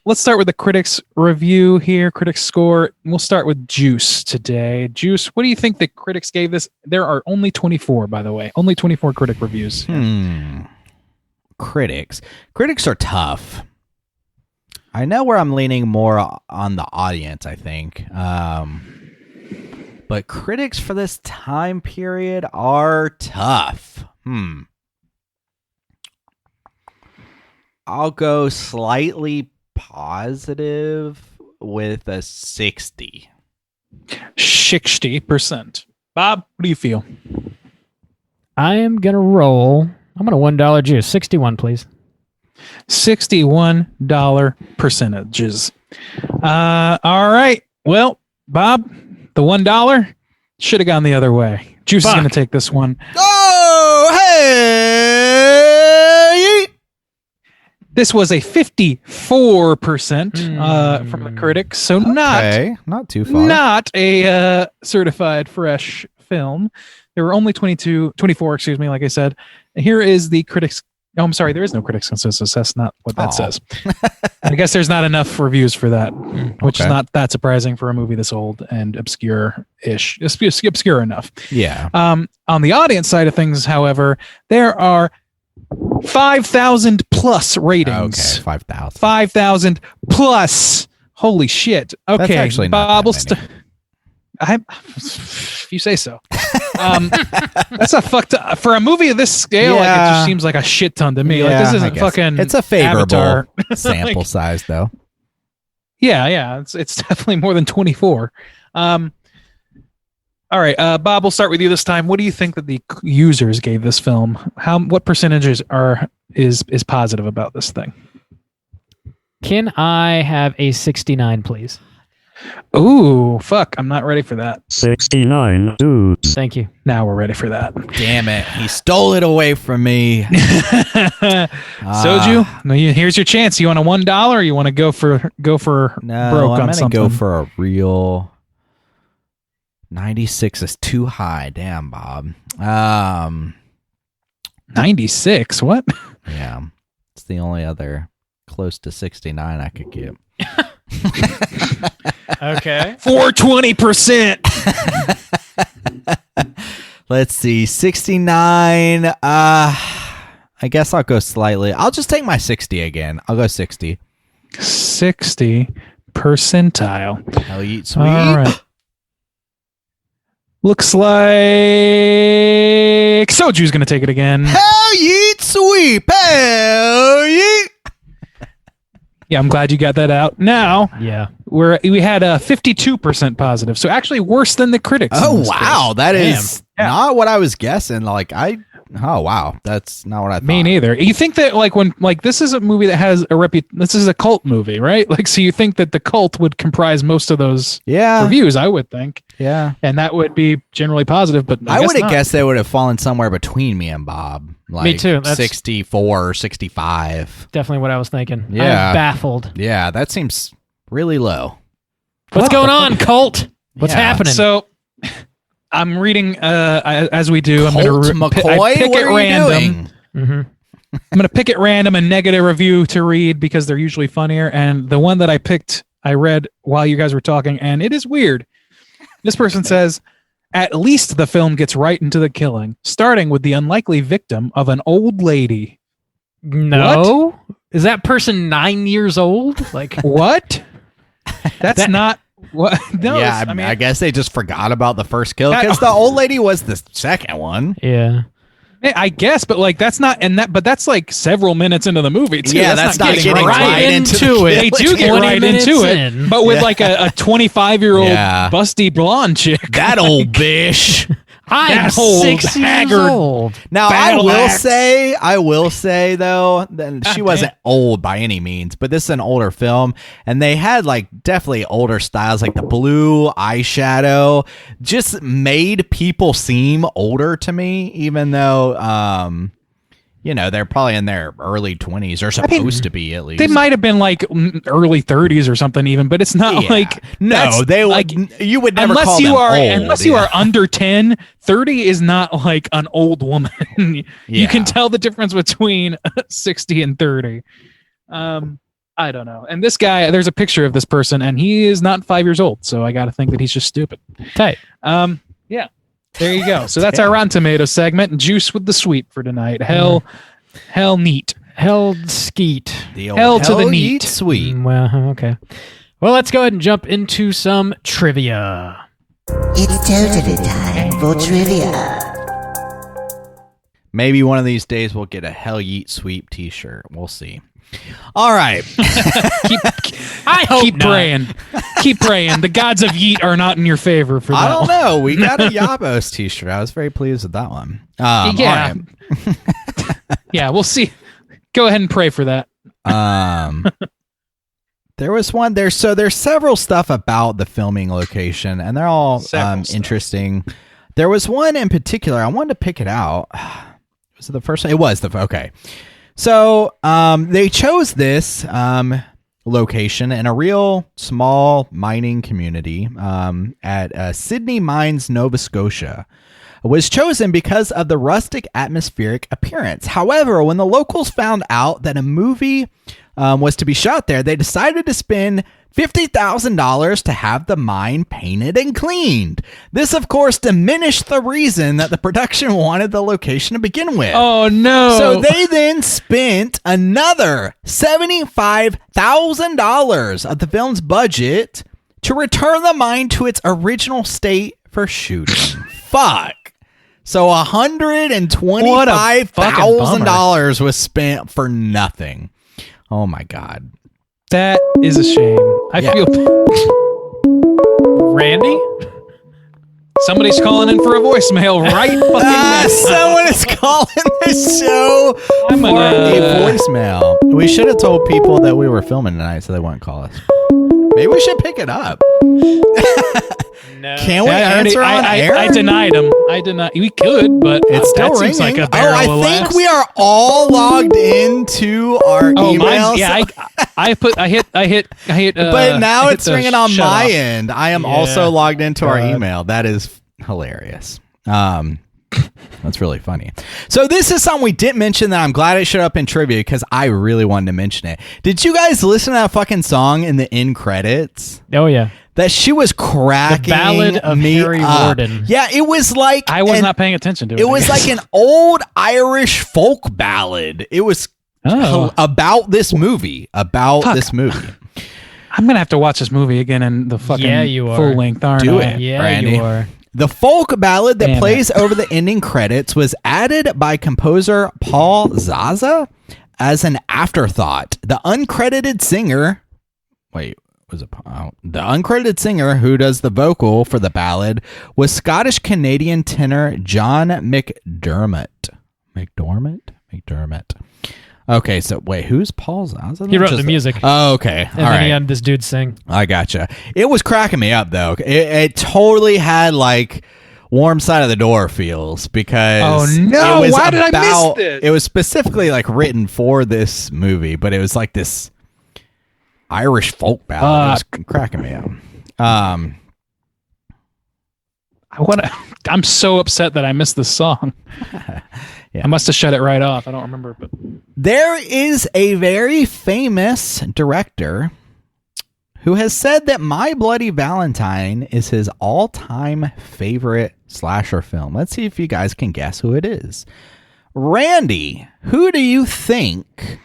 let's start with the critics review here, critics score. We'll start with Juice today. Juice, what do you think the critics gave this? There are only 24, by the way. Only 24 critic reviews. Critics are tough. I know where I'm leaning more on the audience, I think. But critics for this time period are tough. I'll go slightly positive with a 60. 60%. Bob, what do you feel? I am going to roll. I'm going to $1 juice. 61, please. $61 percentages. All right. Well, Bob, the $1 should have gone the other way. Juice is going to take this one. Oh, hey! This was a 54% from the critics, so not too far. not a certified fresh film. There were only 24, like I said. Here is the critics. Oh, I'm sorry, there is no critics consensus. That's not what that says. I guess there's not enough reviews for that, which is not that surprising for a movie this old and obscure-ish. Obscure enough. Yeah. On the audience side of things, however, there are 5,000 plus ratings. Okay, 5,000. 5,000 plus. Holy shit. Okay, That's actually not Bob, that many. if you say so. That's a fucked up for a movie of this scale. Like, it just seems like a shit ton to me. Like, this I isn't guess. fucking. It's a favorable Avatar. sample size, though. Yeah. It's definitely more than 24. All right, Bob, we'll start with you this time. What do you think that the users gave this film? What percentages is positive about this thing? Can I have a 69, please? Ooh, fuck! I'm not ready for that. 69 dudes. Thank you. Now we're ready for that. Damn it. He stole it away from me. Soju, no, here's your chance. You want a $1 or you want to go for broke No, on I'm going to something? go for a real 96 is too high. Damn, Bob. 96? What? Yeah. It's the only other close to 69 I could get. Okay. 420%. Let's see. 69. I guess I'll go slightly. I'll just take my 60 again. I'll go 60. 60 percentile. Hell, eat sweet. All right. Looks like Soju's going to take it again. Hell, yeet sweet. Hell, yeet. Yeah, I'm glad you got that out. Now, Yeah. we had a 52% positive, so actually worse than the critics. in Oh, this wow. case. That is Yeah. not what I was guessing. Oh, wow. That's not what I thought. Me neither. You think that this is a movie that has this is a cult movie, right? Like, so you think that the cult would comprise most of those Yeah. reviews, I would think. Yeah. And that would be generally positive, but I would have not. guessed they would have fallen somewhere between me and Bob. Like Me too. That's 64 or 65. definitely what I was thinking. Yeah. I'm baffled. Yeah, that seems really low. What's going on, cult? What's Yeah. happening? So I'm reading as we do. I'm Colt going to McCoy, pick what at are you random. doing? I'm going to pick at random a negative review to read because they're usually funnier. And the one that I picked, I read while you guys were talking, and it is weird. This person says, at least the film gets right into the killing, starting with the unlikely victim of an old lady. no. Is that person 9 years old? Like, What? That's not what. No, Yeah, I guess they just forgot about the first kill because the old lady was the second one. yeah. I guess, but like that's not, but that's like several minutes into the movie too. Yeah, that's not getting right into it. They do get right into it, but with like a 25-year-old busty blonde chick. That old bish. I'm 6 years old. Now I will say though, that she wasn't old by any means, but this is an older film, and they had like definitely older styles, like the blue eyeshadow just made people seem older to me, even though they're probably in their early 20s or supposed to be, at least. They might have been like early 30s or something even, but it's not like you would never call them old. Unless you are under 10, 30 is not like an old woman. You can tell the difference between 60 and 30. I don't know. And this guy, there's a picture of this person, and he is not 5 years old, so I got to think that he's just stupid. Tight. Yeah. There you go. So that's our Rotten Tomatoes segment. Juice with the sweet for tonight. Hell neat. Hell skeet. Hell to the neat. Sweet. Well, okay. Well, let's go ahead and jump into some trivia. It's totally time for trivia. Maybe one of these days we'll get a Hell Yeet Sweep t-shirt. We'll see. All right. I hope keep praying. Keep praying. The gods of Yeet are not in your favor for that. I don't know. We got a Yabos t-shirt. I was very pleased with that one. Yeah. Right. Yeah, we'll see. Go ahead and pray for that. There was one there. So there's several stuff about the filming location, and they're all interesting. There was one in particular. I wanted to pick it out. Was it the first one? It was okay. So they chose this location in a real small mining community at Sydney Mines, Nova Scotia. It was chosen because of the rustic atmospheric appearance. However, when the locals found out that a movie was to be shot there, they decided to spend $50,000 to have the mine painted and cleaned. This, of course, diminished the reason that the production wanted the location to begin with. Oh, no. So they then spent another $75,000 of the film's budget to return the mine to its original state for shooting. Fuck. So $125,000 was spent for nothing. Oh, my God. That is a shame. I feel... Randy? Somebody's calling in for a voicemail right fucking now. Someone is calling the show for a voicemail. We should have told people that we were filming tonight so they wouldn't call us. Maybe we should pick it up. No. Can we answer on air? I denied him. We could, but it's still ringing. Seems like a barrel I of think laughs. we are all logged into our emails. I hit. But now it's ringing on my off. end. I am also logged into our email. That is hilarious. That's really funny. So this is something we didn't mention that I'm glad it showed up in trivia because I really wanted to mention it. Did you guys listen to that fucking song in the end credits? Oh, yeah. That she was cracking the Ballad of Harry Warden. Yeah, it was like... I was not paying attention to it. It was like an old Irish folk ballad. It was about this movie. This movie. I'm going to have to watch this movie again in the fucking full length, aren't Do I? it, Yeah, Randy. you are. The folk ballad that plays over the ending credits was added by composer Paul Zaza as an afterthought. The uncredited singer... Wait... The uncredited singer who does the vocal for the ballad was Scottish-Canadian tenor John McDermott. McDermott. Okay, so wait, who's Paul Zaza? He wrote the music. Oh, okay. And then he had this dude sing. I gotcha. It was cracking me up, though. It totally had, like, warm side of the door feels because... Oh, no! Why did I miss this? It was specifically, like, written for this movie, but it was like this... Irish folk ballad. It was cracking me up. I'm so upset that I missed this song. Yeah. I must have shut it right off. I don't remember. But there is a very famous director who has said that My Bloody Valentine is his all-time favorite slasher film. Let's see if you guys can guess who it is. Randy, who do you think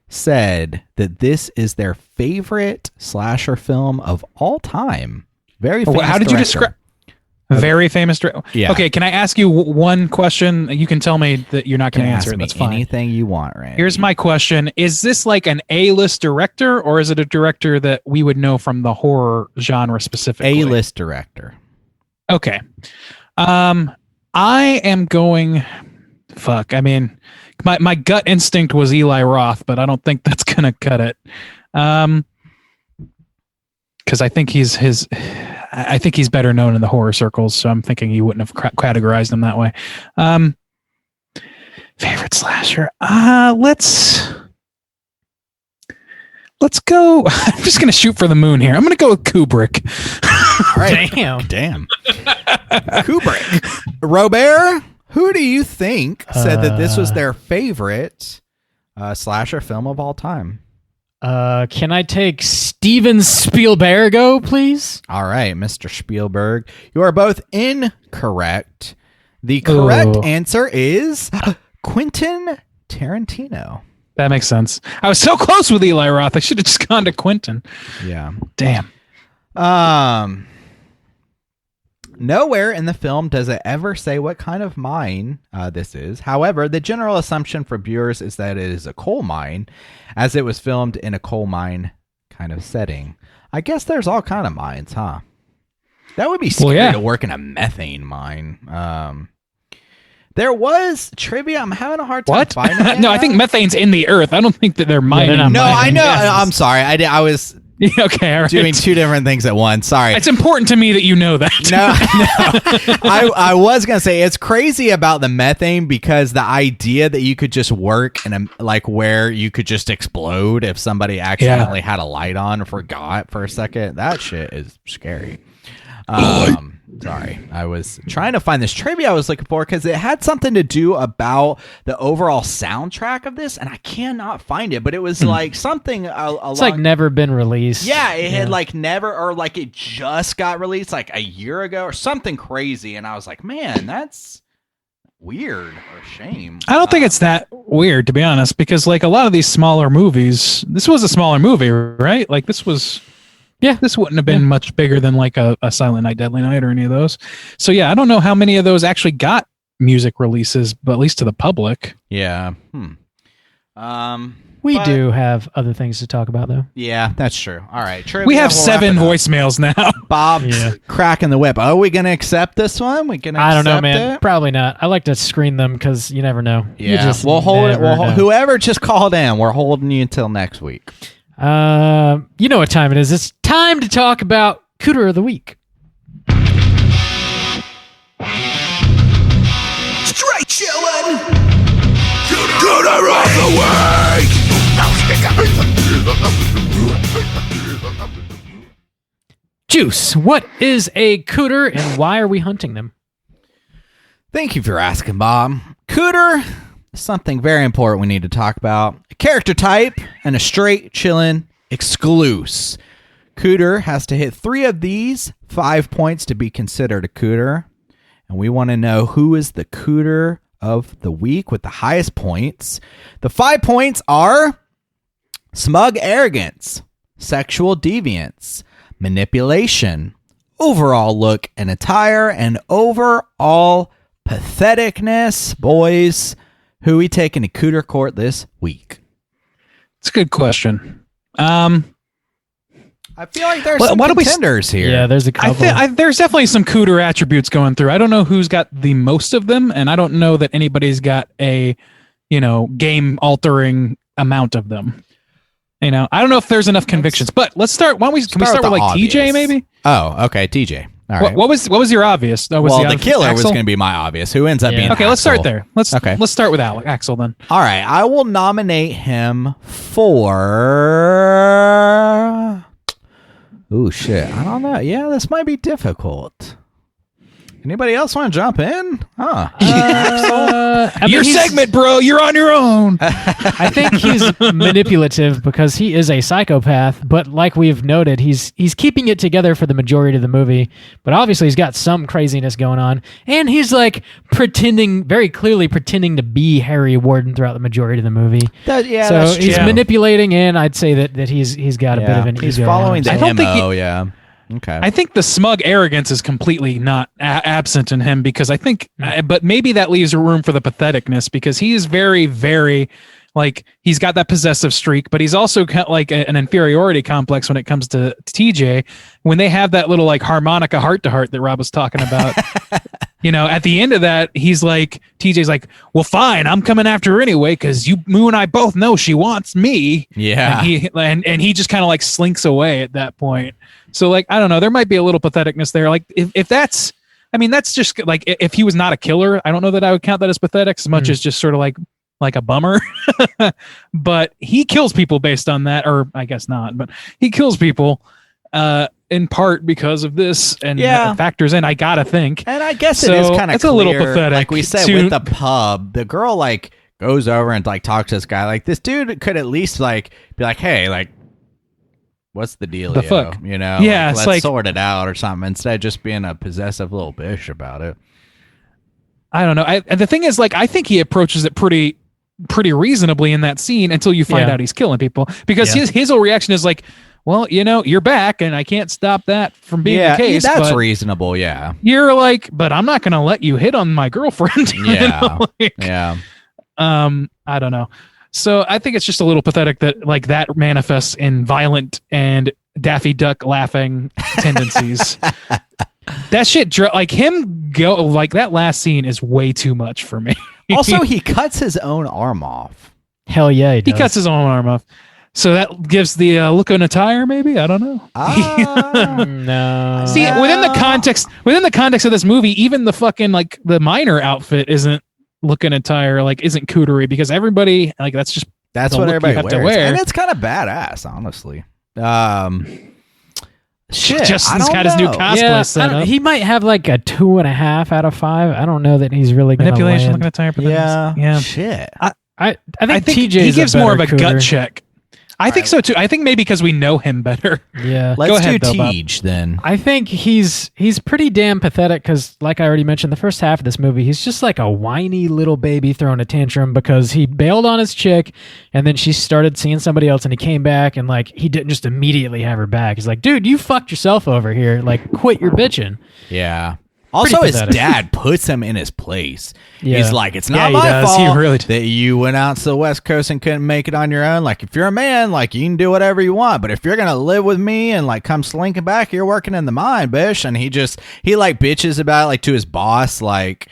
said that this is their favorite slasher film of all time? Very famous How did you describe? Very famous director. Yeah. Okay, can I ask you one question? You can tell me that you're not going to Ask answer it. me That's fine. anything you want, Randy. Here's my question. Is this like an A-list director, or is it a director that we would know from the horror genre specifically? A-list director. Okay. I am going... Fuck. I mean, my gut instinct was Eli Roth, but I don't think that's going to cut it. Because I think he's better known in the horror circles, so I'm thinking he wouldn't have categorized him that way. Favorite slasher? Let's go. I'm just gonna shoot for the moon here. I'm gonna go with Kubrick. All right. Damn. Kubrick. Robert, who do you think said that this was their favorite slasher film of all time? Can I take Steven Spielberg, please? All right, Mr. Spielberg. You are both incorrect. The correct answer is Quentin Tarantino. That makes sense. I was so close with Eli Roth. I should have just gone to Quentin. Yeah. Damn. Nowhere in the film does it ever say what kind of mine this is. However, the general assumption for viewers is that it is a coal mine, as it was filmed in a coal mine kind of setting. I guess there's all kind of mines, huh? That would be scary to work in a methane mine. There was trivia. I'm having a hard time finding it. No, I think methane's in the earth. I don't think that they're mining. not No, mining. I know. I'm sorry. I was Okay, all right. doing two different things at once. Sorry. It's important to me that you know that. No. I was gonna say it's crazy about the methane because the idea that you could just work in a where you could just explode if somebody accidentally had a light on or forgot for a second. That shit is scary. Sorry, I was trying to find this trivia I was looking for because it had something to do about the overall soundtrack of this, and I cannot find it. But it was like something. It's like never been released. Yeah, it had like never, or like it just got released like a year ago or something crazy, and I was like, man, that's weird or a shame. I don't think it's that weird, to be honest, because like a lot of these smaller movies, this was a smaller movie, right? Like this was. Yeah, this wouldn't have been much bigger than like a Silent Night, Deadly Night or any of those. So yeah, I don't know how many of those actually got music releases, but at least to the public. Yeah. We do have other things to talk about, though. Yeah, that's true. All right. Trivia, We have 7 voicemails now. Bob's cracking the whip. Are we going to accept this one? I don't know, man. Probably not. I like to screen them because you never know. Yeah, we'll hold it. Whoever just called in, we're holding you until next week. You know what time it is. It's time to talk about Cooter of the Week. Straight chillin'. Cooter of the week. Juice, what is a Cooter and why are we hunting them? Thank you for asking, Bob. Cooter is something very important we need to talk about. A character type and a straight chillin' exclusive. Cooter has to hit 3 of these 5 points to be considered a Cooter. And we want to know who is the Cooter of the week with the highest points. The 5 points are smug arrogance, sexual deviance, manipulation, overall look and attire, and overall patheticness. Boys, who we taking to Cooter court this week? It's a good question. I feel like there's some contenders here. Yeah, there's a couple. There's definitely some Cooter attributes going through. I don't know who's got the most of them, and I don't know that anybody's got a, game-altering amount of them. I don't know if there's enough convictions. But let's start. Can we start with like obvious. TJ maybe? Oh, okay, TJ. All right. What was your obvious? The killer was going to be my obvious. Who ends up being? Okay, let's start Axel. there. Let's start with Axel then. All right, I will nominate him for. Oh shit! I don't know. Yeah, this might be difficult. Anybody else want to jump in? Huh? Your segment, bro. You're on your own. I think he's manipulative because he is a psychopath, but like we've noted, he's keeping it together for the majority of the movie. But obviously, he's got some craziness going on, and he's like very clearly pretending to be Harry Warden throughout the majority of the movie. That's he's true. manipulating, and I'd say that he's got a bit of an ego. He's following the I don't MO. Yeah. Okay. I think the smug arrogance is completely not absent in him because I think, but maybe that leaves room for the patheticness because he is very, very, like, he's got that possessive streak, but he's also got like an inferiority complex when it comes to TJ. When they have that little like harmonica heart to heart that Rob was talking about, you know, at the end of that, he's like, TJ's like, well, fine, I'm coming after her anyway because you and I both know she wants me. Yeah. And he just kind of like slinks away at that point. So like, I don't know, there might be a little patheticness there. Like if that's, I mean, that's just like, if he was not a killer, I don't know that I would count that as pathetic as much as just sort of like a bummer, but he kills people based on that, or I guess not, but he kills people in part because of this and factors in, I gotta think. And I guess so it is kind of it's a little pathetic. Like we said with the pub, the girl like goes over and like talks to this guy. Like this dude could at least like be like, hey, like, what's the deal? The fuck? You know? Yeah, like, it's let's like, sort it out or something instead of just being a possessive little bitch about it. I don't know. And the thing is, like, I think he approaches it pretty reasonably in that scene until you find out he's killing people, because his whole reaction is like, well, you know, you're back and I can't stop that from being the case. That's reasonable. Yeah. You're like, but I'm not going to let you hit on my girlfriend. Yeah. You know? Like, yeah. I don't know. So I think it's just a little pathetic that like that manifests in violent and Daffy Duck laughing tendencies. That shit, like him go, like that last scene is way too much for me. Also, he cuts his own arm off. Hell yeah, he cuts his own arm off. So that gives the look on a tire, maybe? I don't know. No. See, within the context of this movie, even the fucking like the minor outfit isn't looking attire, like isn't cootery, because everybody like that's what everybody have wears. to wear. And it's kind of badass, honestly. Shit, Justin's got his new cosplay set up. He might have like a 2.5 out of 5. I don't know that he's really going to manipulation land. looking attire. Yeah. Shit. I think TJ he gives more of a Cooter. gut check. I think so too. I think maybe because we know him better. Yeah. Let's Go ahead, do though, Tej then. I think he's pretty damn pathetic because, like I already mentioned, the first half of this movie, he's just like a whiny little baby throwing a tantrum because he bailed on his chick and then she started seeing somebody else and he came back and like he didn't just immediately have her back. He's like, dude, you fucked yourself over here. Like, quit your bitching. Yeah. Also, his pathetic. dad puts him in his place. Yeah. He's like, it's not he my does. fault He really that you went out to the West Coast and couldn't make it on your own. Like, if you're a man, like, you can do whatever you want. But if you're going to live with me and, like, come slinking back, you're working in the mine, bitch. And he like, bitches about it, like, to his boss, like,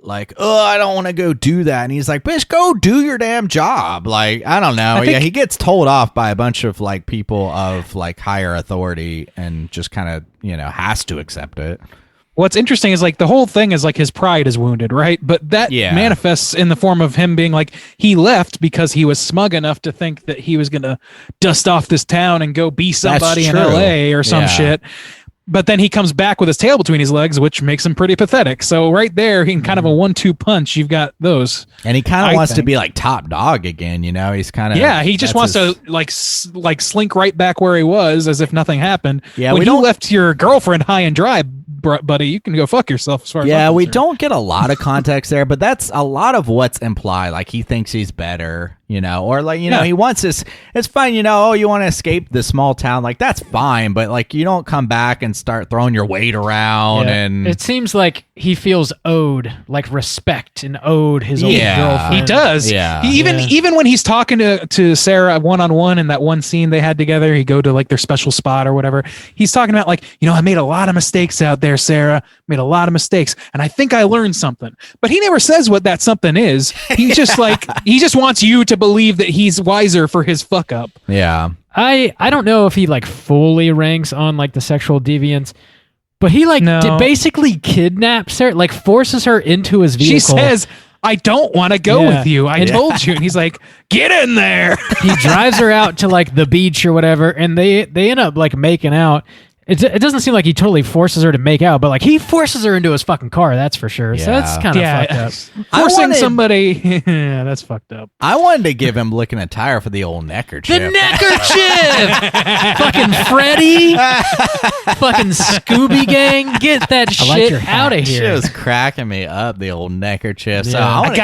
oh, I don't want to go do that. And he's like, bitch, go do your damn job. Like, I don't know. Yeah, he gets told off by a bunch of, like, people of, like, higher authority and just kind of, you know, has to accept it. What's interesting is like the whole thing is like his pride is wounded, right? But that manifests in the form of him being like, he left because he was smug enough to think that he was going to dust off this town and go be somebody in LA or some shit. But then he comes back with his tail between his legs, which makes him pretty pathetic. So right there, he can kind of a 1-2 punch. You've got those. And he kind of wants to be like top dog again, you know? He's kind of... Yeah, he just wants to like slink right back where he was as if nothing happened. Yeah, when you left your girlfriend high and dry, buddy, you can go fuck yourself as far as I'm we concerned. don't get a lot of context there, but that's a lot of what's implied. Like, he thinks he's better, you know? Or like, you know, he wants this... It's fine, you know, you want to escape the small town. Like, that's fine, but like, you don't come back and start throwing your weight around and... It seems like he feels owed, like respect and owed his old girlfriend. He does. Yeah. Even when he's talking to Sarah one-on-one in that one scene they had together, he go to like their special spot or whatever. He's talking about like, you know, I made a lot of mistakes out there, Sarah. Made a lot of mistakes. And I think I learned something. But he never says what that something is. He just like, he just wants you to believe that he's wiser for his fuck up. Yeah. I don't know if he like fully ranks on like the sexual deviance, but he like basically kidnaps her, like forces her into his vehicle. She says, I don't want to go with you. I told you. And he's like, get in there. He drives her out to like the beach or whatever, and they end up like making out. It doesn't seem like he totally forces her to make out, but like he forces her into his fucking car, that's for sure. So that's kind of fucked up. Forcing somebody, that's fucked up. I wanted to give him looking a tire for the old neckerchief. The neckerchief! Fucking Freddy! Fucking Scooby Gang! Get that shit out of here. Shit was cracking me up, the old neckerchief. So Yeah. I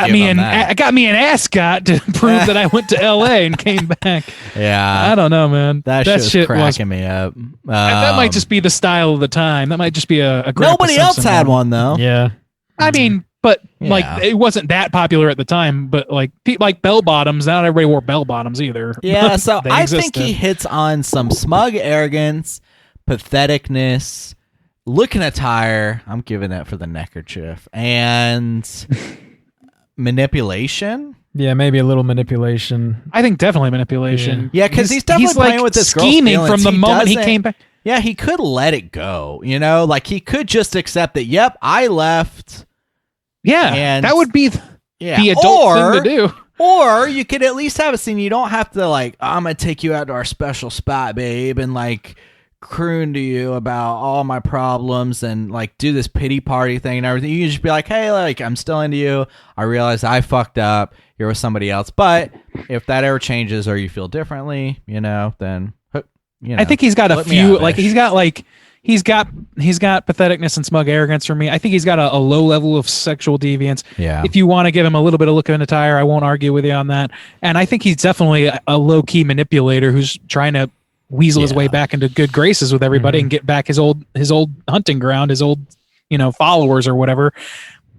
got me an ascot to prove that I went to LA and came back. Yeah. I don't know, man. That shit was cracking me up. That might might just be the style of the time. That might just be a Grandpa Nobody else Simpson had moment. one though. Yeah. I mean, but like Yeah. it wasn't that popular at the time. But like bell bottoms, not everybody wore bell bottoms either. Yeah, so They I existed. think he hits on some smug arrogance, patheticness, looking attire. I'm giving that for the neckerchief. And manipulation. Yeah, maybe a little manipulation. I think definitely manipulation. Yeah, because he's definitely playing with this girl's scheming feelings. from the moment he doesn't- came back. Yeah, he could let it go. You know, like he could just accept that, yep, I left. Yeah, And- that would be Yeah. the adult thing to do. Or you could at least have a scene. You don't have to like, I'm gonna take you out to our special spot, babe, and like croon to you about all my problems and like do this pity party thing and everything. You can just be like, hey, like I'm still into you. I realize I fucked up. You're with somebody else. But if that ever changes or you feel differently, you know, then you know, I think he's got a let me few. out, Like bitch. he's got patheticness and smug arrogance for me. I think he's got a low level of sexual deviance. Yeah. If you want to give him a little bit of look in the tire, I won't argue with you on that. And I think he's definitely a low key manipulator who's trying to weasel his way back into good graces with everybody and get back his old hunting ground, his old followers or whatever.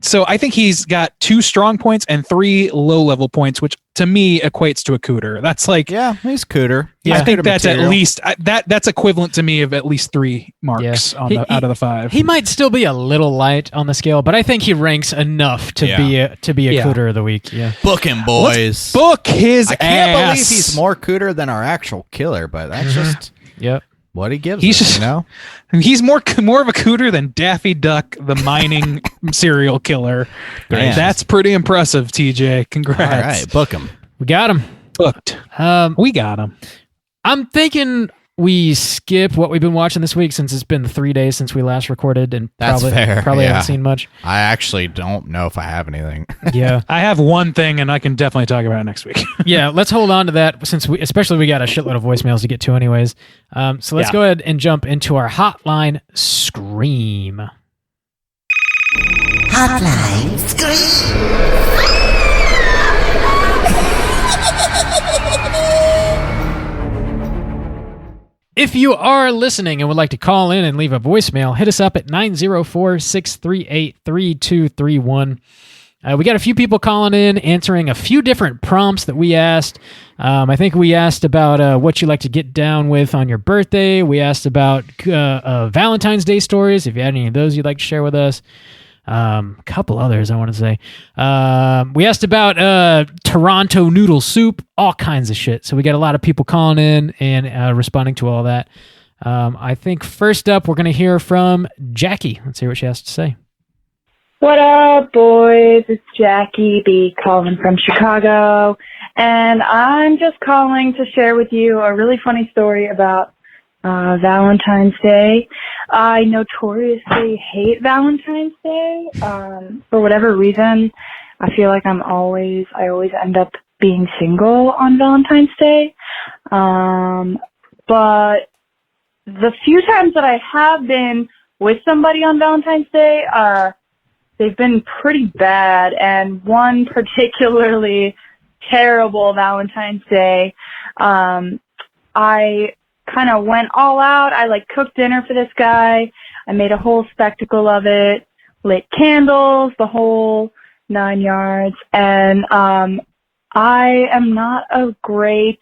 So I think he's got 2 strong points and 3 low level points, which to me equates to a Cooter. That's like Yeah, he's Cooter. I think Cooter that's material. at least that's equivalent to me of at least 3 marks Yeah. out of the 5. He might still be a little light on the scale, but I think he ranks enough to be a Yeah. Cooter of the week. Yeah. Book him, boys. Book his I can't ass. believe he's more Cooter than our actual killer, but that's just Yep. what he gives He's us, just- you know? He's more of a Cooter than Daffy Duck, the mining serial killer. Man. That's pretty impressive, TJ. Congrats. All right, book him. We got him. Booked. We got him. I'm thinking we skip what we've been watching this week since it's been 3 days since we last recorded and That's fair, probably yeah. haven't seen much. I actually don't know if I have anything. Yeah. I have one thing, and I can definitely talk about it next week. Yeah, let's hold on to that since we got a shitload of voicemails to get to anyways. So let's go ahead and jump into our Hotline Scream. Hotline Scream. If you are listening and would like to call in and leave a voicemail, hit us up at 904-638-3231. We got a few people calling in, answering a few different prompts that we asked. I think we asked about what you like to get down with on your birthday. We asked about Valentine's Day stories, if you had any of those you'd like to share with us. A couple others I want to say. We asked about Toronto noodle soup, all kinds of shit. So we got a lot of people calling in and responding to all that. I think first up we're going to hear from Jackie. Let's hear what she has to say. What up, boys? It's Jackie B calling from Chicago, and I'm just calling to share with you a really funny story about Valentine's Day. I notoriously hate Valentine's Day. For whatever reason, I feel like I always end up being single on Valentine's Day. But the few times that I have been with somebody on Valentine's Day, they've been pretty bad, and one particularly terrible Valentine's Day. I kind of went all out. I cooked dinner for this guy. I made a whole spectacle of it, lit candles, the whole 9 yards. And I am not a great,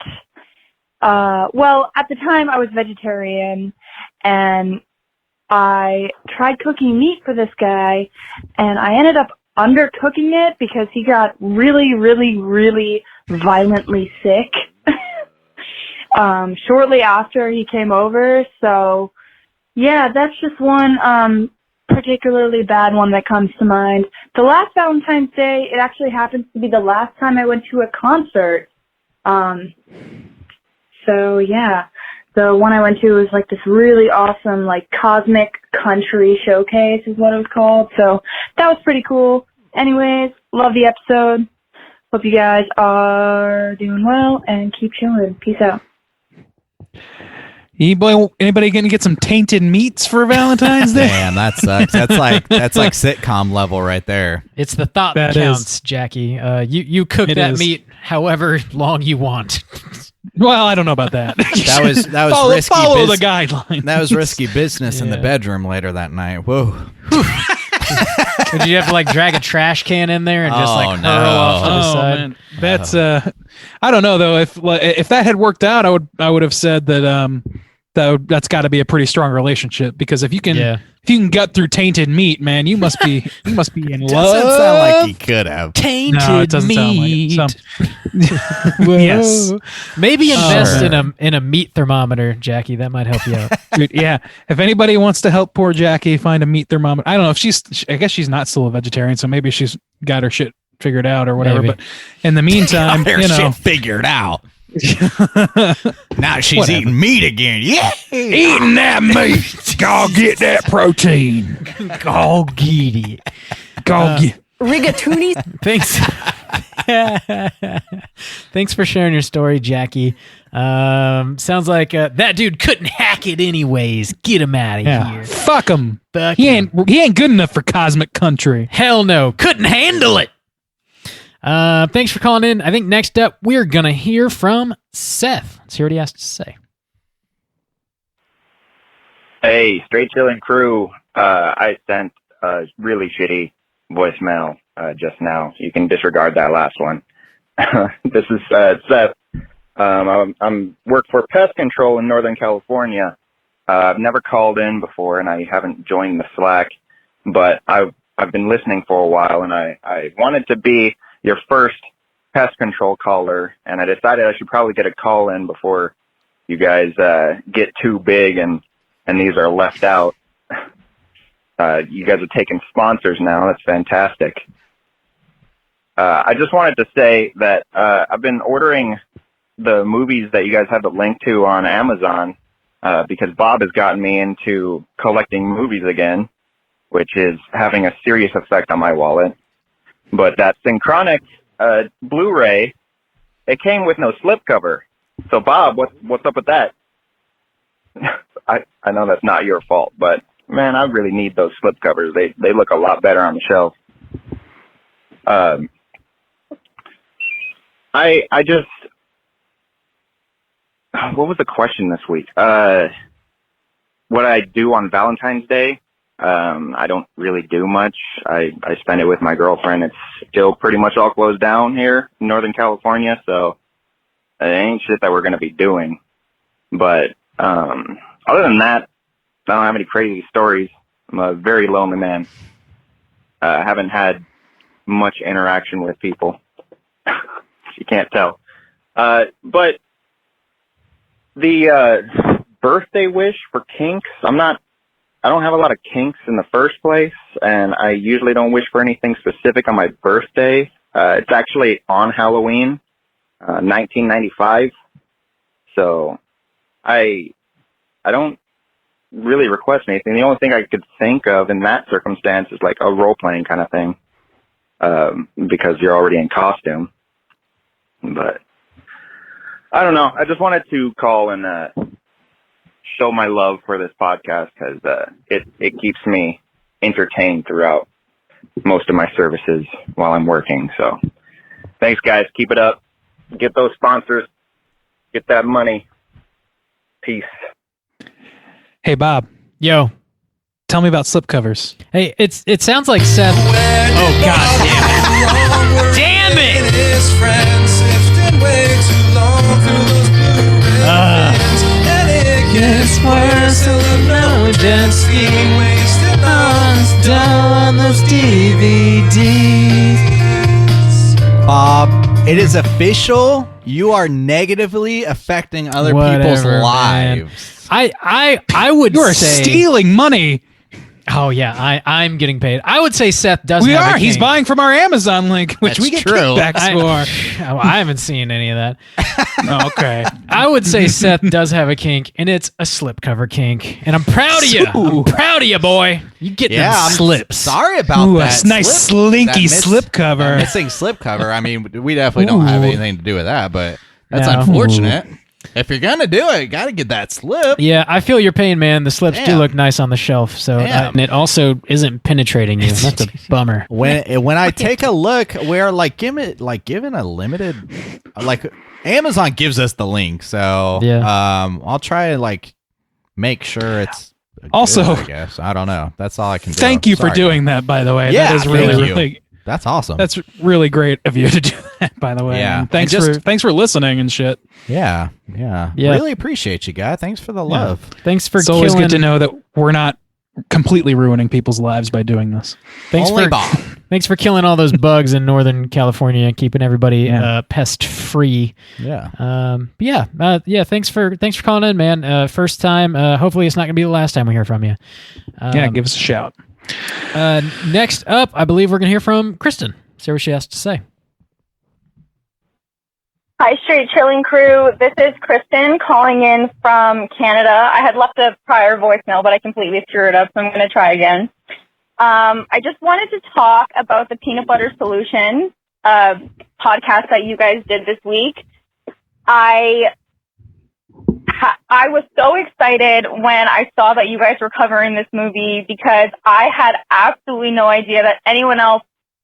well, at the time I was vegetarian, and I tried cooking meat for this guy, and I ended up undercooking it because he got really, really, really violently sick shortly after he came over. So, yeah, that's just one particularly bad one that comes to mind. The last Valentine's Day, it actually happens to be the last time I went to a concert. So, yeah. The one I went to was this really awesome, cosmic country showcase is what it was called. So that was pretty cool. Anyways, love the episode. Hope you guys are doing well and keep chilling. Peace out. Anybody gonna get some tainted meats for Valentine's Day? Damn, that sucks. That's like sitcom level right there. It's the thought that That counts, is. Jackie. You cook It that is. meat however long you want. Well, I don't know about that. That was follow, risky. follow the guidelines. That was risky business in the bedroom later that night. Whoa. Did you have to like drag a trash can in there and just like hurl off to the side? Man. That's I don't know though. If that had worked out, I would have said that that's got to be a pretty strong relationship, because if you can gut through tainted meat, man, you must be in love. Doesn't sound like he could have. Tainted No, it doesn't meat. sound like it. So, yes, Maybe invest in a meat thermometer, Jackie. That might help you out. dude, yeah. If anybody wants to help poor Jackie find a meat thermometer, I don't know if I guess she's not still a vegetarian, so maybe she's got her shit figured out or whatever. Maybe. But in the meantime, Shit figured out. Now she's eating meat again. Yeah, eating that meat. Go get that protein. Go get it. Go get. Rigatoni. Thanks. Thanks for sharing your story, Jackie. Sounds like that dude couldn't hack it anyways. Get him out of here. Fuck him. Fuck He him. ain't good enough for Cosmic Country. Hell no. Couldn't handle it. Thanks for calling in. I think next up we're gonna hear from Seth. Let's hear what he has to say. Hey, Straight Chillin' crew. I sent a really shitty voicemail just now. You can disregard that last one. This is Seth. I'm work for pest control in Northern California. I've never called in before, and I haven't joined the Slack, but I've been listening for a while, and I wanted to be your first pest control caller, and I decided I should probably get a call in before you guys get too big and these are left out. You guys are taking sponsors now. That's fantastic. I just wanted to say that I've been ordering the movies that you guys have the link to on Amazon because Bob has gotten me into collecting movies again, which is having a serious effect on my wallet. But that Synchronic Blu-ray, it came with no slipcover. So Bob, what's up with that? I know that's not your fault, but man, I really need those slipcovers. They look a lot better on the shelf. I just, what was the question this week? What I do on Valentine's Day? I don't really do much. I spend it with my girlfriend. It's still pretty much all closed down here in Northern California, so it ain't shit that we're going to be doing. But other than that, I don't have any crazy stories. I'm a very lonely man. I haven't had much interaction with people. You can't tell. But the birthday wish for kinks, I don't have a lot of kinks in the first place, and I usually don't wish for anything specific on my birthday. It's actually on Halloween, 1995. So I don't really request anything. The only thing I could think of in that circumstance is like a role-playing kind of thing, because you're already in costume. But I don't know. I just wanted to call and show my love for this podcast because it keeps me entertained throughout most of my services while I'm working. So thanks, guys. Keep it up. Get those sponsors. Get that money. Peace. Hey, Bob. Yo. Tell me about slipcovers. Hey, it sounds like Seth. Oh God damn it! Damn it! Gets worse no dancing wasted on those DVDs. Bob, it is official. You are negatively affecting other people's Whatever, man. lives. I would You are say stealing money. Oh yeah, I'm getting paid. I would say Seth does. We have are. a He's kink. buying from our Amazon link, which That's we get true. kickbacks for. I haven't seen any of that. Okay. I would say Seth does have a kink, and it's a slipcover kink. And I'm proud of you. I'm proud of you, boy. You get them I'm slips. sorry about Ooh, that. a nice slinky slipcover. Missing slipcover. I mean, we definitely don't have anything to do with that, but that's No. unfortunate. If you're gonna do it, you gotta get that slip. Yeah, I feel your pain, man. The slips do Damn. look nice on the shelf, so Damn. and it also isn't penetrating you. That's a bummer. When I take a look, we're given a limited, Amazon gives us the link, so I'll try and make sure it's Also, good, I guess I don't know. That's all I can do. Thank you for doing that, by the way. Yeah, that is really, really. That's awesome. That's really great of you to do that, by the way. Yeah. And thanks for listening and shit. Yeah. Really appreciate you, guy. Thanks for the love. Thanks for It's always good to know that we're not completely ruining people's lives by doing this. Thanks for killing all those bugs in Northern California and keeping everybody pest free. Yeah. Thanks for calling in, man. First time. Hopefully it's not gonna be the last time we hear from you. Give us a shout. Next up, I believe we're gonna hear from Kristen. See what she has to say. Hi, Straight Chilling crew. This is Kristen calling in from Canada. I had left a prior voicemail, but I completely screwed it up, so I'm going to try again. I just wanted to talk about the Peanut Butter Solution podcast that you guys did this week. I was so excited when I saw that you guys were covering this movie because I had absolutely no idea that anyone else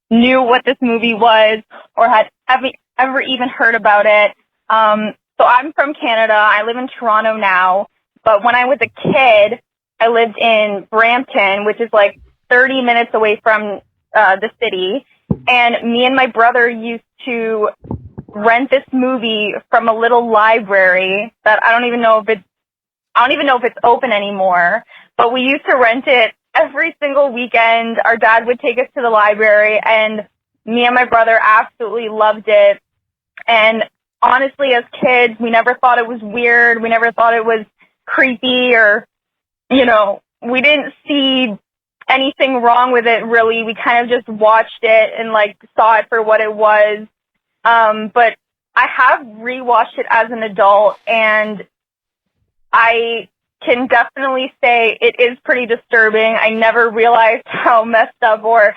knew what this movie was or had ever even heard about it. So I'm from Canada. I live in Toronto now. But when I was a kid, I lived in Brampton, which is 30 minutes away from the city. And me and my brother used to rent this movie from a little library that I don't even know if it's open anymore. But we used to rent it every single weekend. Our dad would take us to the library, and me and my brother absolutely loved it. And honestly, as kids, we never thought it was weird. We never thought it was creepy or, we didn't see anything wrong with it, really. We kind of just watched it and, saw it for what it was. But I have rewatched it as an adult, and I can definitely say it is pretty disturbing. I never realized how messed up or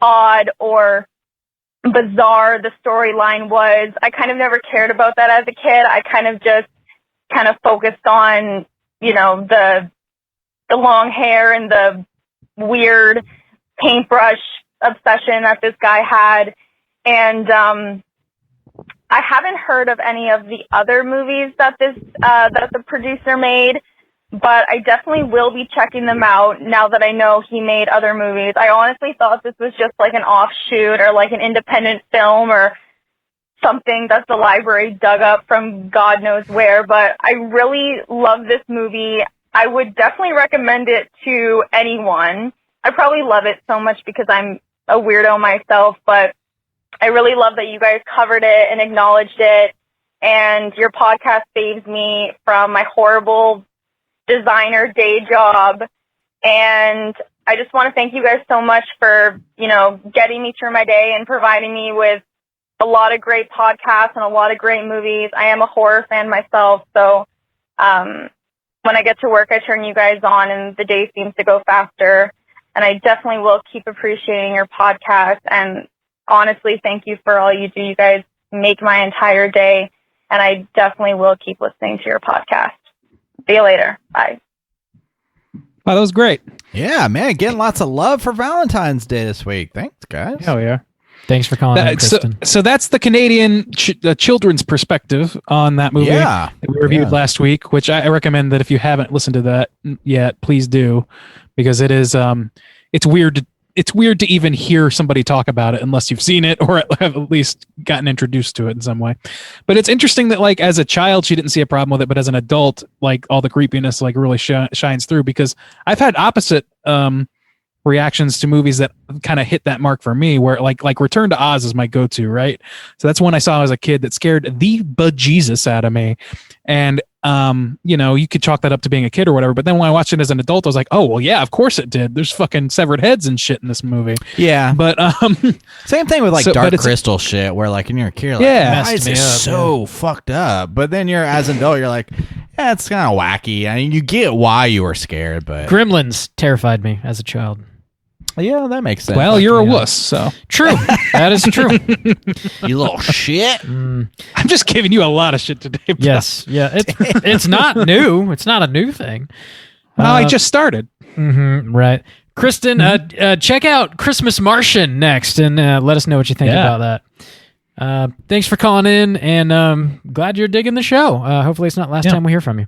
odd or bizarre the storyline was. I kind of never cared about that as a kid. I kind of focused on, the long hair and the weird paintbrush obsession that this guy had. And I haven't heard of any of the other movies that that the producer made, but I definitely will be checking them out now that I know he made other movies. I honestly thought this was just an offshoot or an independent film or something that the library dug up from God knows where, but I really love this movie. I would definitely recommend it to anyone. I probably love it so much because I'm a weirdo myself, but I really love that you guys covered it and acknowledged it, and your podcast saves me from my horrible designer day job. And I just want to thank you guys so much for, getting me through my day and providing me with a lot of great podcasts and a lot of great movies. I am a horror fan myself, so when I get to work, I turn you guys on and the day seems to go faster. And I definitely will keep appreciating your podcast. And honestly, thank you for all you do. You guys make my entire day, and I definitely will keep listening to your podcast. See you later. Bye. Wow, that was great. Yeah, man, getting lots of love for Valentine's Day this week. Thanks, guys. Hell yeah. Thanks for calling in, Kristen. So that's the Canadian children's perspective on that movie that we reviewed last week, which I recommend that if you haven't listened to that yet, please do, because it is it's weird. It's weird to even hear somebody talk about it unless you've seen it or have at least gotten introduced to it in some way. But it's interesting that as a child, she didn't see a problem with it, but as an adult, all the creepiness really shines through, because I've had opposite reactions to movies that kind of hit that mark for me, where like Return to Oz is my go-to, right? So that's one I saw as a kid that scared the bejesus out of me. And you could chalk that up to being a kid or whatever, but then when I watched it as an adult, I was like, oh well, yeah, of course it did. There's fucking severed heads and shit in this movie. Yeah, but same thing with Dark Crystal shit, where when you're a kid, you're why is this so fucked up? But then as an adult, you're like, yeah, it's kind of wacky. I mean, you get why you were scared, but Gremlins terrified me as a child. Yeah, that makes sense. Well, you're a wuss, so. True. That is true. You little shit. I'm just giving you a lot of shit today. Bro. Yes. Yeah. It's not new. It's not a new thing. Well, I just started. Right. Kristen, check out Christmas Martian next and let us know what you think about that. Thanks for calling in, and glad you're digging the show. Hopefully it's not last time we hear from you.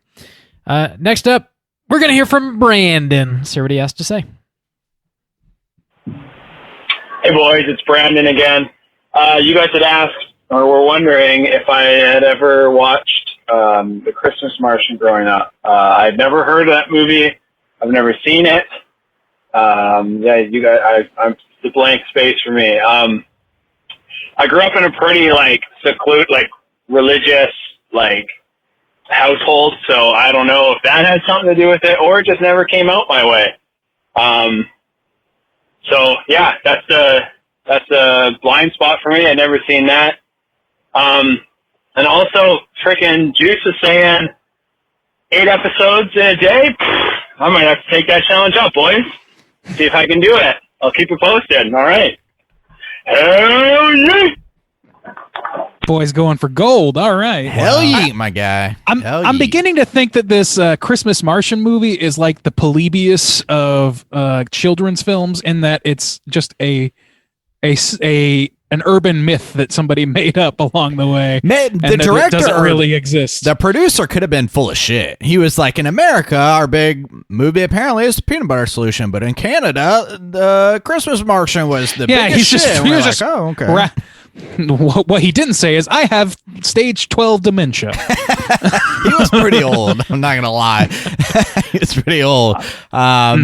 Next up, we're going to hear from Brandon. See what he has to say. Hey boys, it's Brandon again. You guys had asked, or were wondering if I had ever watched The Christmas Martian growing up. I'd never heard of that movie. I've never seen it. You guys, I'm the blank space for me. I grew up in a pretty religious household, so I don't know if that had something to do with it, or it just never came out my way. So yeah, that's a blind spot for me. I'd never seen that. And also, frickin' Juice is saying 8 episodes in a day. I might have to take that challenge up, boys. See if I can do it. I'll keep you posted. All right. Hell yeah! Boys going for gold. All right. Hell yeah, my guy. I'm beginning to think that this Christmas Martian movie is like the Polybius of children's films, in that it's just an urban myth that somebody made up along the way. The director doesn't really exist. The producer could have been full of shit. He was like, in America, our big movie apparently is the Peanut Butter Solution, but in Canada, the Christmas Martian was the biggest shit. He was just oh, okay. What he didn't say is, I have stage 12 dementia. He was pretty old. I'm not gonna lie. He was pretty old. I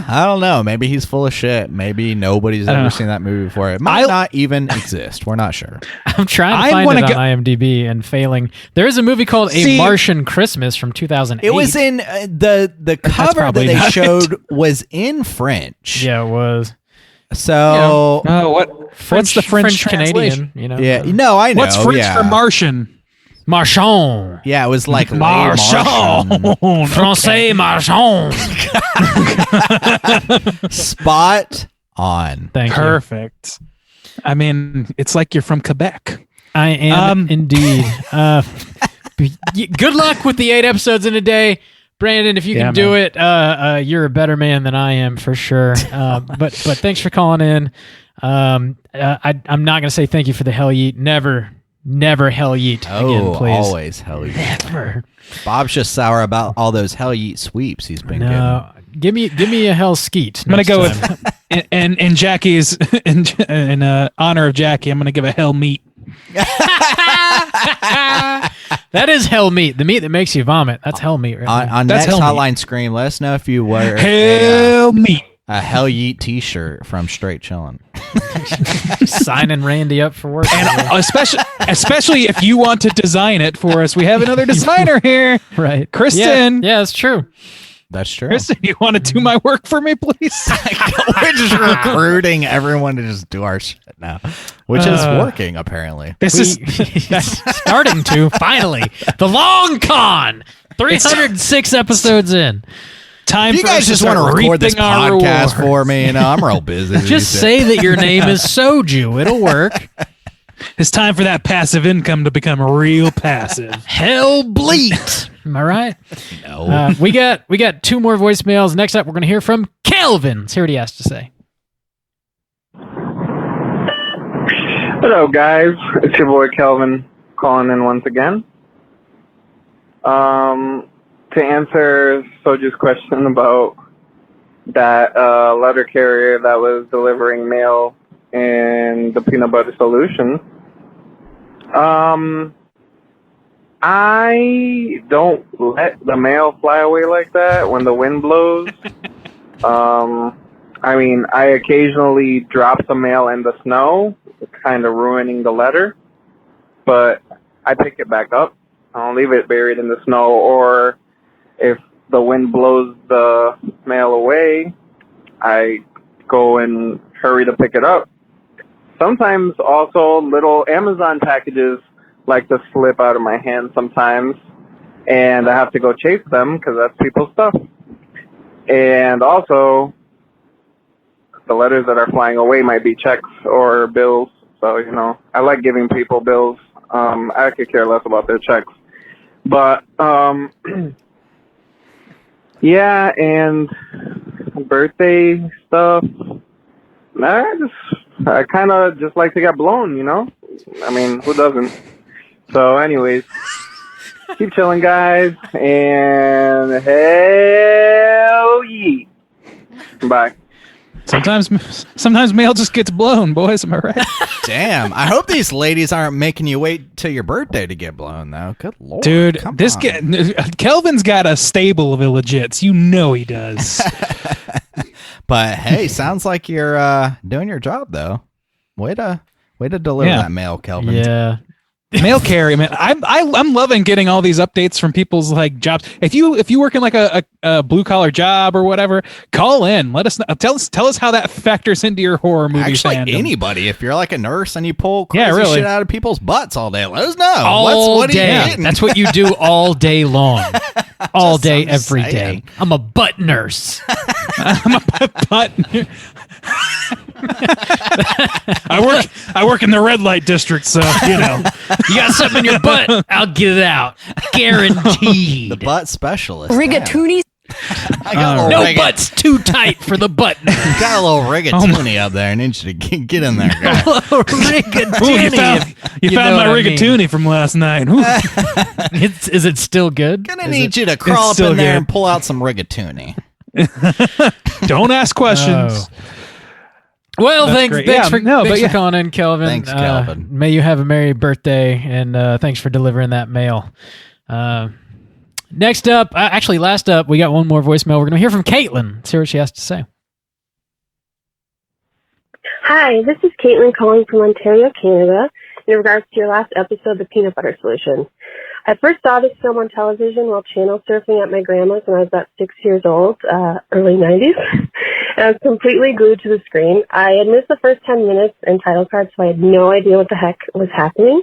don't know. Maybe he's full of shit. Maybe nobody's ever seen that movie before. It might not even exist. We're not sure. I'm trying to find it on IMDb and failing. There is a movie called A Martian Christmas from 2008. It was in the cover that they showed was in French. Yeah, it was. So, what's the French Canadian? Yeah, no, I know. What's French for Martian? Marchand. Yeah, it was like Marchand. Francais Marchand. Spot on. Thank you. Perfect. I mean, it's like you're from Quebec. I am indeed. Good luck with the 8 episodes in a day. Brandon, if you can do it, you're a better man than I am for sure. But thanks for calling in. I'm not going to say thank you for the hell yeet. Never hell yeet again, please. Always hell yeet. Never. Bob's just sour about all those hell yeet sweeps he's been getting. Give me a hell skeet. I'm going to go with in Jackie's in honor of Jackie. I'm going to give a hell meat. That is hell meat. The meat that makes you vomit. That's hell meat. Right on That's next Hotline Scream, let us know if you wear hell meat. A hell yeet t-shirt from Straight Chillin'. Signing Randy up for work. And especially if you want to design it for us. We have another designer here. Right. Kristen. Yeah, that's true. That's true. Kristen, you want to do my work for me, please? We're just recruiting everyone to just do our shit now, which is working, apparently. This is starting to, finally. The long con. 306 episodes in. Time you for guys just want to record this podcast for me. I'm real busy. Just say that your name is Soju. It'll work. It's time for that passive income to become real passive. Hell bleat. Am I right? No. We got 2 more voicemails. Next up, we're going to hear from Kelvin. Let's hear what he has to say. Hello, guys. It's your boy Kelvin calling in once again. To answer Soju's question about that letter carrier that was delivering mail in the peanut butter solution, I don't let the mail fly away like that when the wind blows. I mean, I occasionally drop the mail in the snow, kind of ruining the letter, but I pick it back up. I don't leave it buried in the snow, or if the wind blows the mail away, I go and hurry to pick it up. Sometimes also little Amazon packages like to slip out of my hand sometimes, and I have to go chase them because that's people's stuff. And also, the letters that are flying away might be checks or bills. So, I like giving people bills. I could care less about their checks. But, yeah, and birthday stuff. I kind of just like to get blown, I mean, who doesn't? So, anyways, keep chilling, guys, and hell yeah. Bye. Sometimes mail just gets blown, boys. Am I right? Damn. I hope these ladies aren't making you wait till your birthday to get blown, though. Good lord. Dude, come on. Kelvin's got a stable of illegits. You know he does. But hey, sounds like you're doing your job, though. Way to deliver that mail, Kelvin. Yeah. Mail carry, man. I'm loving getting all these updates from people's like jobs. If you work in like a blue collar job or whatever, call in. Let us know. Tell us how that factors into your horror movie Actually, fandom. anybody. If you're like a nurse and you pull crazy really. shit out of people's butts all day, let us know. All day. You That's what you do all day long. All day, I'm just every saying. day. I'm a butt nurse. I'm a butt. I work in the red light district, so You got something in your butt, I'll get it out. Guaranteed. The butt specialist. Rigatoni. I got a No little butt's too tight for the butt. got a little rigatoni up there. I need you to get in there, guy. Rigatoni. You found my rigatoni from last night. Is it still good? Gonna need you to crawl up in there and pull out some rigatoni. Don't ask questions. Oh. Well, That's thanks great. for calling in, Kelvin. Thanks, Kelvin. May you have a merry birthday, and thanks for delivering that mail. Next up, last up, we got one more voicemail. We're going to hear from Caitlin. Let's hear what she has to say. Hi, this is Caitlin calling from Ontario, Canada, in regards to your last episode, The Peanut Butter Solution. I first saw this film on television while channel surfing at my grandma's when I was about 6 years old, early 90s. And I was completely glued to the screen. I had missed the first 10 minutes and title cards, so I had no idea what the heck was happening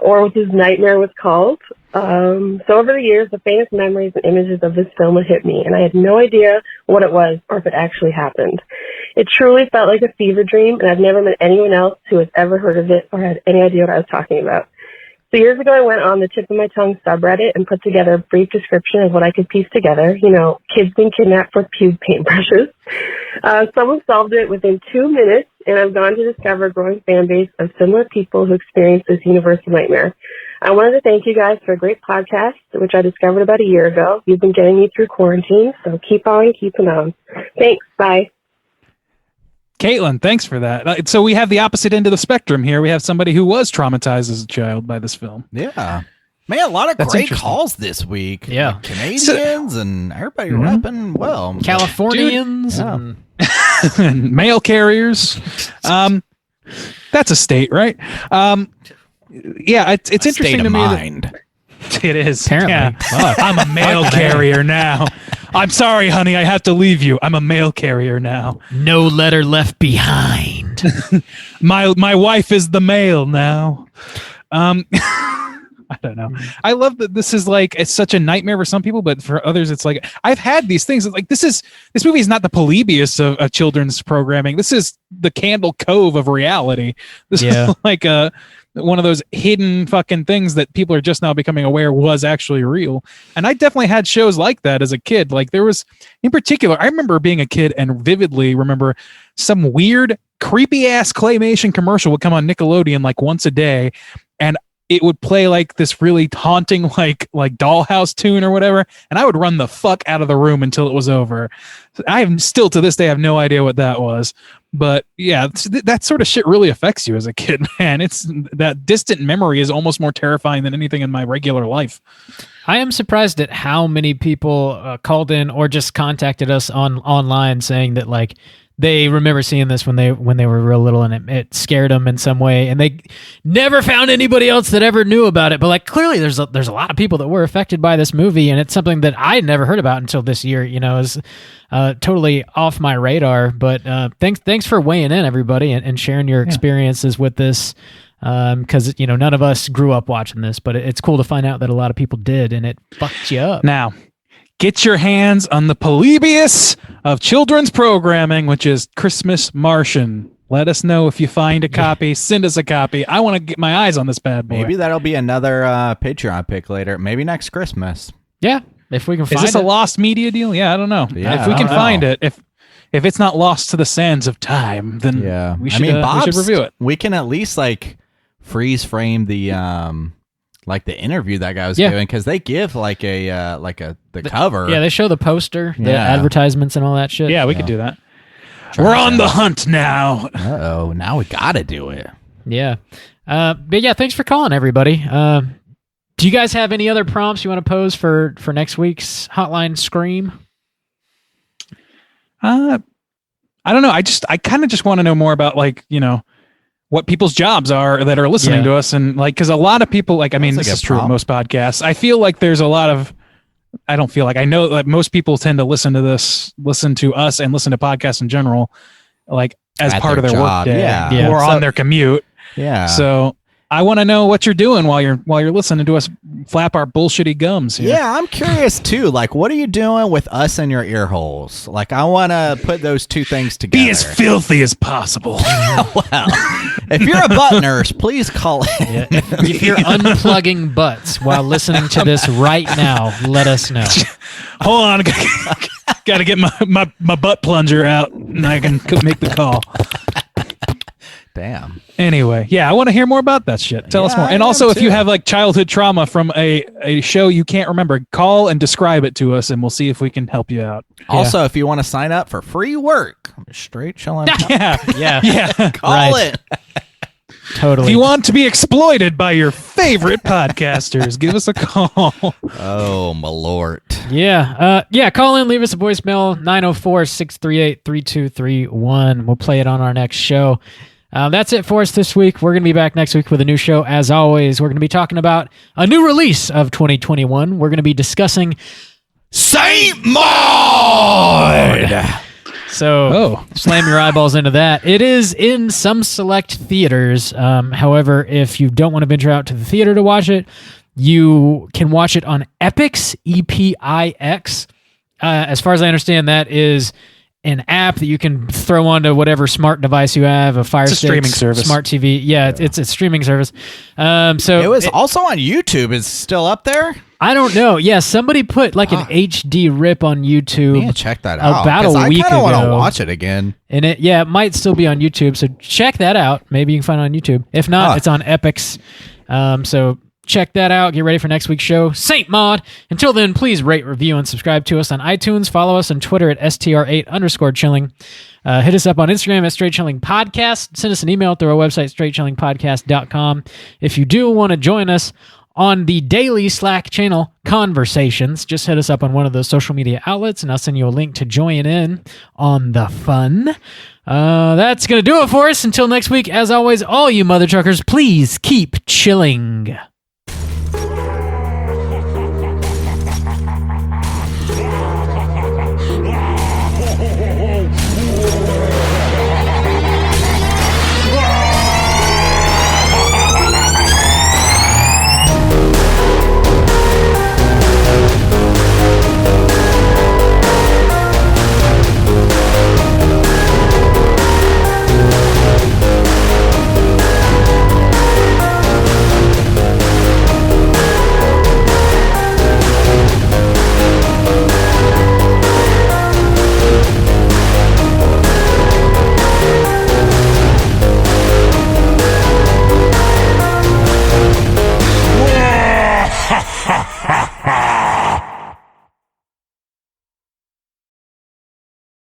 or what this nightmare was called. So over the years, the faintest memories and images of this film would hit me, and I had no idea what it was or if it actually happened. It truly felt like a fever dream, and I've never met anyone else who has ever heard of it or had any idea what I was talking about. So years ago, I went on the Tip of My Tongue subreddit and put together a brief description of what I could piece together. Kids being kidnapped with pube paintbrushes. Someone solved it within 2 minutes, and I've gone to discover a growing fan base of similar people who experience this universal nightmare. I wanted to thank you guys for a great podcast, which I discovered about a year ago. You've been getting me through quarantine, so keep on keeping on. Thanks. Bye. Caitlin, thanks for that. So we have the opposite end of the spectrum here. We have somebody who was traumatized as a child by this film. Yeah. Man, a lot of great calls this week. Yeah. Canadians and everybody repping well. Californians. And mail carriers. That's a state, right? Yeah, it's interesting to me. It is. Apparently. Yeah. I'm a mail carrier now. I'm sorry, honey. I have to leave you. I'm a mail carrier now. No letter left behind. My wife is the mail now. I don't know. I love that this is like, it's such a nightmare for some people, but for others, it's like, I've had these things. Like this movie is not the Polybius of children's programming. This is the Candle Cove of reality. This is like one of those hidden fucking things that people are just now becoming aware was actually real. And I definitely had shows like that as a kid. Like there was, in particular, I remember being a kid and vividly remember some weird, creepy ass claymation commercial would come on Nickelodeon like once a day. And it would play like this really haunting, like dollhouse tune or whatever. And I would run the fuck out of the room until it was over. I have still to this day have no idea what that was. But yeah, that sort of shit really affects you as a kid, man. It's that distant memory is almost more terrifying than anything in my regular life. I am surprised at how many people called in or just contacted us online saying that like they remember seeing this when they were real little and it scared them in some way, and they never found anybody else that ever knew about it. But like clearly, there's a lot of people that were affected by this movie, and it's something that I had never heard about until this year. Is totally off my radar. But thanks for weighing in, everybody, and sharing your experiences with this. Because none of us grew up watching this, but it's cool to find out that a lot of people did, and it fucked you up. Now, get your hands on the Polybius of children's programming, which is Christmas Martian. Let us know if you find a copy. Send us a copy. I want to get my eyes on this bad boy. Maybe that'll be another Patreon pick later. Maybe next Christmas. Yeah, if we can find it. Is this a lost media deal? Yeah, I don't know. Yeah, if we can find it, if it's not lost to the sands of time, then we should, we should review it. We can at least like freeze frame the like the interview that guy was giving, because they give like the cover. Yeah, they show the poster, the advertisements, and all that shit. Yeah, we could do that. We're on the hunt now. Uh-oh, now we gotta do it. Yeah. But yeah, thanks for calling, everybody. Do you guys have any other prompts you want to pose for next week's Hotline Scream? I don't know. I kind of just want to know more about, like, you know, what people's jobs are that are listening to us. And like, because a lot of people, like, I mean, this is true of most podcasts. I feel like there's a lot of, I don't feel like, I know that most people tend to listen to us and listen to podcasts in general, like as part of their work day or on their commute. Yeah. So I want to know what you're doing while you're listening to us flap our bullshitty gums here. Yeah, I'm curious too. Like, what are you doing with us in your ear holes? Like, I want to put those two things together. Be as filthy as possible. Well, if you're a butt nurse, please call in. Yeah, if you're unplugging butts while listening to this right now, let us know. Hold on, got to get my butt plunger out, and I can make the call. Damn. Anyway, yeah, I want to hear more about that shit. Tell us more. And also, if you have like childhood trauma from a show you can't remember, call and describe it to us, and we'll see if we can help you out. Also, if you want to sign up for free work, Straight Chilling. Yeah. Call it. Totally. If you want to be exploited by your favorite podcasters, give us a call. Oh, my lord. Yeah. Call in, leave us a voicemail, 904-638-3231. We'll play it on our next show. That's it for us this week. We're going to be back next week with a new show. As always, we're going to be talking about a new release of 2021. We're going to be discussing Saint Maud. So slam your eyeballs into that. It is in some select theaters. However, if you don't want to venture out to the theater to watch it, you can watch it on Epix, EPIX. As far as I understand, that is an app that you can throw onto whatever smart device you have, a Fire Stick, streaming service, smart TV. Yeah, it's a streaming service. So it was also on YouTube. Is still up there? I don't know. Yeah, somebody put like an HD rip on YouTube. Yeah, check that out. About a week ago. I want to watch it again. And it might still be on YouTube. So check that out. Maybe you can find it on YouTube. If not, it's on Epix. So check that out. Get ready for next week's show, Saint Maud. Until then, please rate, review, and subscribe to us on iTunes. Follow us on Twitter at STR8_chilling. Hit us up on Instagram at Straight Chilling Podcast. Send us an email through our website, straightchillingpodcast.com. If you do want to join us on the daily Slack channel Conversations, just hit us up on one of those social media outlets, and I'll send you a link to join in on the fun. That's going to do it for us. Until next week, as always, all you mother truckers, please keep chilling.